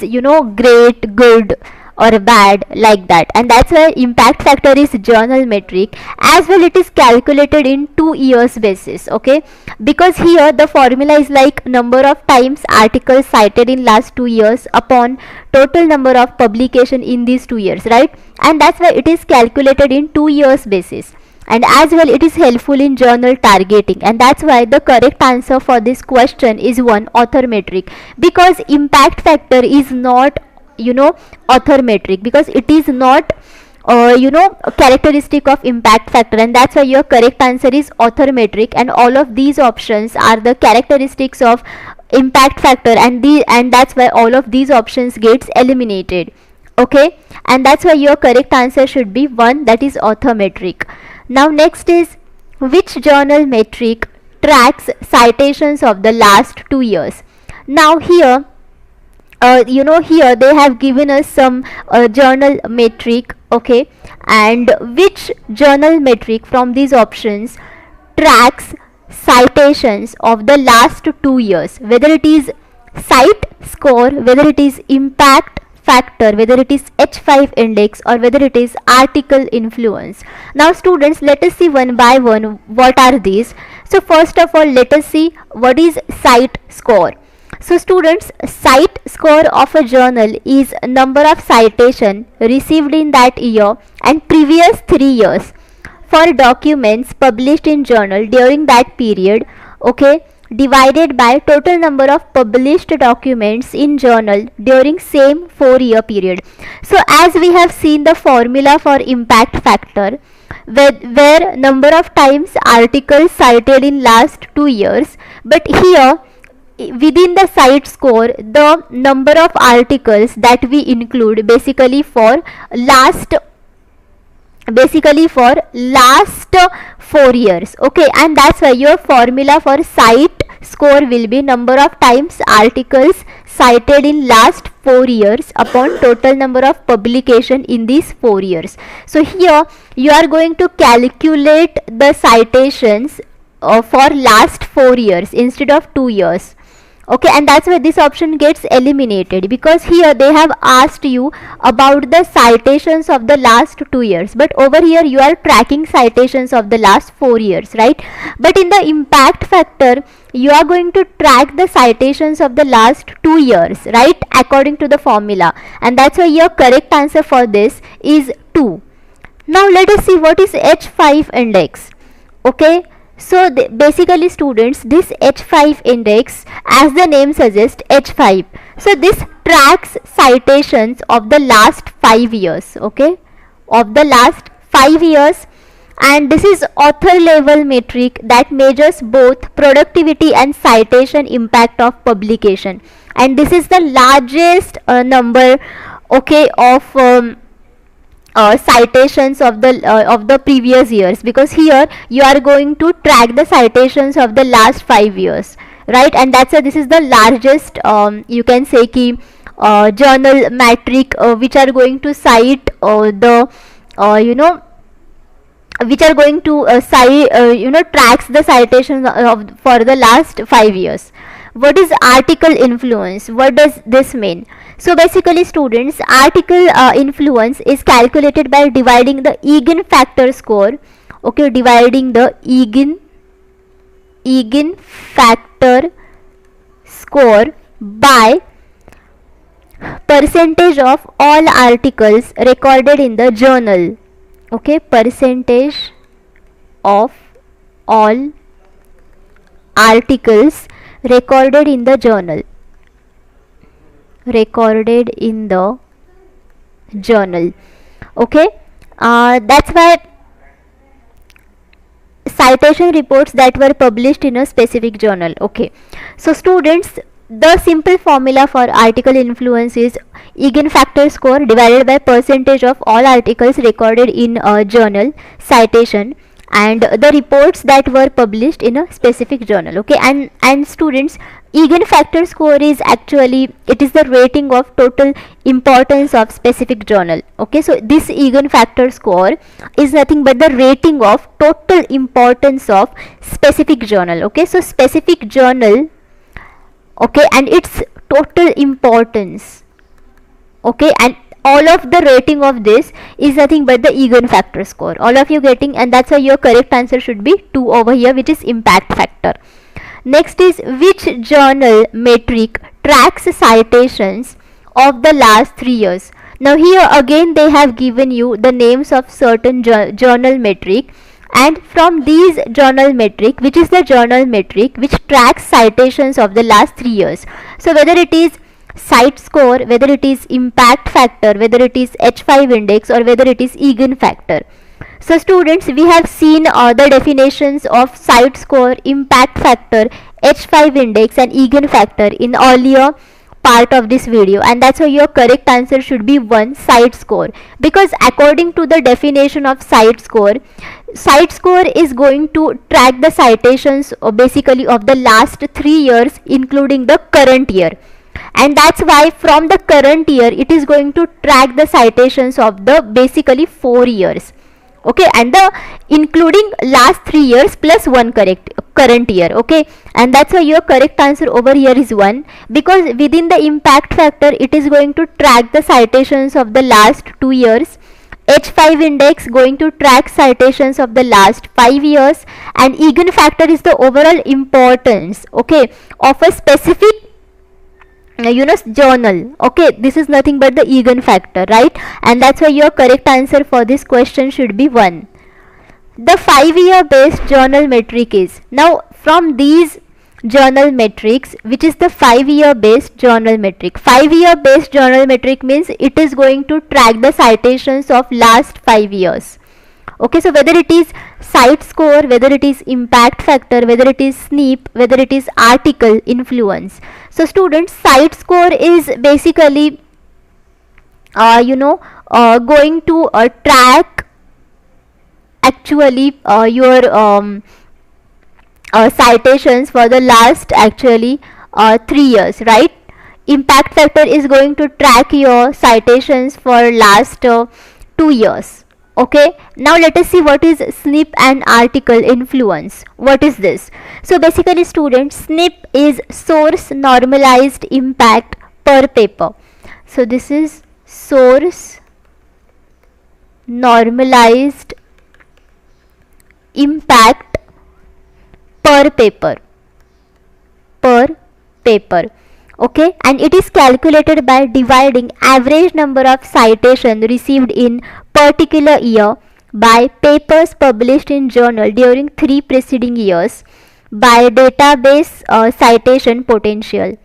Speaker 2: great, good or bad, like that. And that's why impact factor is journal metric. As well, it is calculated in 2 years basis. Okay, because here the formula is like number of times articles cited in last 2 years upon total number of publication in these 2 years, right? And that's why it is calculated in 2 years basis. And as well, it is helpful in journal targeting, and that's why the correct answer for this question is 1, author metric, because impact factor is not, author metric, because it is not a characteristic of impact factor, and that's why your correct answer is author metric. And all of these options are the characteristics of impact factor, and that's why all of these options gets eliminated. Okay, and that's why your correct answer should be 1, that is author metric. Now next is, which journal metric tracks citations of the last 2 years? Now here, here they have given us some journal metric. Okay, and which journal metric from these options tracks citations of the last 2 years, whether it is cite score, whether it is impact factor, whether it is H5 index, or whether it is article influence. Now students, let us see one by one what are these. So first of all, let us see what is cite score. So students, cite score of a journal is number of citation received in that year and previous 3 years for documents published in journal during that period, okay, divided by total number of published documents in journal during same 4-year period. So as we have seen the formula for impact factor, where number of times articles cited in last 2 years, but here within the cite score, the number of articles that we include basically for last 4 years. Okay, and that's why your formula for cite score will be number of times articles cited in last 4 years upon total number of publication in these 4 years. So here you are going to calculate the citations for last 4 years instead of 2 years. Okay, and that's why this option gets eliminated, because here they have asked you about the citations of the last 2 years, but over here you are tracking citations of the last 4 years, right? But in the impact factor, you are going to track the citations of the last 2 years, right, according to the formula, and that's why your correct answer for this is 2. Now let us see what is H5 index. Okay, so basically students, this H5 index, as the name suggests, H5, so this tracks citations of the last 5 years, okay, of the last 5 years, and this is author level metric that measures both productivity and citation impact of publication, and this is the largest number, okay, of citations of the previous years, because here you are going to track the citations of the last 5 years, right? And that's why this is the largest you can say key journal metric which are going to cite which are going to tracks the citations for the last 5 years. What is article influence? What does this mean? So basically students, article influence is calculated by dividing the eigen factor score, okay, dividing the eigen factor score by percentage of all articles recorded in the journal, okay, percentage of all articles recorded in the journal, okay. That's why citation reports that were published in a specific journal. Okay, so students, the simple formula for article influence is eigen factor score divided by percentage of all articles recorded in a journal citation, and the reports that were published in a specific journal. Okay, and students, eigenfactor score is actually, it is the rating of total importance of specific journal. Okay, so this eigenfactor score is nothing but the rating of total importance of specific journal. Okay, so specific journal, okay, and its total importance. Okay, and all of the rating of this is nothing but the eigenfactor score. All of you getting? And that's why your correct answer should be 2 over here, which is impact factor. Next is, which journal metric tracks citations of the last 3 years? Now here again they have given you the names of certain journal metric, and from these journal metric, which is the journal metric which tracks citations of the last 3 years. So whether it is site score, whether it is impact factor, whether it is H5 index, or whether it is eigenfactor. So students, we have seen the definitions of site score, impact factor, H5 index and eigenfactor in earlier part of this video, and that's why your correct answer should be 1, site score, because according to the definition of site score is going to track the citations basically of the last 3 years including the current year, and that's why from the current year it is going to track the citations of the basically 4 years. Okay, and the including last 3 years plus 1 current year. Okay, and that's why your correct answer over here is 1, because within the impact factor it is going to track the citations of the last 2 years, H5 index going to track citations of the last 5 years, and eigenfactor is the overall importance, okay, of a specific journal. Okay, this is nothing but the eigenfactor, right? And that's why your correct answer for this question should be 1. The 5-year based journal metric is, now from these journal metrics, which is the 5-year based journal metric. 5-year based journal metric means it is going to track the citations of last 5 years. Okay, so whether it is site score, whether it is impact factor, whether it is SNP, whether it is article influence. So students, site score is basically going to track actually your citations for the last actually 3 years, right? Impact factor is going to track your citations for last 2 years. Okay, now let us see what is SNP and article influence. What is this? So basically students, SNP is source normalized impact per paper. So this is source normalized impact per paper. Okay, and it is calculated by dividing average number of citations received in particular year by papers published in journal during 3 preceding years by database citation potential.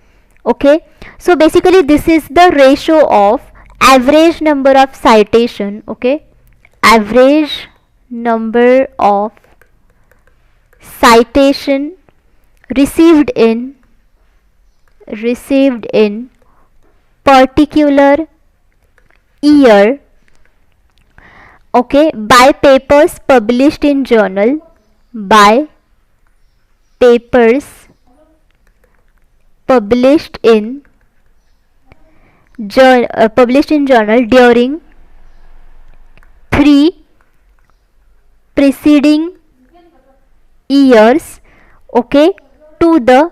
Speaker 2: Okay, so basically this is the ratio of average number of citation, okay, average number of citation received in particular year, okay, by papers published in journal, by papers published in journal during 3 preceding years, okay, to the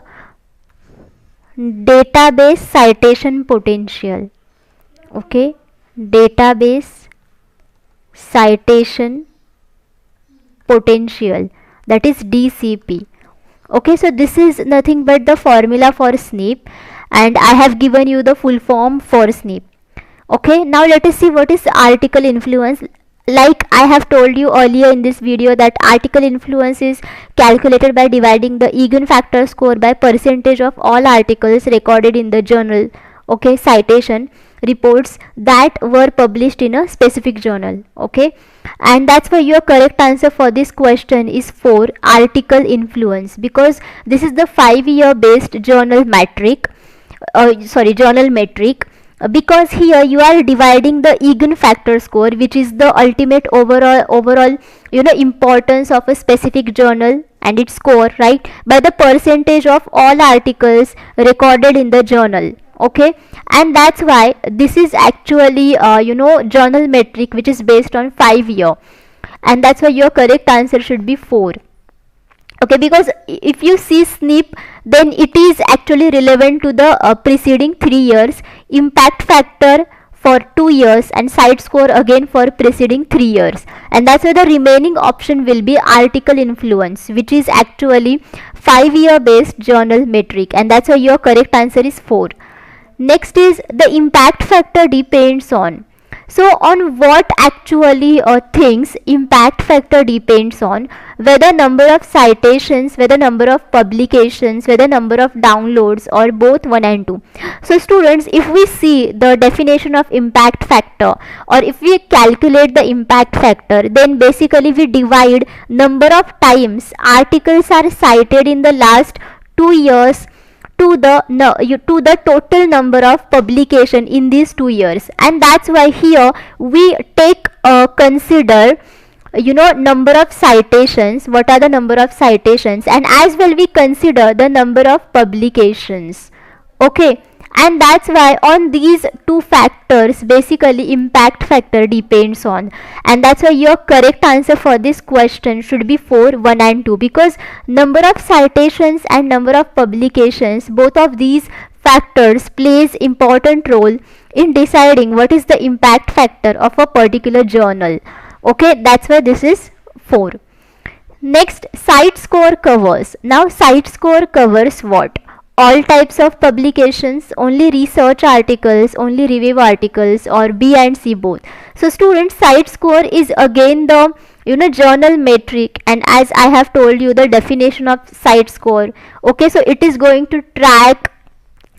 Speaker 2: database citation potential. Okay, database citation potential, that is DCP. Okay, so this is nothing but the formula for SNP, and I have given you the full form for SNP. Okay, now let us see what is article influence. Like I have told you earlier in this video that article influence is calculated by dividing the eigenfactor score by percentage of all articles recorded in the journal, okay, citation reports that were published in a specific journal. Okay, and that's why your correct answer for this question is 4, article influence, because this is the 5-year based journal metric, journal metric, because here you are dividing the eigenfactor score, which is the ultimate overall importance of a specific journal and its score, right, by the percentage of all articles recorded in the journal. Okay, and that's why this is actually journal metric which is based on 5 year, and that's why your correct answer should be 4. Okay, because if you see SNP, then it is actually relevant to the preceding 3 years, impact factor for 2 years, and site score again for preceding 3 years, and that's why the remaining option will be article influence, which is actually 5-year based journal metric, and that's why your correct answer is 4. Next is the impact factor depends on. So on what actually things impact factor depends on? Whether number of citations, whether number of publications, whether number of downloads, or both 1 and 2. So students, if we see the definition of impact factor, or if we calculate the impact factor, then basically we divide number of times articles are cited in the last 2 years to the total number of publication in these 2 years, and that's why here we take consider number of citations, what are the number of citations, and as well we consider the number of publications. Okay, and that's why on these two factors basically impact factor depends on, and that's why your correct answer for this question should be 4, 1 and 2, because number of citations and number of publications, both of these factors plays important role in deciding what is the impact factor of a particular journal. Okay, that's why this is 4. Next, site score covers. Now site score covers what? All types of publications, only research articles, only review articles, or B and C both. So students, site score is again the journal metric, and as I have told you the definition of site score. Okay, so it is going to track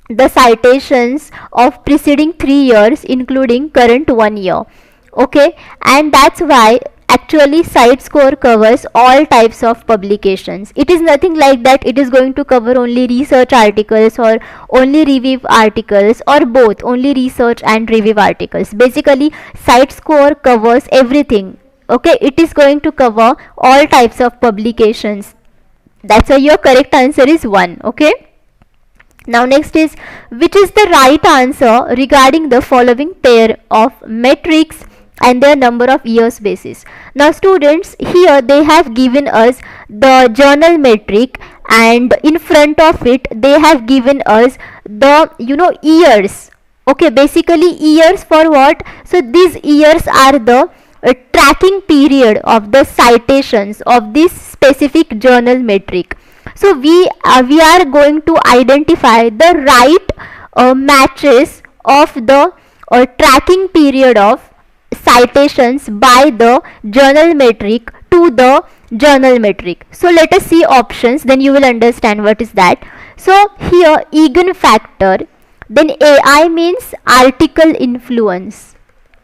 Speaker 2: the citations of preceding 3 years including current 1 year. Okay, and that's why actually site score covers all types of publications. It is nothing like that it is going to cover only research articles or only review articles, or both, only research and review articles. Basically site score covers everything. Okay, it is going to cover all types of publications. That's why your correct answer is 1. Okay, now next is, which is the right answer regarding the following pair of metrics and their number of years basis. Now students, here they have given us the journal metric, and in front of it they have given us the years. Okay, basically years for what? So these years are the tracking period of the citations of this specific journal metric. So we are going to identify the right matches of the tracking period of citations by the journal metric to the journal metric. So let us see options, then you will understand what is that. So here eigenfactor, then AI means article influence.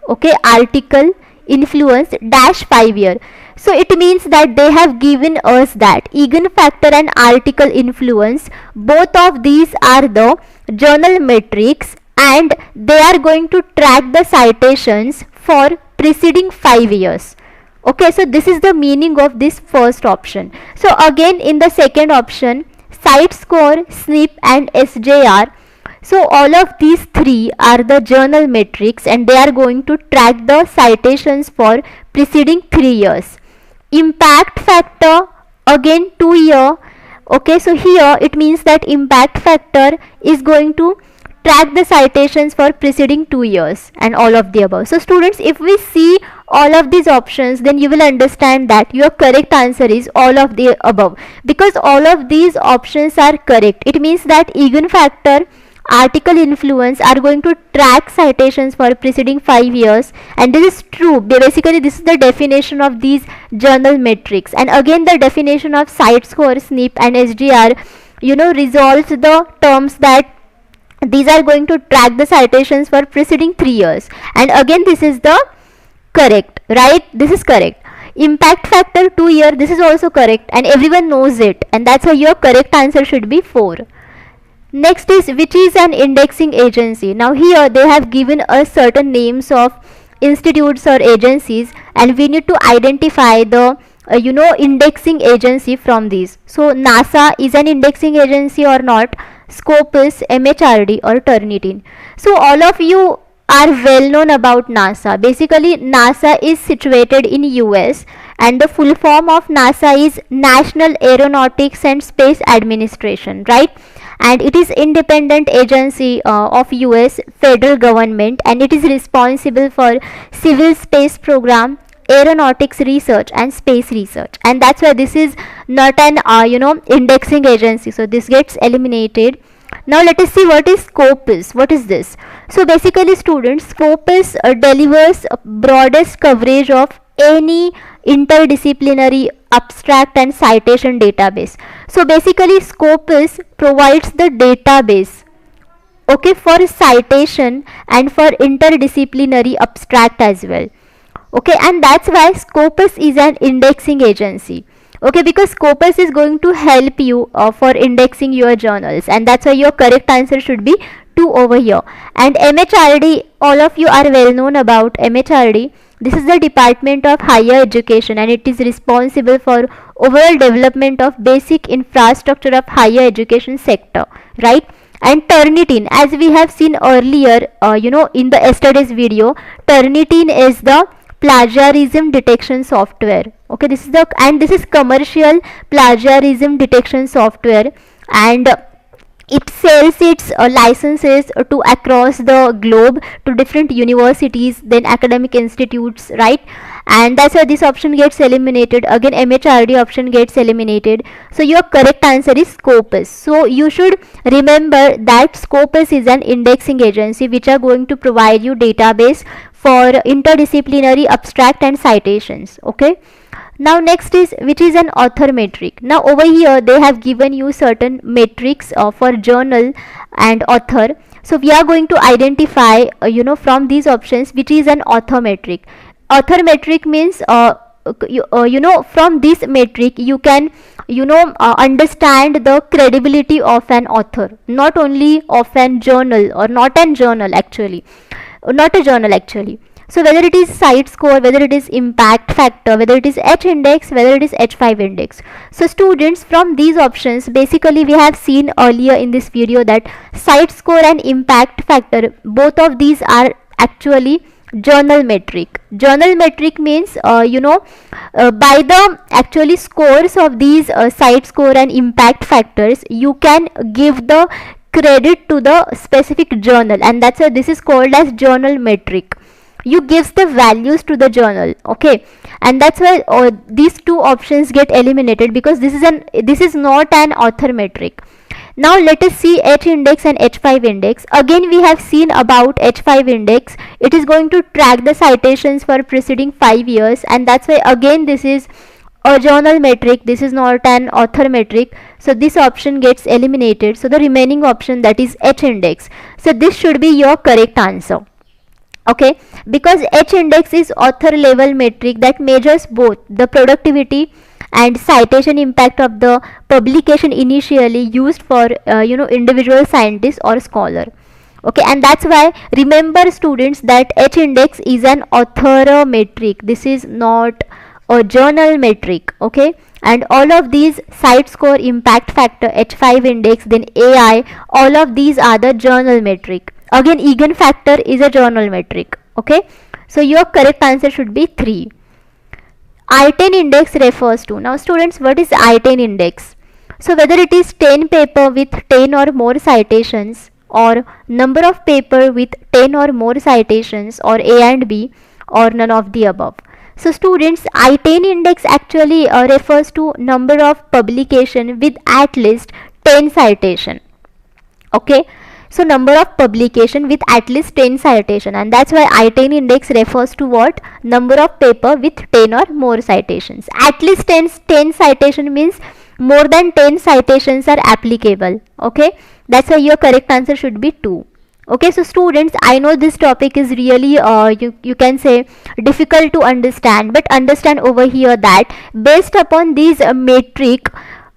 Speaker 2: Okay, article influence dash 5 year. So it means that they have given us that eigenfactor and article influence, both of these are the journal metrics, and they are going to track the citations for preceding 5 years. Okay, so this is the meaning of this first option. So again in the second option, site score, SNP and SJR. So all of these three are the journal metrics, and they are going to track the citations for preceding 3 years. Impact factor, again 2 year. Okay, so here it means that impact factor is going to track the citations for preceding 2 years, and all of the above. So students, if we see all of these options, then you will understand that your correct answer is all of the above, because all of these options are correct. It means that eigenfactor, article influence are going to track citations for preceding 5 years, and this is true. Basically this is the definition of these journal metrics, and again the definition of site score, SNP and SDR resolves the terms that these are going to track the citations for preceding 3 years, and again this is the correct, right? This is correct. Impact factor 2 year, this is also correct, and everyone knows it, and that's why your correct answer should be 4. Next is which is an indexing agency. Now here they have given us certain names of institutes or agencies, and we need to identify the indexing agency from these. So NASA is an indexing agency or not, Scopus, MHRD or Turnitin. So all of you are well known about NASA. Basically NASA is situated in US, and the full form of NASA is National Aeronautics and Space Administration, right? And it is independent agency of US federal government, and it is responsible for civil space program, aeronautics research and space research. And that's why this is not an indexing agency, so this gets eliminated. Now let us see what is Scopus. What is this? So basically students, Scopus delivers broadest coverage of any interdisciplinary abstract and citation database. So basically Scopus provides the database, okay, for citation and for interdisciplinary abstract as well, okay. And that's why Scopus is an indexing agency, okay, because Scopus is going to help you for indexing your journals, and that's why your correct answer should be 2 over here. And MHRD, all of you are well known about MHRD. This is the Department of Higher Education, and it is responsible for overall development of basic infrastructure of higher education sector, right? And Turnitin, as we have seen earlier, in the yesterday's video, Turnitin is the plagiarism detection software, okay. This is commercial plagiarism detection software, and it sells its licenses to across the globe to different universities, then academic institutes, right? And that's why this option gets eliminated. Again MHRD option gets eliminated, so your correct answer is Scopus. So you should remember that Scopus is an indexing agency which are going to provide you database for interdisciplinary abstract and citations, okay. Now next is which is an author metric. Now over here they have given you certain metrics for journal and author. So we are going to identify from these options which is an author metric. Author metric means from this metric you can understand the credibility of an author, not only of an journal or not a journal actually. So whether it is site score, whether it is impact factor, whether it is H index, whether it is H5 index. So students, from these options, basically we have seen earlier in this video that site score and impact factor, both of these are actually journal metric. Journal metric means by the actually scores of these site score and impact factors, you can give the credit to the specific journal, and that's why this is called as journal metric. You gives the values to the journal, okay. And that's why these two options get eliminated, because this is not an author metric. Now let us see H index and H5 index. Again we have seen about H5 index. It is going to track the citations for preceding 5 years, and that's why again this is a journal metric. This is not an author metric, so this option gets eliminated. So the remaining option, that is H index. So this should be your correct answer, okay, because H index is author level metric that measures both the productivity and citation impact of the publication initially used for individual scientist or scholar, okay. And that's why remember students that H index is an author metric, this is not a journal metric, okay. And all of these site score, impact factor, H5 index, then AI, all of these are the journal metric. Again eigen factor is a journal metric, okay. So your correct answer should be 3. I10 index refers to, now students, what is I10 index? So whether it is 10 paper with 10 or more citations, or number of paper with 10 or more citations, or A and B, or none of the above. So students, I10 index actually refers to number of publication with at least 10 citation, okay. So number of publication with at least 10 citation, and that's why I10 index refers to what? Number of paper with 10 or more citations. At least 10 citation means more than 10 citations are applicable, okay. That's why your correct answer should be 2. Okay, so students, I know this topic is really you can say difficult to understand, but understand over here that based upon these metric,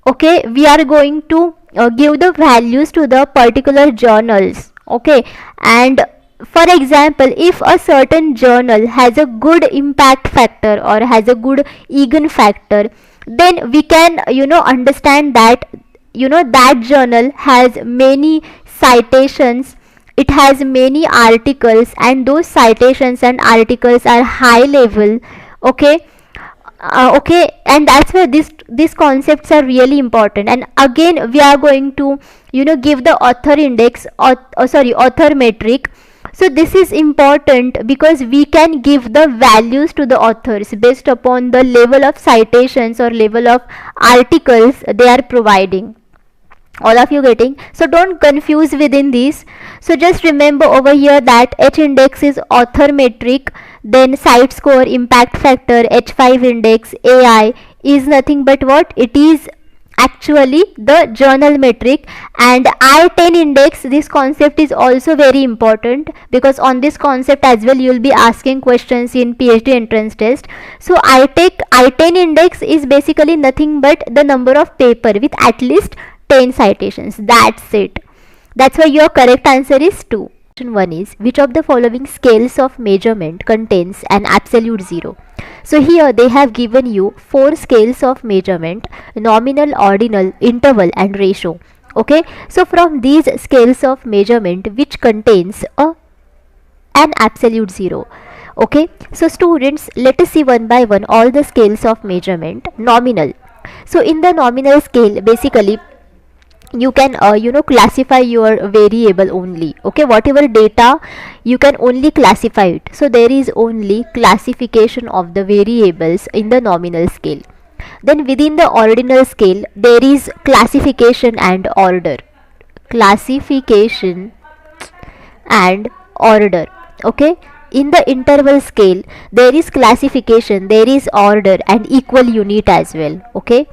Speaker 2: okay, we are going to give the values to the particular journals. Okay, and for example, if a certain journal has a good impact factor or has a good eigen factor, then we can understand that that journal has many citations, it has many articles, and those citations and articles are high level. Okay, okay, and that's why these concepts are really important. And again we are going to give the author index, or sorry, author metric. So this is important because we can give the values to the authors based upon the level of citations or level of articles they are providing. All of you getting? So don't confuse within these. So just remember over here that H index is author metric, then site score, impact factor, H5 index, AI is nothing but what? It is actually the journal metric. And I10 index, this concept is also very important because on this concept as well you will be asking questions in PhD entrance test. So I10 index is basically nothing but the number of paper with at least 10 citations. That's it. That's why your correct answer is 2. Question 1 is, which of the following scales of measurement contains an absolute zero? So here they have given you 4 scales of measurement: nominal, ordinal, interval and ratio. Okay, so from these scales of measurement, which contains an absolute zero? Okay, so students, let us see one by one all the scales of measurement. Nominal. So in the nominal scale, basically you can classify your variable only. Okay, whatever data you can only classify it. So there is only classification of the variables in the nominal scale. Then within the ordinal scale there is classification and order. Classification and order. Okay, in the interval scale there is classification, there is order and equal unit as well. Okay,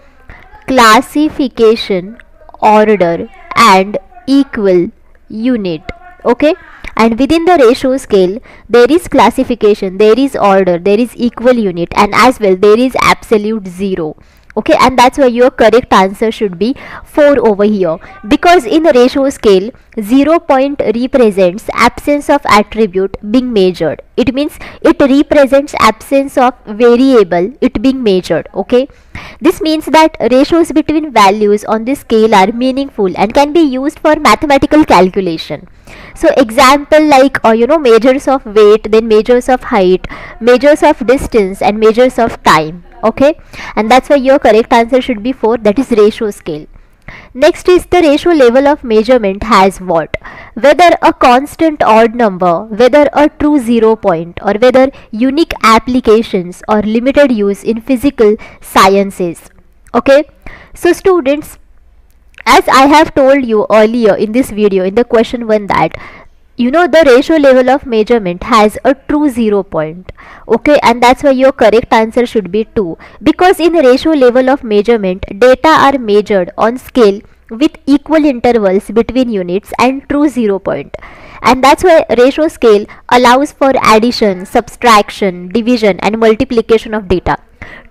Speaker 2: classification, order and equal unit. Okay, and within the ratio scale there is classification, there is order, there is equal unit, and as well there is absolute zero. Okay, and that's why your correct answer should be 4 over here, because in the ratio scale 0 point represents absence of attribute being measured. It means it represents absence of variable it being measured. Okay, this means that ratios between values on this scale are meaningful and can be used for mathematical calculation. So example like measures of weight, then measures of height, measures of distance and measures of time. Okay, and that's why your correct answer should be 4, that is ratio scale. Next is the ratio level of measurement has what? Whether a constant odd number, whether a true 0 point, or whether unique applications or limited use in physical sciences. Okay, so students, as I have told you earlier in this video in the question 1 that the ratio level of measurement has a true 0 point. Okay, and that's why your correct answer should be 2, because in the ratio level of measurement data are measured on scale with equal intervals between units and true 0 point, and that's why ratio scale allows for addition, subtraction, division and multiplication of data.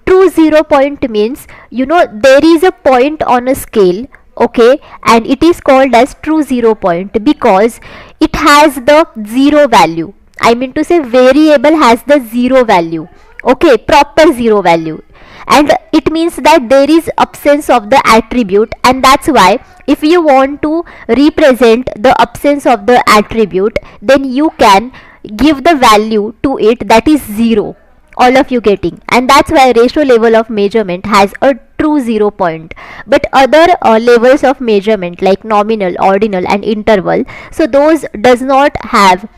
Speaker 2: True 0 point means there is a point on a scale. Okay, and it is called as true 0 point because it has the zero value. I mean to say variable has the zero value. Okay, proper zero value, and it means that there is absence of the attribute, and that's why if you want to represent the absence of the attribute, then you can give the value to it, that is 0. All of you getting? And that's why ratio level of measurement has a true 0 point. But other levels of measurement like nominal, ordinal and interval, so those does not have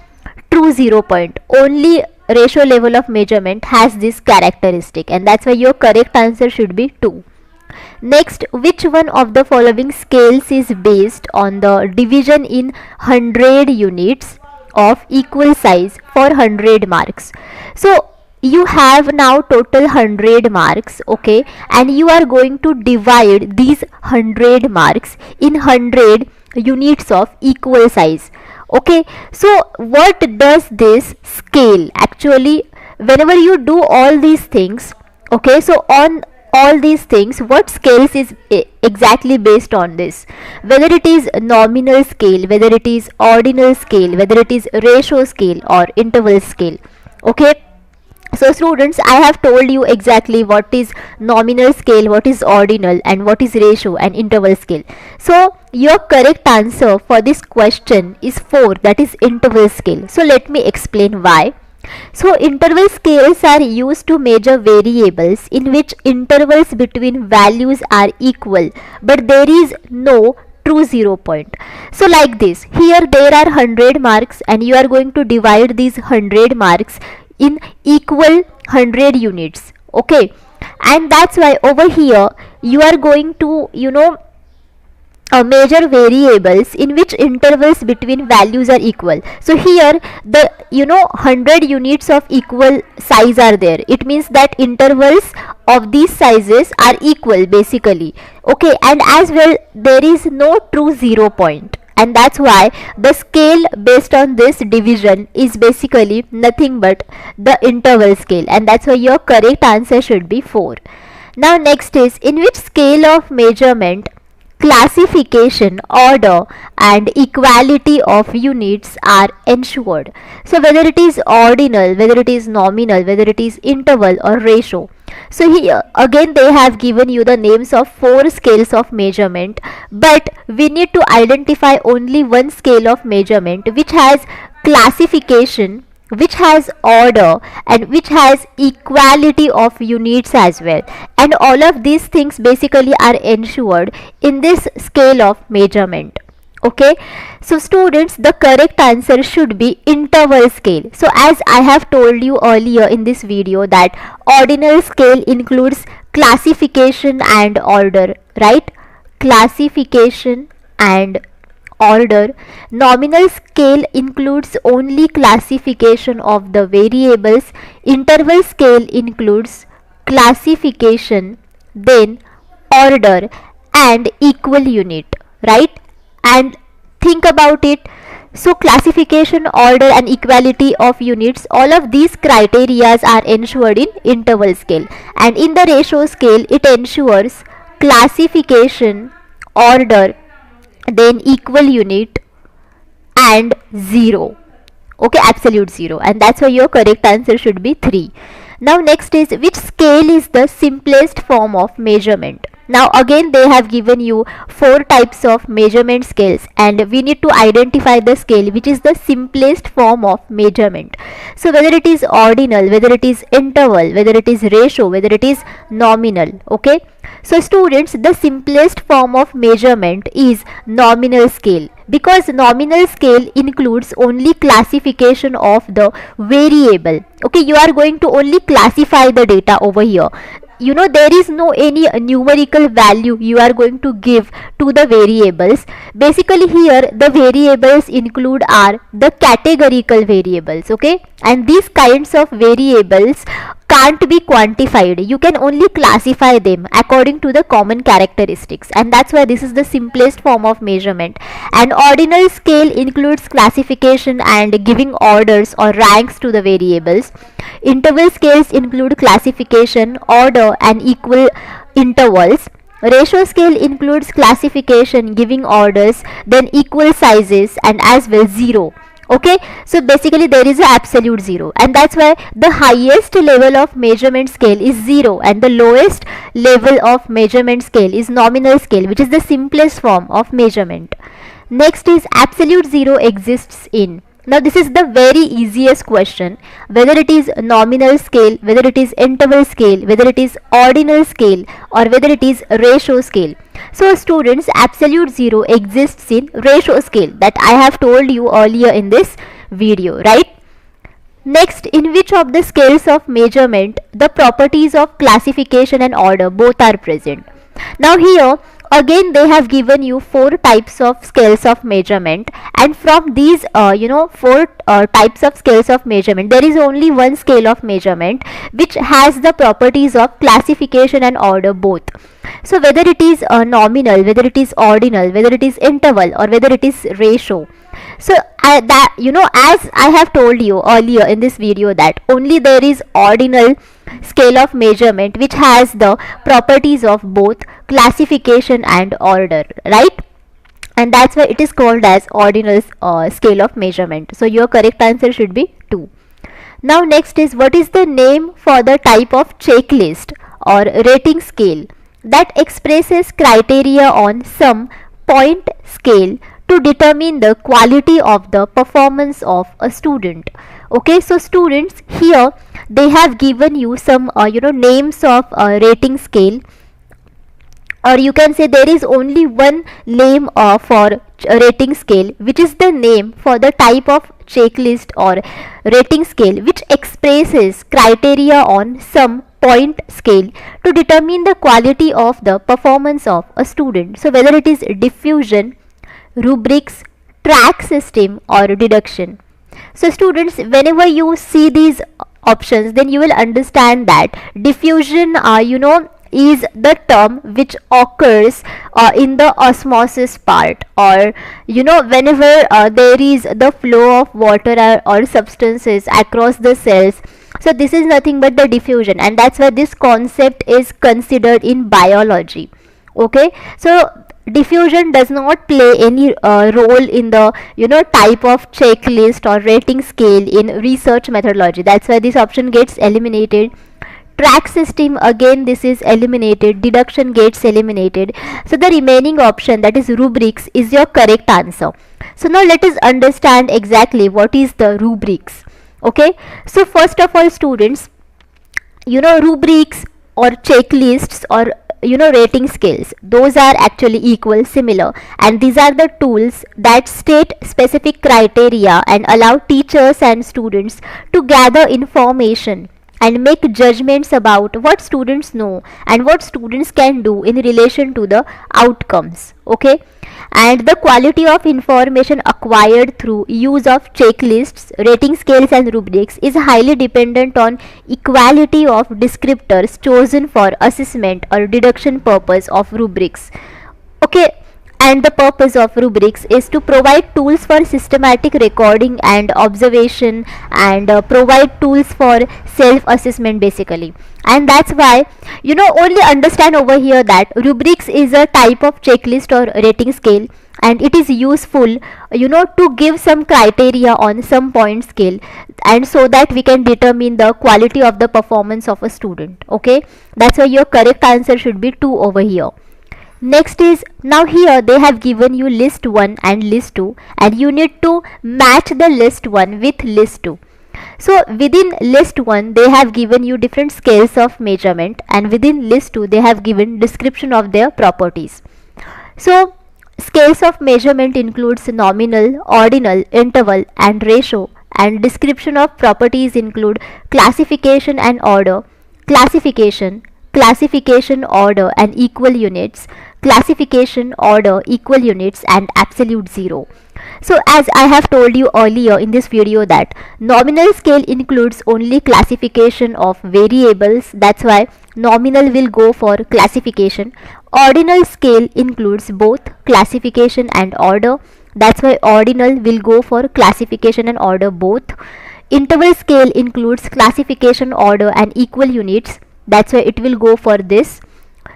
Speaker 2: true 0 point. Only ratio level of measurement has this characteristic, and that's why your correct answer should be 2. Next, which one of the following scales is based on the division in 100 units of equal size for 100 marks? So you have now total 100 marks. Okay, and you are going to divide these 100 marks in 100 units of equal size. Okay, so what does this scale actually, whenever you do all these things, okay, so on all these things, what scales is exactly based on this, whether it is nominal scale, whether it is ordinal scale, whether it is ratio scale or interval scale. Okay, so students, I have told you exactly what is nominal scale, what is ordinal, and what is ratio and interval scale. So your correct answer for this question is 4, that is interval scale. So let me explain why. So interval scales are used to measure variables in which intervals between values are equal, but there is no true 0 point. So like this, here there are 100 marks and you are going to divide these 100 marks in equal 100 units. Okay, and that's why over here you are going to measure variables in which intervals between values are equal. So here the 100 units of equal size are there. It means that intervals of these sizes are equal basically. Okay, and as well there is no true 0 point, and that's why the scale based on this division is basically nothing but the interval scale, and that's why your correct answer should be 4. Now next is, in which scale of measurement classification, order and equality of units are ensured. So whether it is ordinal, whether it is nominal, whether it is interval or ratio. So here again they have given you the names of 4 scales of measurement, but we need to identify only one scale of measurement which has classification, which has order and which has equality of units as well, and all of these things basically are ensured in this scale of measurement. Okay, so students, the correct answer should be interval scale. So as I have told you earlier in this video that ordinal scale includes classification and order, right? Classification and order. Nominal scale includes only classification of the variables. Interval scale includes classification, then order and equal unit, right? And think about it. So classification, order and equality of units, all of these criterias are ensured in interval scale, and in the ratio scale it ensures classification, order, then equal unit and 0. Okay, absolute 0, and that's why your correct answer should be 3. Now next is, which scale is the simplest form of measurement? Now again they have given you 4 types of measurement scales, and we need to identify the scale which is the simplest form of measurement. So whether it is ordinal, whether it is interval, whether it is ratio, whether it is nominal. Okay, so students, the simplest form of measurement is nominal scale, because nominal scale includes only classification of the variable. Okay, you are going to only classify the data over here. There is no any numerical value you are going to give to the variables. Basically here the variables include are the categorical variables. Okay, and these kinds of variables can't be quantified. You can only classify them according to the common characteristics, and that's why this is the simplest form of measurement. And ordinal scale includes classification and giving orders or ranks to the variables. Interval scales include classification, order and equal intervals. Ratio scale includes classification, giving orders, then equal sizes and as well 0. Okay, so basically there is a absolute 0, and that's why the highest level of measurement scale is 0 and the lowest level of measurement scale is nominal scale, which is the simplest form of measurement. Next is, absolute 0 exists in. Now this is the very easiest question, whether it is nominal scale, whether it is interval scale, whether it is ordinal scale or whether it is ratio scale. So students, absolute 0 exists in ratio scale, that I have told you earlier in this video, right? Next, in which of the scales of measurement the properties of classification and order both are present? Now here again they have given you 4 types of scales of measurement, and from these 4 types of scales of measurement, there is only one scale of measurement which has the properties of classification and order both. So whether it is nominal, whether it is ordinal, whether it is interval or whether it is ratio. So as I have told you earlier in this video that only there is ordinal scale of measurement which has the properties of both classification and order, right? And that's why it is called as ordinal scale of measurement. So your correct answer should be 2. Now next is, what is the name for the type of checklist or rating scale that expresses criteria on some point scale to determine the quality of the performance of a student? Okay, so students, here they have given you some names of rating scale, or you can say there is only one name for rating scale, which is the name for the type of checklist or rating scale which expresses criteria on some point scale to determine the quality of the performance of a student. So whether it is diffusion, rubrics, track system, or deduction. So students, whenever you see these options, then you will understand that diffusion is the term which occurs in the osmosis part, or whenever there is the flow of water or substances across the cells. So this is nothing but the diffusion, and that's why this concept is considered in biology. Okay, so diffusion does not play any role in the type of checklist or rating scale in research methodology. That's why this option gets eliminated. Track system, again this is eliminated. Deduction gets eliminated. So the remaining option, that is rubrics, is your correct answer. So now let us understand exactly what is the rubrics. Okay, so first of all students, rubrics or checklists or rating scales, those are actually equal, similar, and these are the tools that state specific criteria and allow teachers and students to gather information and make judgments about what students know and what students can do in relation to the outcomes. Okay, and the quality of information acquired through use of checklists, rating scales, and rubrics is highly dependent on equality of descriptors chosen for assessment or deduction purpose of rubrics. Okay, and the purpose of rubrics is to provide tools for systematic recording and observation, and provide tools for self-assessment basically. And that's why only understand over here that rubrics is a type of checklist or rating scale, and it is useful to give some criteria on some point scale, and so that we can determine the quality of the performance of a student. Okay, that's why your correct answer should be 2 over here. Next is, now here they have given you list 1 and list 2, and you need to match the list 1 with list 2. So within list 1 they have given you different scales of measurement, and within list 2 they have given description of their properties. So scales of measurement includes nominal, ordinal, interval, and ratio, and description of properties include classification and order, classification, order, and equal units, classification, order, equal units, and absolute zero. So as I have told you earlier in this video that nominal scale includes only classification of variables, that's why nominal will go for classification. Ordinal scale includes both classification and order, that's why ordinal will go for classification and order both. Interval scale includes classification, order, and equal units, that's why it will go for this.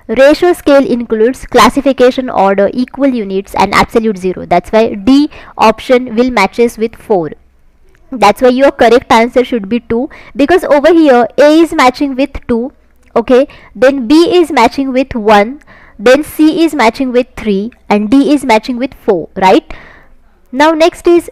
Speaker 2: Ratio scale includes classification, order, equal units, and absolute zero, that's why D option will matches with 4. That's why your correct answer should be 2, because over here A is matching with 2, okay, then B is matching with 1, then C is matching with 3, and D is matching with 4, right? Now next is,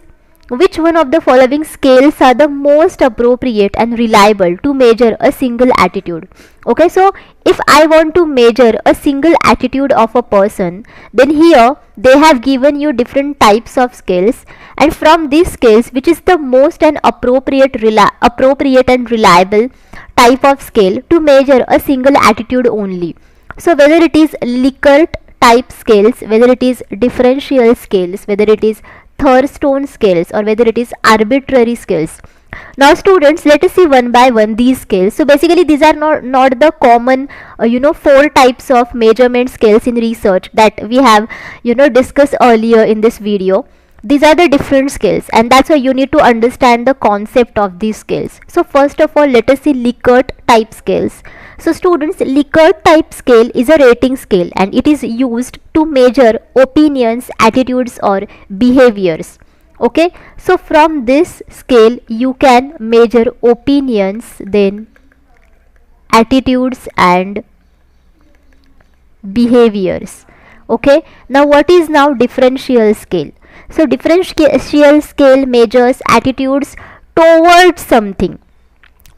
Speaker 2: which one of the following scales are the most appropriate and reliable to measure a single attitude? Okay, so if I want to measure a single attitude of a person, then here they have given you different types of scales, and from these scales, which is the most and appropriate and reliable type of scale to measure a single attitude only. So whether it is Likert type scales, whether it is differential scales, whether it is Thurstone scales, or whether it is arbitrary scales. Now students, let us see one by one these scales. So basically these are not the common 4 types of measurement scales in research that we have discussed earlier in this video. These are the different scales, and that's why you need to understand the concept of these scales. So first of all, let us see Likert type scales. So students, Likert type scale is a rating scale, and it is used to measure opinions, attitudes, or behaviors. Okay, so from this scale you can measure opinions, then attitudes and behaviors. Okay, now what is now differential scale? So differential scale measures attitudes towards something.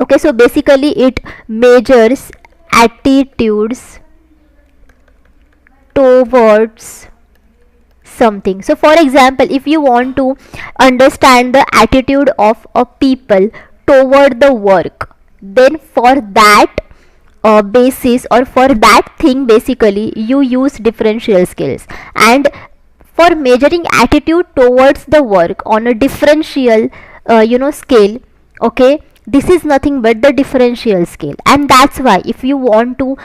Speaker 2: Okay, so basically it measures attitudes towards something. So for example, if you want to understand the attitude of a people toward the work, then for that basis, or for that thing, basically you use differential scales. And for measuring attitude towards the work on a differential scale, okay, this is nothing but the differential scale. And that's why if you want to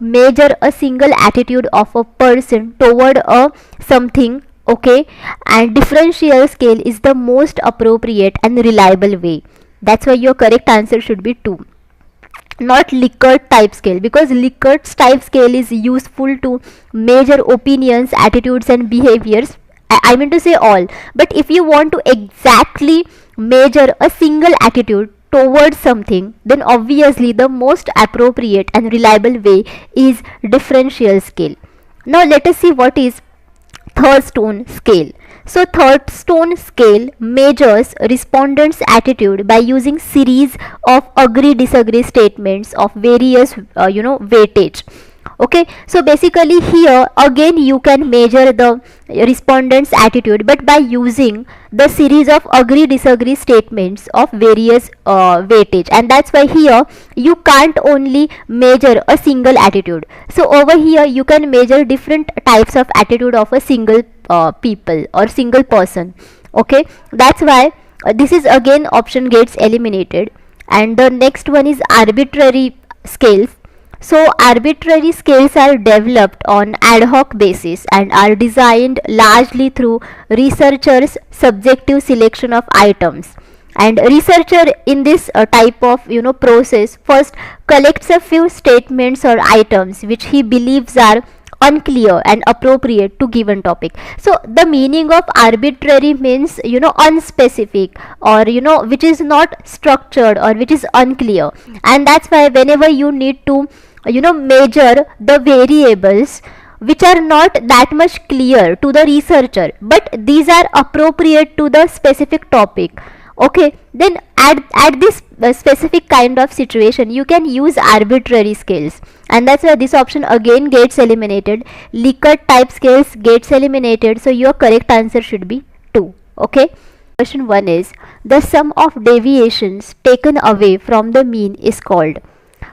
Speaker 2: measure a single attitude of a person toward a something, okay, and differential scale is the most appropriate and reliable way. That's why your correct answer should be 2, not Likert type scale, because Likert type scale is useful to measure opinions, attitudes and behaviors. I mean to say all, but if you want to exactly measure a single attitude towards something, then obviously the most appropriate and reliable way is differential scale. Now let us see what is Thurstone scale. So Thurstone scale measures respondents' attitude by using series of agree-disagree statements of various weightage. Okay, so basically here again you can measure the respondents' attitude, but by using the series of agree-disagree statements of various weightage, and that's why here you can't only measure a single attitude. So over here you can measure different types of attitude of a single people or single person. Okay, that's why this is again option gets eliminated. And the next one is arbitrary scales. So arbitrary scales are developed on ad hoc basis and are designed largely through researchers' subjective selection of items. And researcher in this type of process first collects a few statements or items which he believes are unclear and appropriate to given topic. So the meaning of arbitrary means unspecific, or which is not structured or which is unclear. And that's why whenever you need to measure the variables which are not that much clear to the researcher, but these are appropriate to the specific topic, okay, then at this specific kind of situation you can use arbitrary scales. And that's why this option again gets eliminated. Likert type scales gets eliminated, so your correct answer should be 2. Okay, question 1 is the sum of deviations taken away from the mean is called.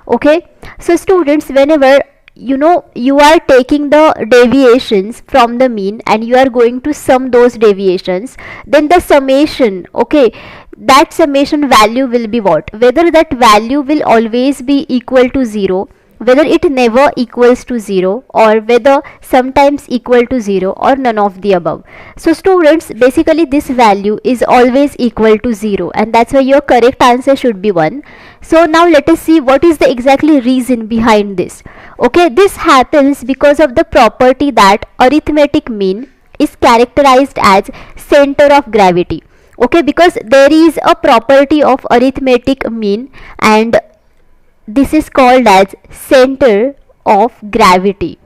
Speaker 2: Okay, so students, whenever you are taking the deviations from the mean and you are going to sum those deviations, then the summation, okay, that summation value will be what? Whether that value will always be equal to 0, whether it never equals to 0, or whether sometimes equal to 0, or none of the above. So students, basically this value is always equal to 0, and that's why your correct answer should be 1. So now let us see what is the exactly reason behind this. Okay, this happens because of the property that arithmetic mean is characterized as center of gravity. Okay, because there is a property of arithmetic mean, and this is called as center of gravity.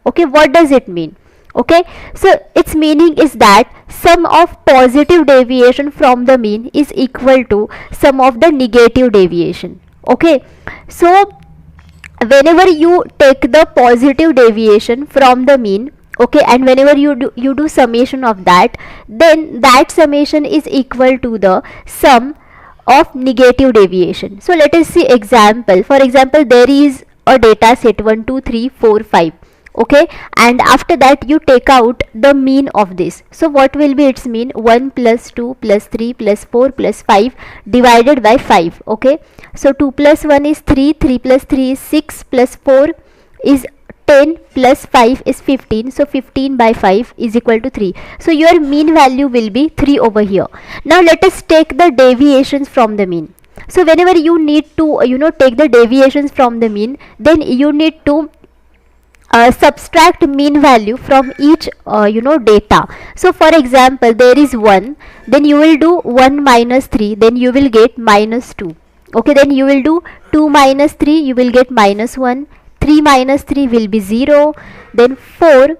Speaker 2: Okay, what does it mean? Okay, so its meaning is that sum of positive deviation from the mean is equal to sum of the negative deviation. Okay, so whenever you take the positive deviation from the mean, okay, and whenever you do summation of that, then that summation is equal to the sum of negative deviation. So let us see example. For example, there is a data set 1 2 3 4 5, okay, and after that you take out the mean of this. So what will be its mean? 1 plus 2 plus 3 plus 4 plus 5 divided by 5. Okay, so 2 plus 1 is 3, 3 plus 3 is 6, plus 4 is 10 plus 5 is 15, so 15 by 5 is equal to 3. So your mean value will be 3 over here. Now let us take the deviations from the mean. So whenever you need to take the deviations from the mean, then you need to subtract mean value from each data. So for example, there is 1, then you will do 1 minus 3, then you will get minus 2. Okay, then you will do 2 minus 3, you will get minus 1. 3 minus 3 will be 0, then 4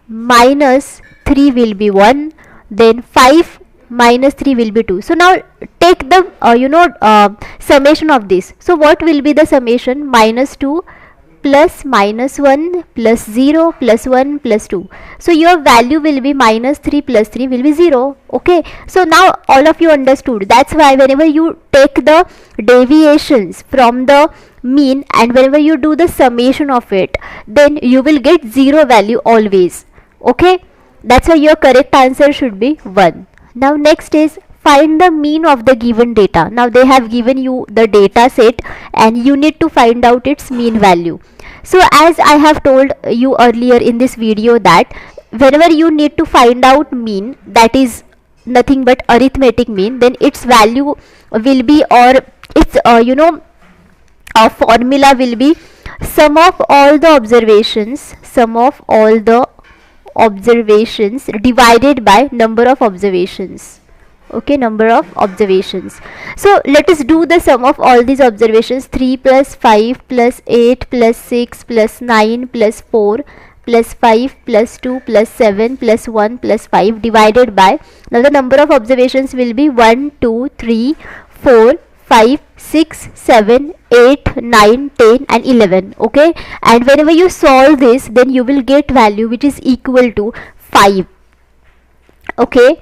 Speaker 2: minus 3 will be 1, then 5 minus 3 will be 2. So now take the summation of this. So what will be the summation? Minus 2 plus minus 1 plus 0 plus 1 plus 2. So your value will be minus 3 plus 3 will be 0. Okay, so now all of you understood. That's why whenever you take the deviations from the mean and whenever you do the summation of it, then you will get 0 value always. Okay, that's why your correct answer should be 1. Now next is find the mean of the given data. Now they have given you the data set and you need to find out its mean value. So as I have told you earlier in this video that whenever you need to find out mean, that is nothing but arithmetic mean, then its value will be, or its a formula will be sum of all the observations divided by number of observations. Okay, number of observations. So let us do the sum of all these observations. 3 plus 5 plus 8 plus 6 plus 9 plus 4 plus 5 plus 2 plus 7 plus 1 plus 5 divided by, now the number of observations will be 1, 2, 3, 4, 5, 6, 7, 8, 9, 10 and 11. Okay, and whenever you solve this, then you will get value which is equal to 5. Okay,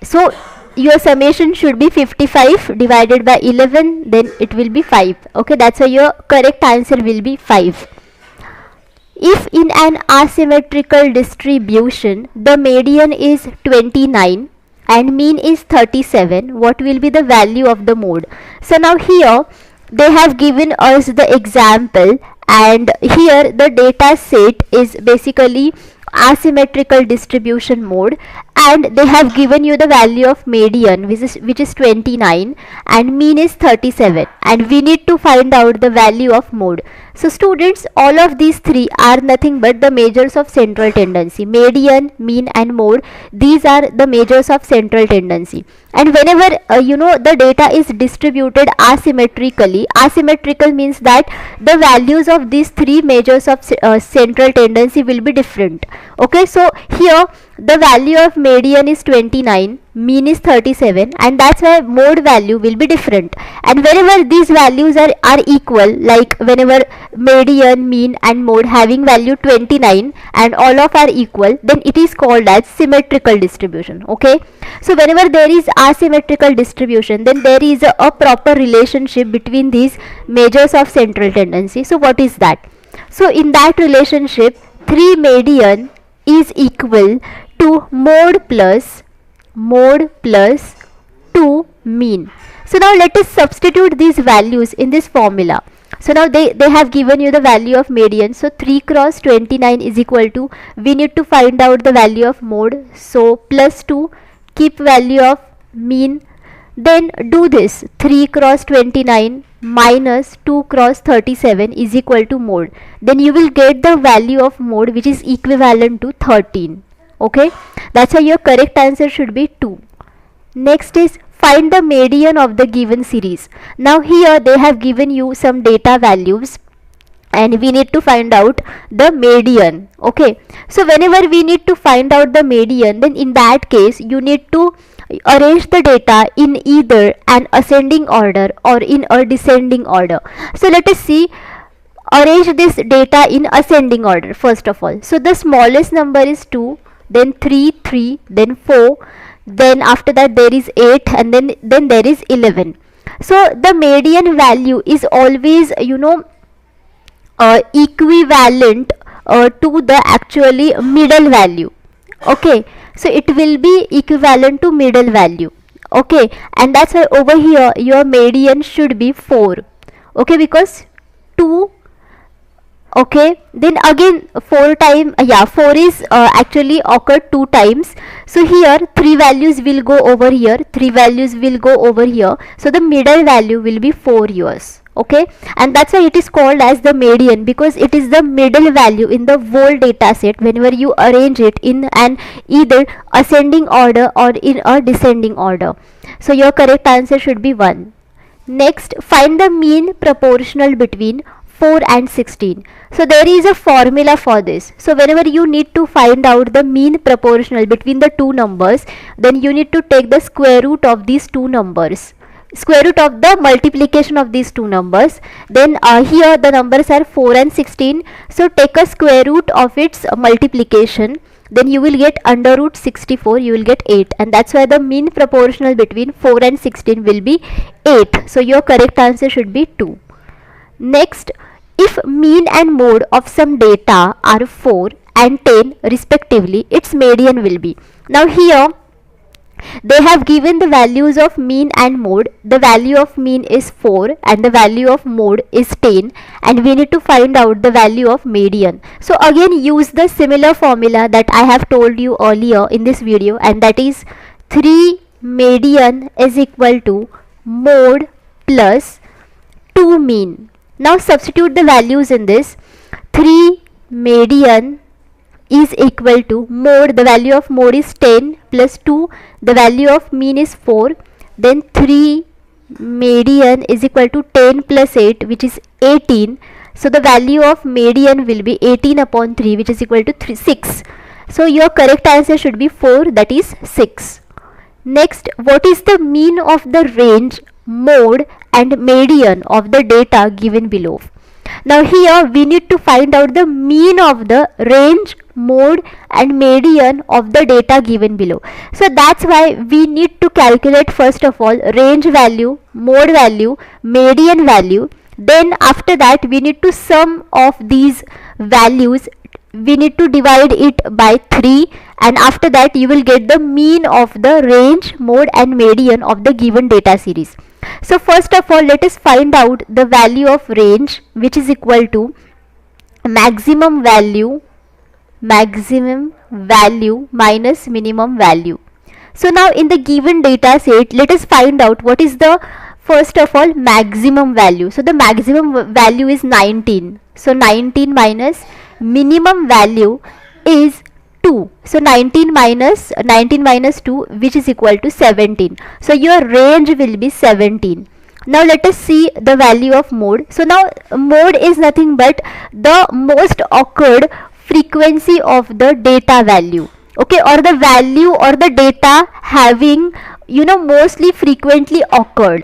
Speaker 2: so your summation should be 55 divided by 11, then it will be 5. Okay, that's why your correct answer will be 5. If in an asymmetrical distribution the median is 29 and mean is 37, what will be the value of the mode? So now here they have given us the example, and here the data set is basically asymmetrical distribution mode, and they have given you the value of median which is 29 and mean is 37, and we need to find out the value of mode. So students, all of these three are nothing but the measures of central tendency. Median, mean and mode, these are the measures of central tendency. And whenever the data is distributed asymmetrically, asymmetrical means that the values of these three measures of central tendency will be different. Okay, so here the value of median is 29, mean is 37, and that's why mode value will be different. And whenever these values are equal, like whenever median, mean and mode having value 29 and all of are equal, then it is called as symmetrical distribution. Okay, so whenever there is asymmetrical distribution, then there is a proper relationship between these measures of central tendency. So what is that? So in that relationship, 3 median is equal to mode plus 2 mean. So now let us substitute these values in this formula. So now they have given you the value of median. So 3 cross 29 is equal to, we need to find out the value of mode. So plus 2, keep value of mean. Then do this, 3 cross 29 minus 2 cross 37 is equal to mode. Then you will get the value of mode which is equivalent to 13. Okay, that's why your correct answer should be 2. Next is find the median of the given series. Now here they have given you some data values and we need to find out the median. Okay, so whenever we need to find out the median, then in that case you need to arrange the data in either an ascending order or in a descending order. So let us see, arrange this data in ascending order first of all. So the smallest number is 2, then 3, 3, then 4, then after that there is 8, and then there is 11. So the median value is always equivalent to the actually middle value. Okay, so it will be equivalent to middle value. Okay, and that's why over here your median should be 4. Okay, because 2 Okay, then again 4 time, 4 is actually occurred 2 times. So here 3 values will go over here, 3 values will go over here, so the middle value will be 4 years. Okay, and that's why it is called as the median, because it is the middle value in the whole data set whenever you arrange it in an either ascending order or in a descending order. So your correct answer should be 1. Next, find the mean proportional between 4 and 16. So there is a formula for this. So whenever you need to find out the mean proportional between the two numbers, then you need to take the square root of these two numbers, square root of the multiplication of these two numbers. Then here the numbers are 4 and 16, so take a square root of its multiplication, then you will get under root 64, you will get 8, and that's why the mean proportional between 4 and 16 will be 8. So your correct answer should be 2. Next, if mean and mode of some data are 4 and 10 respectively, its median will be. Now here they have given the values of mean and mode. The value of mean is 4 and the value of mode is 10, and we need to find out the value of median. So again use the similar formula that I have told you earlier in this video, and that is 3 median is equal to mode plus 2 mean. Now substitute the values in this. 3 median is equal to mode, the value of mode is 10 plus 2, the value of mean is 4, then 3 median is equal to 10 plus 8, which is 18. So the value of median will be 18 upon 3, which is equal to 6. So your correct answer should be 4, that is 6. Next, what is the mean of the range, mode and median of the data given below? Now here we need to find out the mean of the range, mode and median of the data given below. So that's why we need to calculate first of all range value, mode value, median value. Then after that we need to sum of these values, we need to divide it by 3, and after that you will get the mean of the range, mode and median of the given data series. So first of all let us find out the value of range, which is equal to maximum value minus minimum value. So now in the given data set, let us find out what is the first of all maximum value. So the maximum value is 19. So 19 minus minimum value is 2. So 19 minus 2, which is equal to 17. So your range will be 17. Now let us see the value of mode. So now mode is nothing but the most occurred frequency of the data value, okay, or the value or the data having mostly frequently occurred.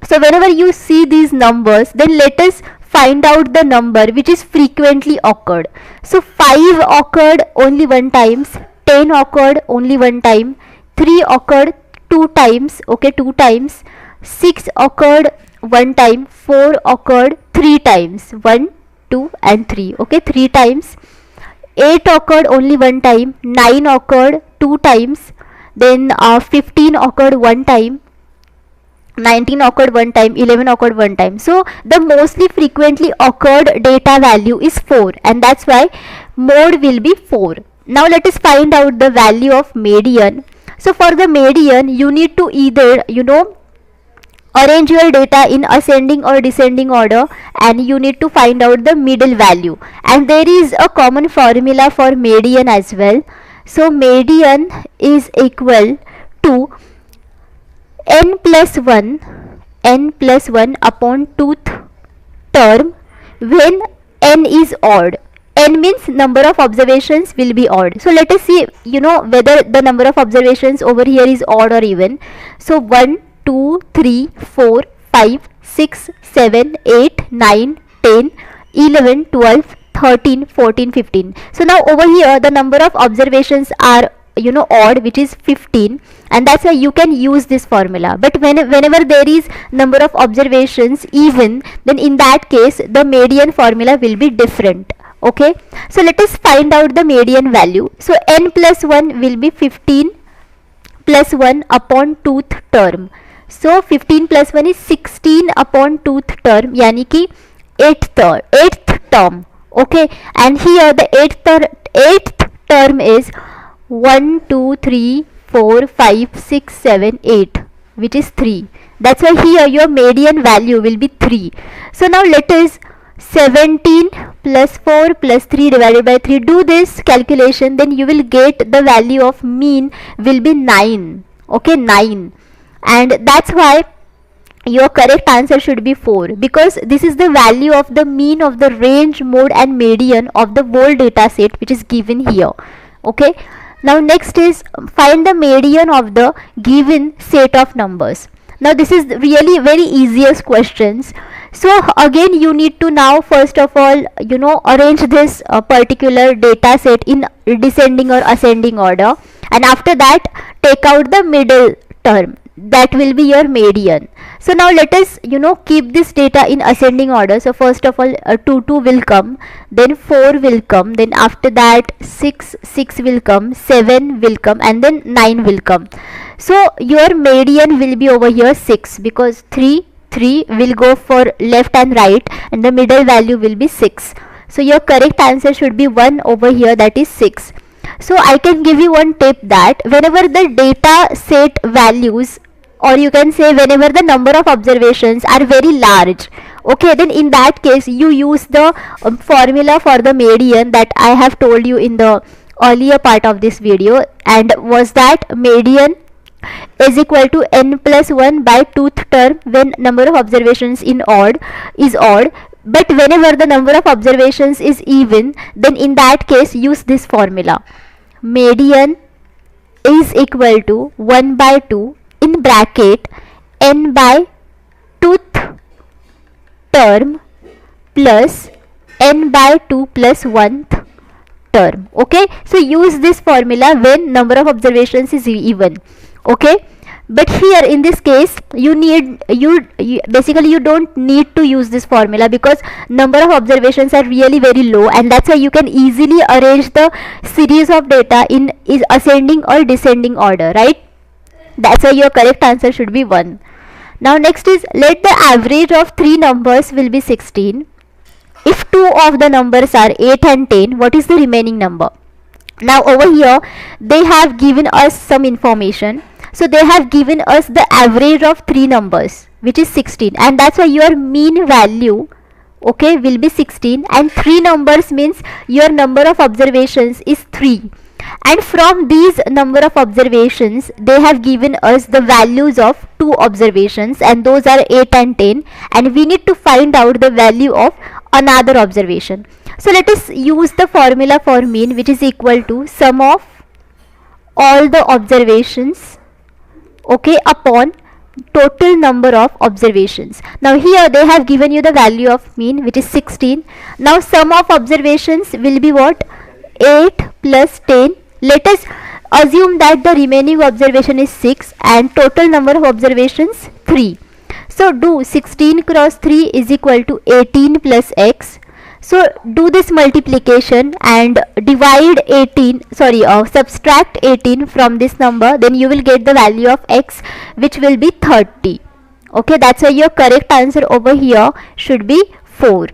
Speaker 2: So whenever you see these numbers, then let us find out the number which is frequently occurred. So 5 occurred only one times, 10 occurred only one time, 3 occurred 2 times, okay, 2 times, 6 occurred one time, 4 occurred 3 times, 1, 2 and 3, okay, 3 times, 8 occurred only one time, 9 occurred 2 times, then 15 occurred one time, 19 occurred one time, 11 occurred one time. So the mostly frequently occurred data value is 4, and that's why mode will be 4. Now let us find out the value of median. So for the median you need to either arrange your data in ascending or descending order, and you need to find out the middle value, and there is a common formula for median as well. So median is equal to n plus 1 upon 2th term when n is odd. N means number of observations will be odd. So let us see whether the number of observations over here is odd or even. So 1, 2, 3, 4, 5, 6, 7, 8, 9, 10, 11, 12, 13, 14, 15. So now over here the number of observations are odd, which is 15, and that's why you can use this formula. But whenever there is number of observations even, then in that case the median formula will be different. Okay, so let us find out the median value. So n plus 1 will be 15 plus 1 upon 2th term. So 15 plus 1 is 16 upon 2th term, yani ki 8th term. Okay, and here the eighth term is 1 2 3 4 5 6 7 8, which is 3. That's why here your median value will be 3. So now let us 17 plus 4 plus 3 divided by 3. Do this calculation, then you will get the value of mean will be 9. Okay, 9. And that's why your correct answer should be 4, because this is the value of the mean of the range, mode and median of the whole data set which is given here. Okay, now next is find the median of the given set of numbers. Now this is really very easiest questions. So again you need to now first of all arrange this particular data set in descending or ascending order, and after that take out the middle term, that will be your median. So now let us keep this data in ascending order. So first of all 2 will come, then 4 will come, then after that 6 will come, 7 will come, and then 9 will come. So your median will be over here 6, because 3 will go for left and right, and the middle value will be 6. So your correct answer should be 1 over here, that is 6. So I can give you one tip, that whenever the data set values, or you can say whenever the number of observations are very large, okay, then in that case you use the formula for the median that I have told you in the earlier part of this video, and was that median is equal to n plus 1 by 2th term when number of observations is odd. But whenever the number of observations is even, then in that case use this formula. Median is equal to 1 by 2 in bracket n by 2th term plus n by 2 plus 1th term. Okay, so use this formula when number of observations is even. Okay, but here in this case you basically you don't need to use this formula, because number of observations are really very low, and that's why you can easily arrange the series of data in ascending or descending order, right? That's why your correct answer should be 1. Now next is, let the average of 3 numbers will be 16. If 2 of the numbers are 8 and 10, what is the remaining number? Now over here they have given us some information. So they have given us the average of 3 numbers, which is 16, and that's why your mean value, okay, will be 16, and 3 numbers means your number of observations is 3, and from these number of observations they have given us the values of 2 observations, and those are 8 and 10, and we need to find out the value of another observation. So let us use the formula for mean, which is equal to sum of all the observations, okay, upon total number of observations. Now here they have given you the value of mean, which is 16. Now sum of observations will be what? 8 plus 10. Let us assume that the remaining observation is 6 and total number of observations 3. So do 16 cross 3 is equal to 18 plus x. So do this multiplication and divide subtract 18 from this number, then you will get the value of x, which will be 30. Okay, that's why your correct answer over here should be 4.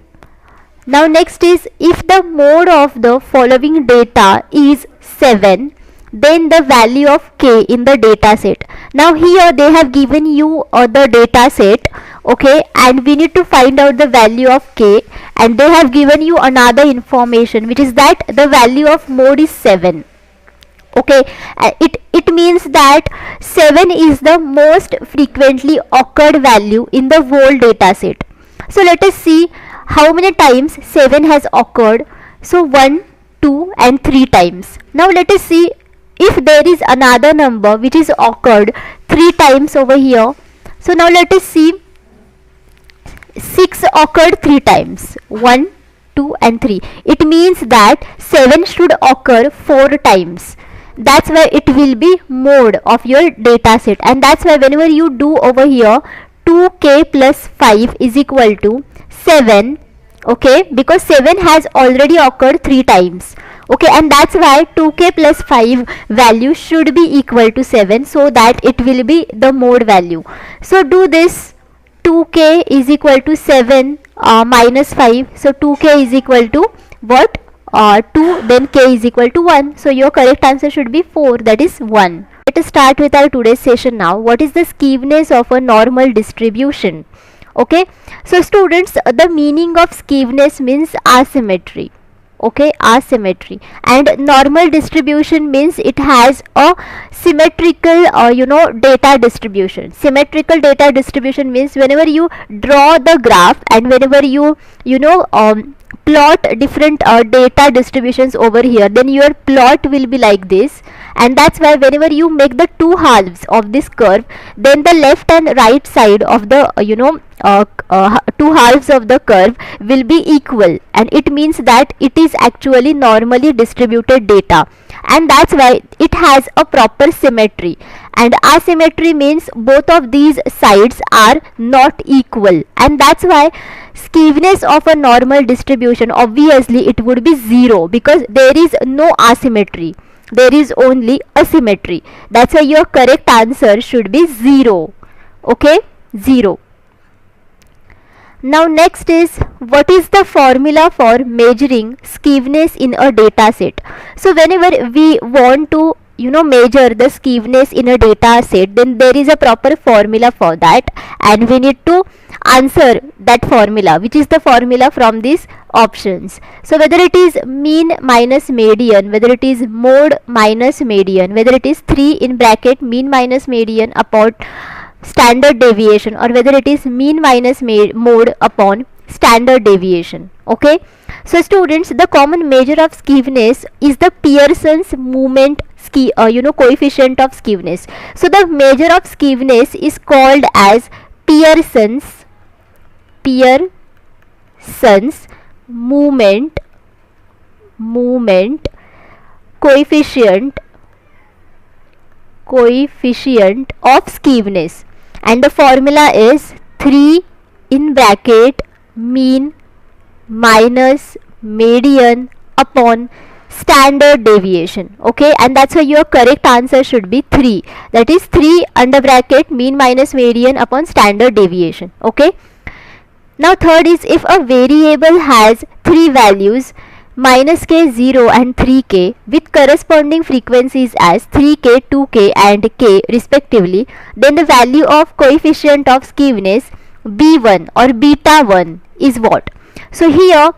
Speaker 2: Now next is, if the mode of the following data is 7, then the value of k in the data set. Now here they have given you the data set, okay, and we need to find out the value of k, and they have given you another information, which is that the value of mode is 7. Okay, it means that 7 is the most frequently occurred value in the whole data set. So let us see how many times 7 has occurred. So 1, 2 and 3 times. Now let us see if there is another number which is occurred 3 times over here. So now let us see, 6 occurred 3 times, 1, 2 and 3. It means that 7 should occur 4 times. That's why it will be mode of your data set, and that's why whenever you do over here 2k plus 5 is equal to 7, okay, because 7 has already occurred 3 times. Okay, and that's why 2k plus 5 value should be equal to 7, so that it will be the mode value. So do this, 2k is equal to 7 minus 5. So 2k is equal to what? 2, then k is equal to 1. So your correct answer should be 4, that is 1. Let us start with our today's session now. What is the skewness of a normal distribution? Okay, so students, the meaning of skewness means asymmetry. Okay, asymmetry, and normal distribution means it has a symmetrical data distribution. Symmetrical data distribution means whenever you draw the graph and whenever you plot different data distributions over here, then your plot will be like this. And that's why whenever you make the two halves of this curve, then the left and right side of the two halves of the curve will be equal, and it means that it is actually normally distributed data, and that's why it has a proper symmetry. And asymmetry means both of these sides are not equal, and that's why skewness of a normal distribution, obviously it would be 0, because there is no asymmetry, there is only asymmetry. That's why your correct answer should be 0. Okay, 0. Now next is, what is the formula for measuring skewness in a data set? So whenever we want to measure the skewness in a data set, then there is a proper formula for that, and we need to answer that formula, which is the formula from these options. So whether it is mean minus median, whether it is mode minus median, whether it is 3 in bracket mean minus median upon standard deviation, or whether it is mean minus mode upon standard deviation. Okay, so students, the common measure of skewness is the Pearson's movement coefficient of skewness. So the measure of skewness is called as Pearson's movement coefficient of skewness, and the formula is 3 in bracket mean minus median upon standard deviation. Okay, and that's why your correct answer should be 3, that is 3 under bracket mean minus median upon standard deviation. Okay, now third is, if a variable has 3 values minus k, 0 and 3k with corresponding frequencies as 3k, 2k and k respectively, then the value of coefficient of skewness b1 or beta 1 is what? So here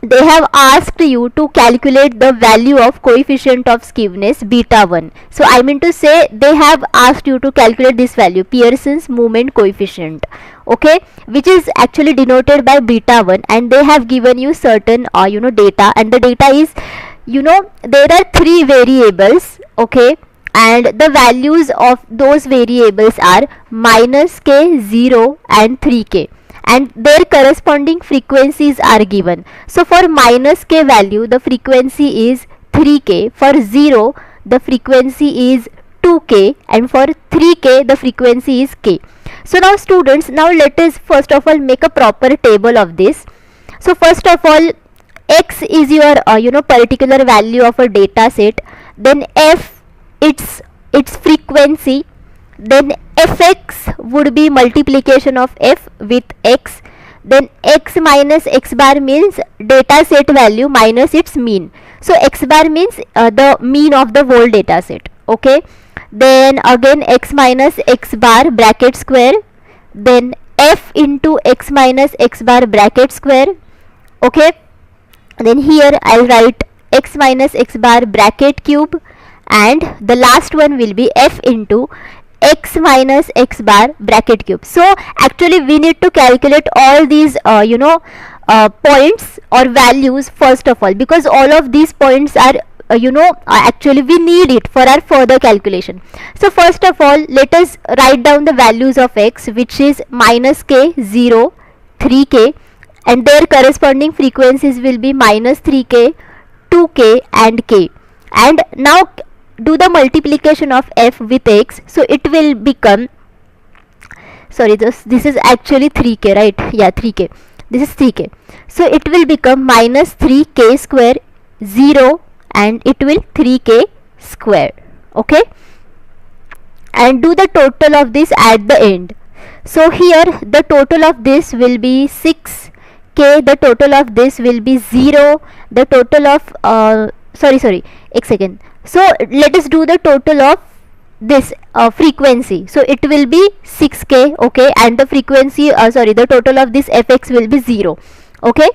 Speaker 2: they have asked you to calculate the value of coefficient of skewness beta 1. So I mean to say, they have asked you to calculate this value, Pearson's movement coefficient, okay, which is actually denoted by beta 1, and they have given you certain data, and the data is there are 3 variables. Okay, and the values of those variables are minus k, 0 and 3k, and their corresponding frequencies are given. So for minus k value, the frequency is 3k, for 0 the frequency is 2k, and for 3k the frequency is k. So now students, now let us first of all make a proper table of this. So first of all, x is your particular value of a data set, then f its frequency, then fx would be multiplication of f with x, then x minus x bar means data set value minus its mean. So x bar means the mean of the whole data set. Okay, then again x minus x bar bracket square, then f into x minus x bar bracket square. Okay, then here I'll write x minus x bar bracket cube, and the last one will be f into x minus x bar bracket cube. So actually we need to calculate all these points or values first of all, because all of these points are actually we need it for our further calculation. So first of all, let us write down the values of x, which is minus k, 0, 3k, and their corresponding frequencies will be minus 3k, 2k and k. And now do the multiplication of f with x, so it will become, sorry, this is actually 3k, right? Yeah, 3k, this is 3k, so it will become minus 3k square, 0, and it will 3k square. Okay, and do the total of this at the end. So here the total of this will be 6k, the total of this will be 0, the total of sorry, एक second. So let us do the total of this frequency. So it will be 6k, okay, and the frequency the total of this fx will be 0, okay.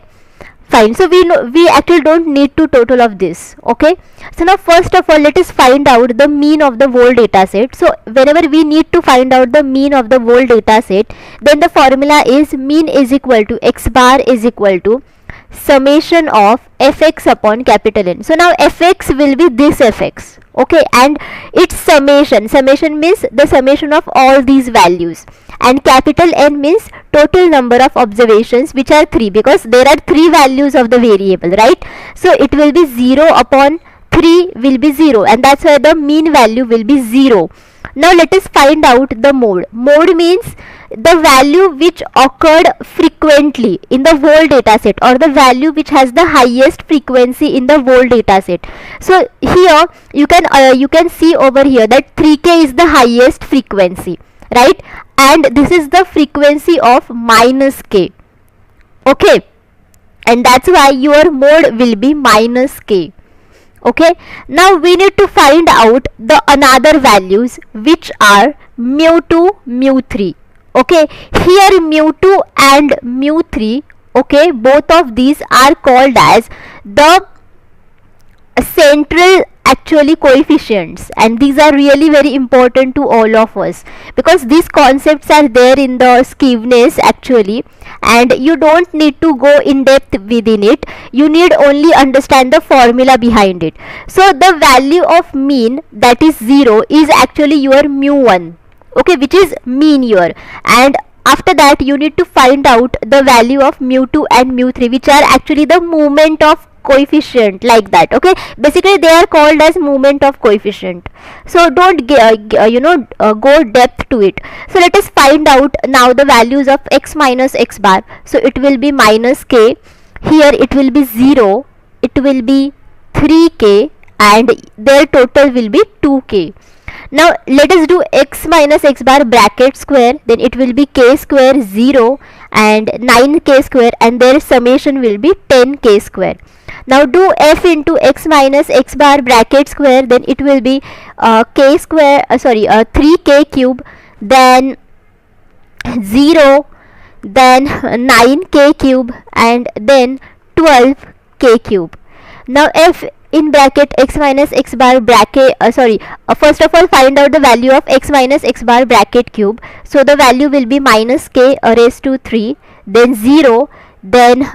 Speaker 2: Fine. So we actually don't need to total of this, okay. So now first of all let us find out the mean of the whole data set. So whenever we need to find out the mean of the whole data set, then the formula is mean is equal to x bar is equal to summation of fx upon capital N. So now fx will be this fx, okay, and its summation means the summation of all these values, and capital N means total number of observations, which are 3, because there are 3 values of the variable, right. So it will be 0 upon 3 will be 0, and that's why the mean value will be 0. Now let us find out the mode. Mode means the value which occurred frequently in the whole data set, or the value which has the highest frequency in the whole data set. So here you can see over here that 3k is the highest frequency, right, and this is the frequency of minus k, okay, and that's why your mode will be minus k, okay. Now we need to find out the another values which are mu2, mu3, okay. Here mu2 and mu3, okay, both of these are called as the central actually coefficients, and these are really very important to all of us, because these concepts are there in the skewness actually, and you don't need to go in depth within it, you need only understand the formula behind it. So the value of mean, that is 0, is actually your mu1, okay, which is mean here, and after that you need to find out the value of mu2 and mu3, which are actually the movement of coefficient, like that, okay. Basically they are called as movement of coefficient, so don't go depth to it. So let us find out now the values of x minus x bar. So it will be minus k, here it will be 0, it will be 3k, and their total will be 2k. Now let us do x minus x bar bracket square, then it will be k square 0 and 9k square, and their summation will be 10k square. Now do f into x minus x bar bracket square, then it will be k square 3k cube, then 0, then 9k cube, and then 12k cube. Now f in bracket x minus x bar bracket first of all find out the value of x minus x bar bracket cube. So the value will be minus k raised to 3, then 0, then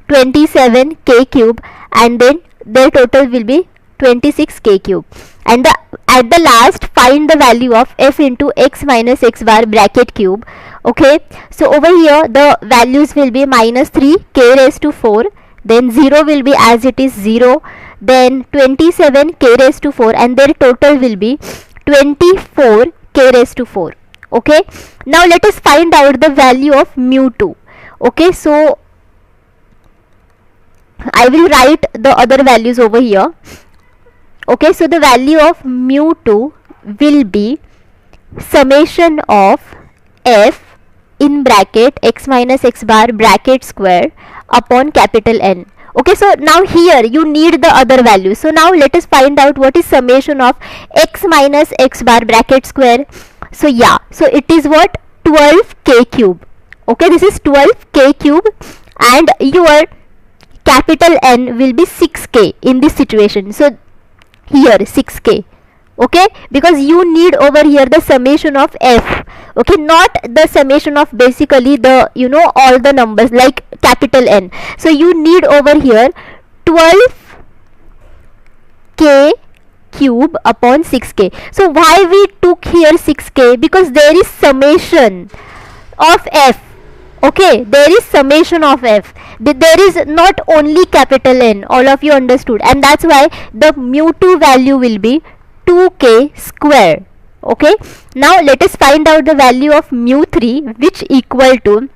Speaker 2: 27k cube, and then their total will be 26k cube. And at the last find the value of f into x minus x bar bracket cube, okay. So over here the values will be minus 3 k raised to 4, then 0 will be as it is 0, then 27 k raised to 4, and their total will be 24 k raised to 4, okay. Now let us find out the value of mu2, okay. So I will write the other values over here, okay. So the value of mu2 will be summation of f in bracket x minus x bar bracket square upon capital N, okay. So now here you need the other values. So now let us find out what is summation of x minus x bar bracket square. So yeah, so it is what, 12k cube, okay. This is 12k cube, and your capital N will be 6k in this situation. So here 6k, okay, because you need over here the summation of f, okay, not the summation of basically the all the numbers like capital N. So you need over here 12k cube upon 6k. So why we took here 6k? Because there is summation of f, okay, there is summation of f, there is not only capital N, all of you understood, and that's why the mu2 value will be 2k square, okay. Now let us find out the value of mu3, which equal to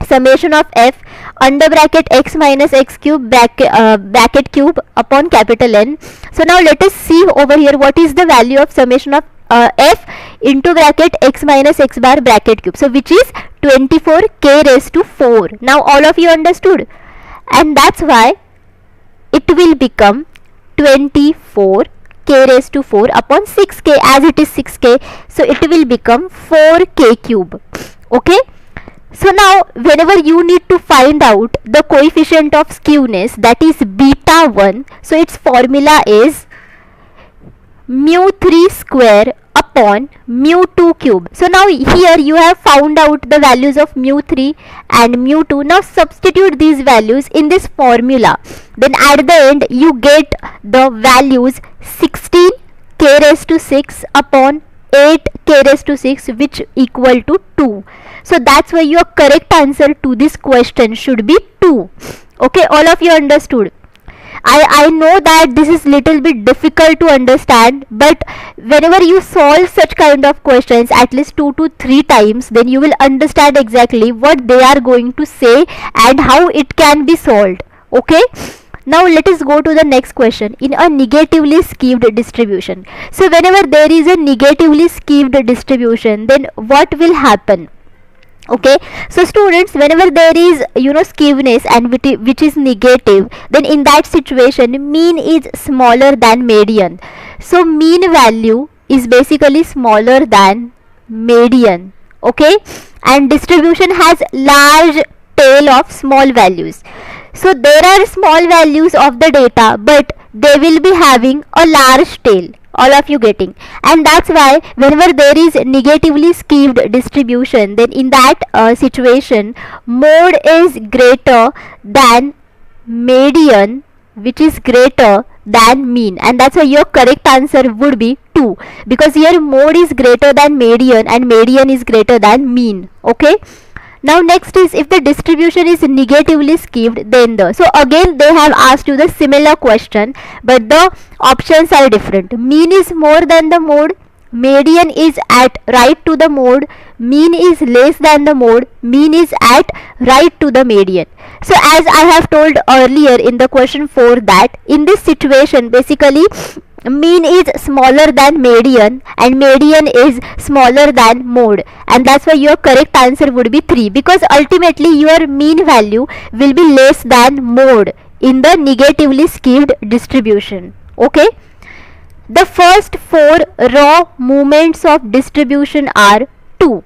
Speaker 2: summation of f under bracket x minus x cube bracket cube upon capital N. So now let us see over here what is the value of summation of f into bracket x minus x bar bracket cube. So which is 24k raised to 4. Now all of you understood, and that's why it will become 24k raised to 4 upon 6k, as it is 6k, so it will become 4k cube. Okay, so now whenever you need to find out the coefficient of skewness, that is beta 1, so its formula is mu 3 square upon mu 2 cube. So now here you have found out the values of mu 3 and mu 2. Now substitute these values in this formula, then at the end you get the values 16k raised to 6 upon 8k raised to 6, which equal to 2. So that's why your correct answer to this question should be 2. Okay, all of you understood? I know that this is little bit difficult to understand, but whenever you solve such kind of questions at least 2 to 3 times, then you will understand exactly what they are going to say and how it can be solved. Okay, now let us go to the next question. In a negatively skewed distribution, so whenever there is a negatively skewed distribution, then what will happen? Okay, so students, whenever there is skewness and which is negative, then in that situation mean is smaller than median. So mean value is basically smaller than median. Okay, and distribution has large tail of small values. So there are small values of the data, but they will be having a large tail. All of you getting? And that's why whenever there is negatively skewed distribution, then in that situation mode is greater than median, which is greater than mean, and that's why your correct answer would be 2, because here mode is greater than median and median is greater than mean. Okay, now next is if the distribution is negatively skewed, then so again they have asked you the similar question, but the options are different. Mean is more than the mode, median is at right to the mode, mean is less than the mode, mean is at right to the median. So as I have told earlier in the question 4, that in this situation basically mean is smaller than median and median is smaller than mode, and that's why your correct answer would be 3, because ultimately your mean value will be less than mode in the negatively skewed distribution. Okay, the first 4 raw moments of distribution are 2.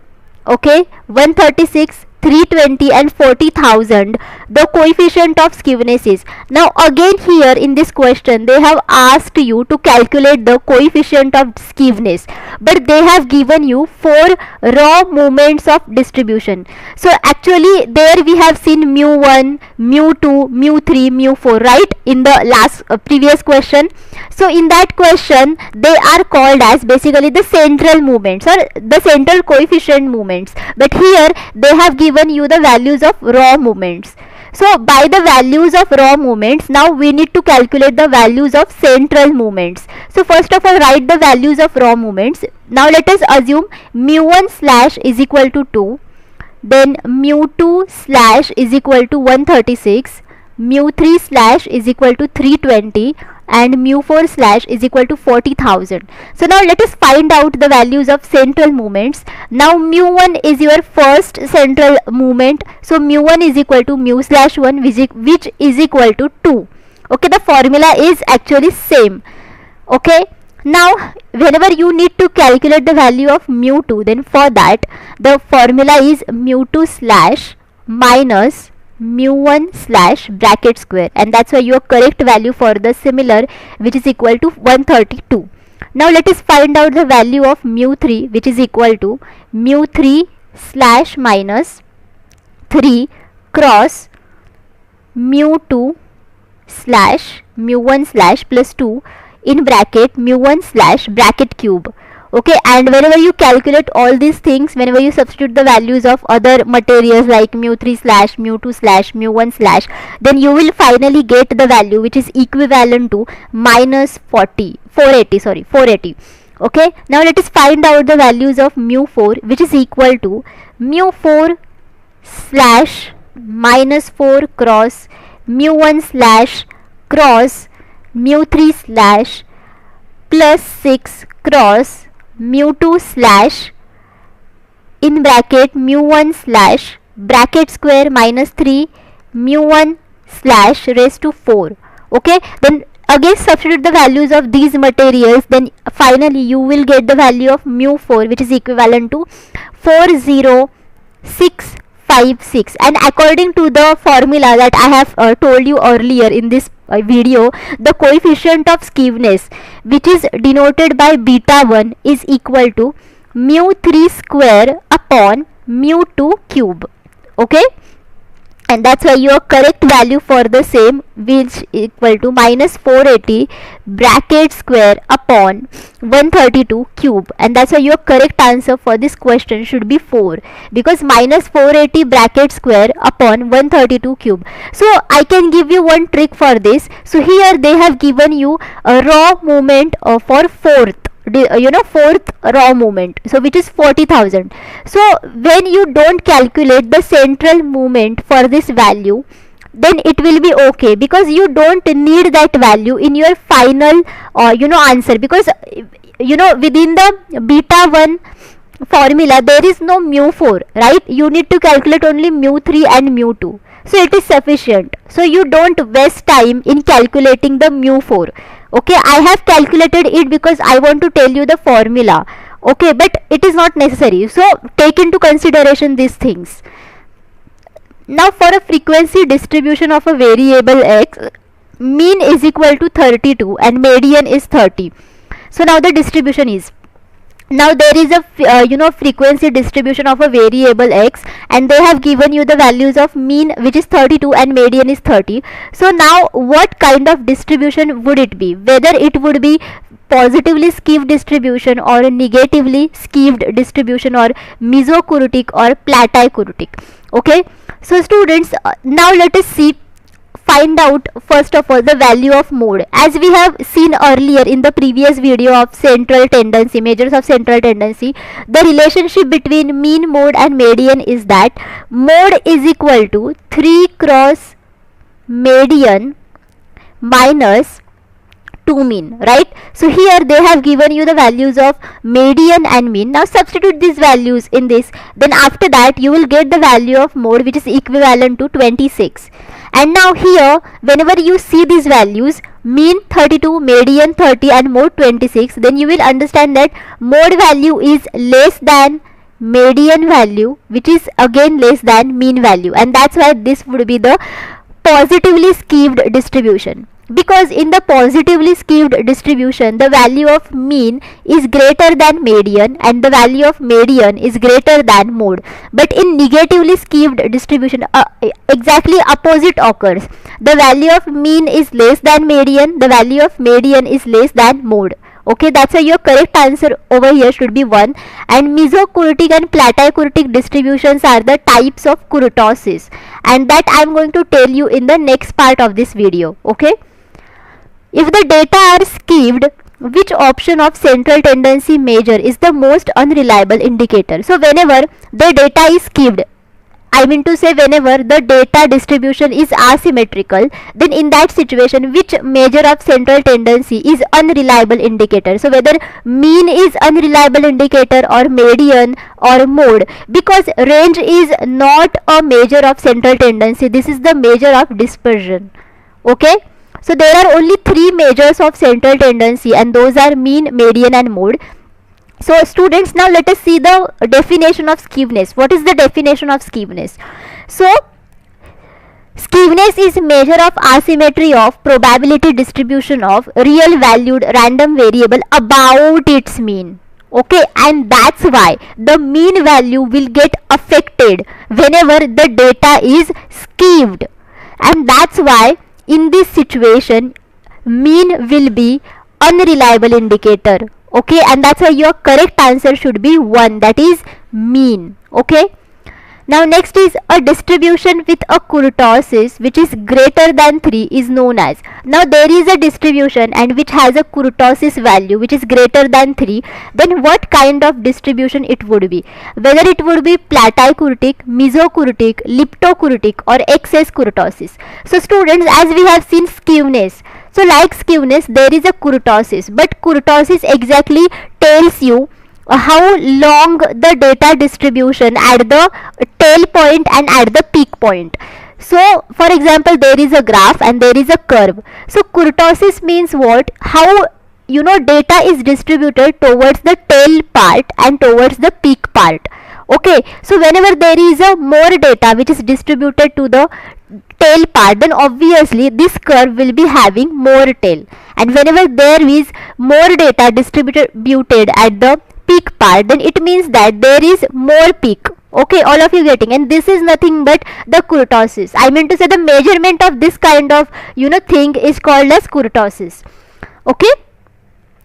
Speaker 2: Okay, 136, 320 and 40,000. The coefficient of skewness is, now again here in this question they have asked you to calculate the coefficient of skewness, but they have given you 4 raw moments of distribution. So actually there we have seen mu 1, mu 2, mu 3, mu 4, right, in the last previous question. So in that question they are called as basically the central movements or the central coefficient movements, but here they have given you the values of raw movements. So by the values of raw movements, now we need to calculate the values of central movements. So first of all write the values of raw movements. Now let us assume mu 1 slash is equal to 2, then mu 2 slash is equal to 136, mu 3 slash is equal to 320 and mu 4 slash is equal to 40,000. So now let us find out the values of central movements. Now mu 1 is your first central movement, so mu 1 is equal to mu slash 1 which is equal to 2. Okay, the formula is actually same. Okay, now whenever you need to calculate the value of mu 2, then for that the formula is mu 2 slash minus mu 1 slash bracket square, and that's why your correct value for the similar, which is equal to 132. Now let us find out the value of mu 3, which is equal to mu 3 slash minus 3 cross mu 2 slash mu 1 slash plus 2 in bracket mu 1 slash bracket cube. Okay, and whenever you calculate all these things, whenever you substitute the values of other materials like mu 3 slash, mu 2 slash, mu 1 slash, then you will finally get the value which is equivalent to minus 480. Okay, now let us find out the values of mu 4, which is equal to mu 4 slash minus 4 cross mu 1 slash cross mu 3 slash plus 6 cross mu2 slash in bracket mu1 slash bracket square minus 3 mu1 slash raised to 4. Okay, then again substitute the values of these materials, then finally you will get the value of mu4, which is equivalent to 40656. And according to the formula that I have told you earlier in this video, the coefficient of skewness, which is denoted by beta 1, is equal to mu3 square upon mu2 cube. Okay, and that's why your correct value for the same which equal to minus 480 bracket square upon 132 cube, and that's why your correct answer for this question should be 4, because minus 480 bracket square upon 132 cube. So I can give you one trick for this. So here they have given you a raw movement for fourth raw movement, so which is 40,000. So when you don't calculate the central movement for this value, then it will be okay, because you don't need that value in your final answer, because within the beta 1 formula there is no mu4, right? You need to calculate only mu3 and mu2, so it is sufficient. So you don't waste time in calculating the mu4. Okay, I have calculated it because I want to tell you the formula. Okay, but it is not necessary, so take into consideration these things. Now for a frequency distribution of a variable x, mean is equal to 32 and median is 30. So now the distribution is, now there is a frequency distribution of a variable x, and they have given you the values of mean, which is 32, and median is 30. So now what kind of distribution would it be? Whether it would be positively skewed distribution or negatively skewed distribution or mesochoritic or platichoritic. Okay, so students, now let us find out first of all the value of mode. As we have seen earlier in the previous video of central tendency, measures of central tendency, the relationship between mean, mode and median is that mode is equal to 3 cross median minus 2 mean, right? So here they have given you the values of median and mean. Now substitute these values in this, then after that you will get the value of mode, which is equivalent to 26. And now here whenever you see these values, mean 32, median 30 and mode 26, then you will understand that mode value is less than median value, which is again less than mean value, and that's why this would be the positively skewed distribution. Because in the positively skewed distribution, the value of mean is greater than median and the value of median is greater than mode. But in negatively skewed distribution, exactly opposite occurs. The value of mean is less than median, the value of median is less than mode. Okay, that's why your correct answer over here should be 1. And mesochoritic and platichoritic distributions are the types of kurtosis, and that I am going to tell you in the next part of this video. Okay, if the data are skewed, which option of central tendency measure is the most unreliable indicator? So whenever the data is skewed, I mean to say whenever the data distribution is asymmetrical, then in that situation which measure of central tendency is unreliable indicator? So whether mean is unreliable indicator or median or mode, because range is not a measure of central tendency, this is the measure of dispersion. Okay, so there are only 3 measures of central tendency, and those are mean, median and mode. So students, now let us see the definition of skewness. What is the definition of skewness? So skewness is measure of asymmetry of probability distribution of real valued random variable about its mean. Okay, and that's why the mean value will get affected whenever the data is skewed, and that's why in this situation mean will be unreliable indicator. Okay, and that's why your correct answer should be 1, that is mean. Okay, now next is a distribution with a kurtosis which is greater than 3 is known as. Now there is a distribution and which has a kurtosis value which is greater than 3, then what kind of distribution it would be? Whether it would be platichoritic, mesochoritic, leptochoritic or excess kurtosis. So students, as we have seen skewness, so like skewness there is a kurtosis, but kurtosis exactly tells you how long the data distribution at the tail point and at the peak point. So for example, there is a graph and there is a curve. So kurtosis means what? How data is distributed towards the tail part and towards the peak part. Okay, so whenever there is a more data which is distributed to the tail part, then obviously this curve will be having more tail, and whenever there is more data distributed at the peak part, then it means that there is more peak. Okay, all of you getting? And this is nothing but the kurtosis. I mean to say the measurement of this kind of thing is called as kurtosis. Okay,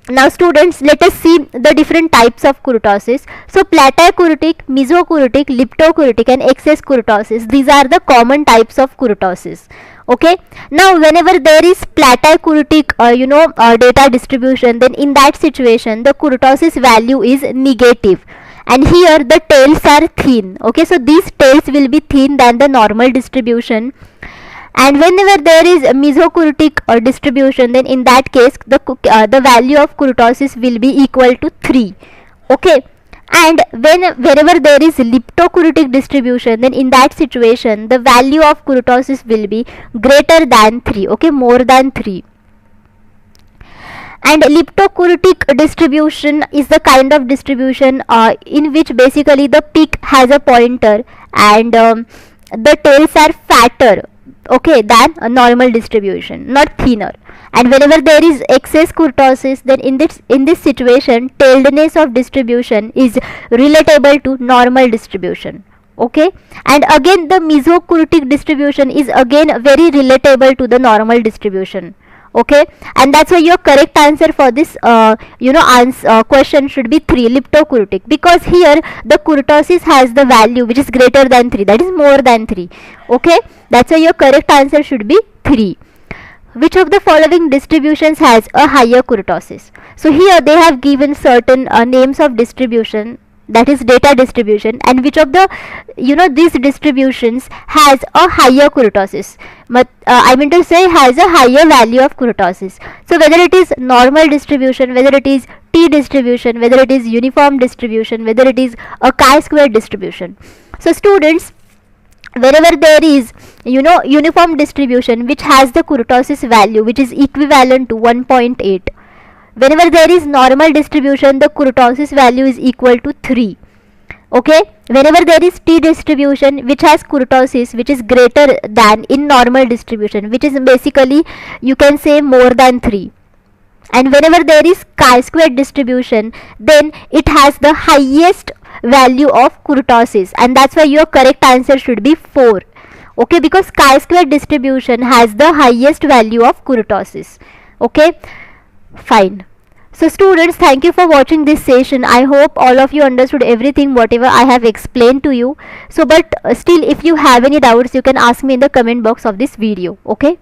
Speaker 2: now students, let us see the different types of kurtosis. So platykurtic, mesokurtic, leptokurtic and excess kurtosis, these are the common types of kurtosis. Okay, now whenever there is platykurtic data distribution, then in that situation the kurtosis value is negative, and here the tails are thin. Okay, so these tails will be thin than the normal distribution. And whenever there is a mesokurtic distribution, then in that case the value of kurtosis will be equal to 3. Okay, and whenever there is leptokurtic distribution, then in that situation the value of kurtosis will be greater than 3. Okay, more than 3. And leptokurtic distribution is the kind of distribution in which basically the peak has a pointer and the tails are fatter, okay, than a normal distribution, not thinner. And whenever there is excess kurtosis, then in this situation tailedness of distribution is relatable to normal distribution. Okay, and again the mesokurtic distribution is again very relatable to the normal distribution. Okay, and that's why your correct answer for this question should be 3, leptokurtic, because here the kurtosis has the value which is greater than 3, that is more than 3. Okay, that's why your correct answer should be 3. Which of the following distributions has a higher kurtosis? So here they have given certain names of distribution, that is data distribution, and which of the these distributions has a higher kurtosis. I mean to say has a higher value of kurtosis. So whether it is normal distribution, whether it is t distribution, whether it is uniform distribution, whether it is a chi-square distribution. So students, wherever there is uniform distribution which has the kurtosis value which is equivalent to 1.8, whenever there is normal distribution the kurtosis value is equal to 3. Okay, whenever there is t distribution which has kurtosis which is greater than in normal distribution, which is basically you can say more than 3, and whenever there is chi-square distribution, then it has the highest value of kurtosis, and that's why your correct answer should be 4. Okay, because chi-square distribution has the highest value of kurtosis. Okay, fine. So students, thank you for watching this session. I hope all of you understood everything whatever I have explained to you. So but still if you have any doubts, you can ask me in the comment box of this video. Okay.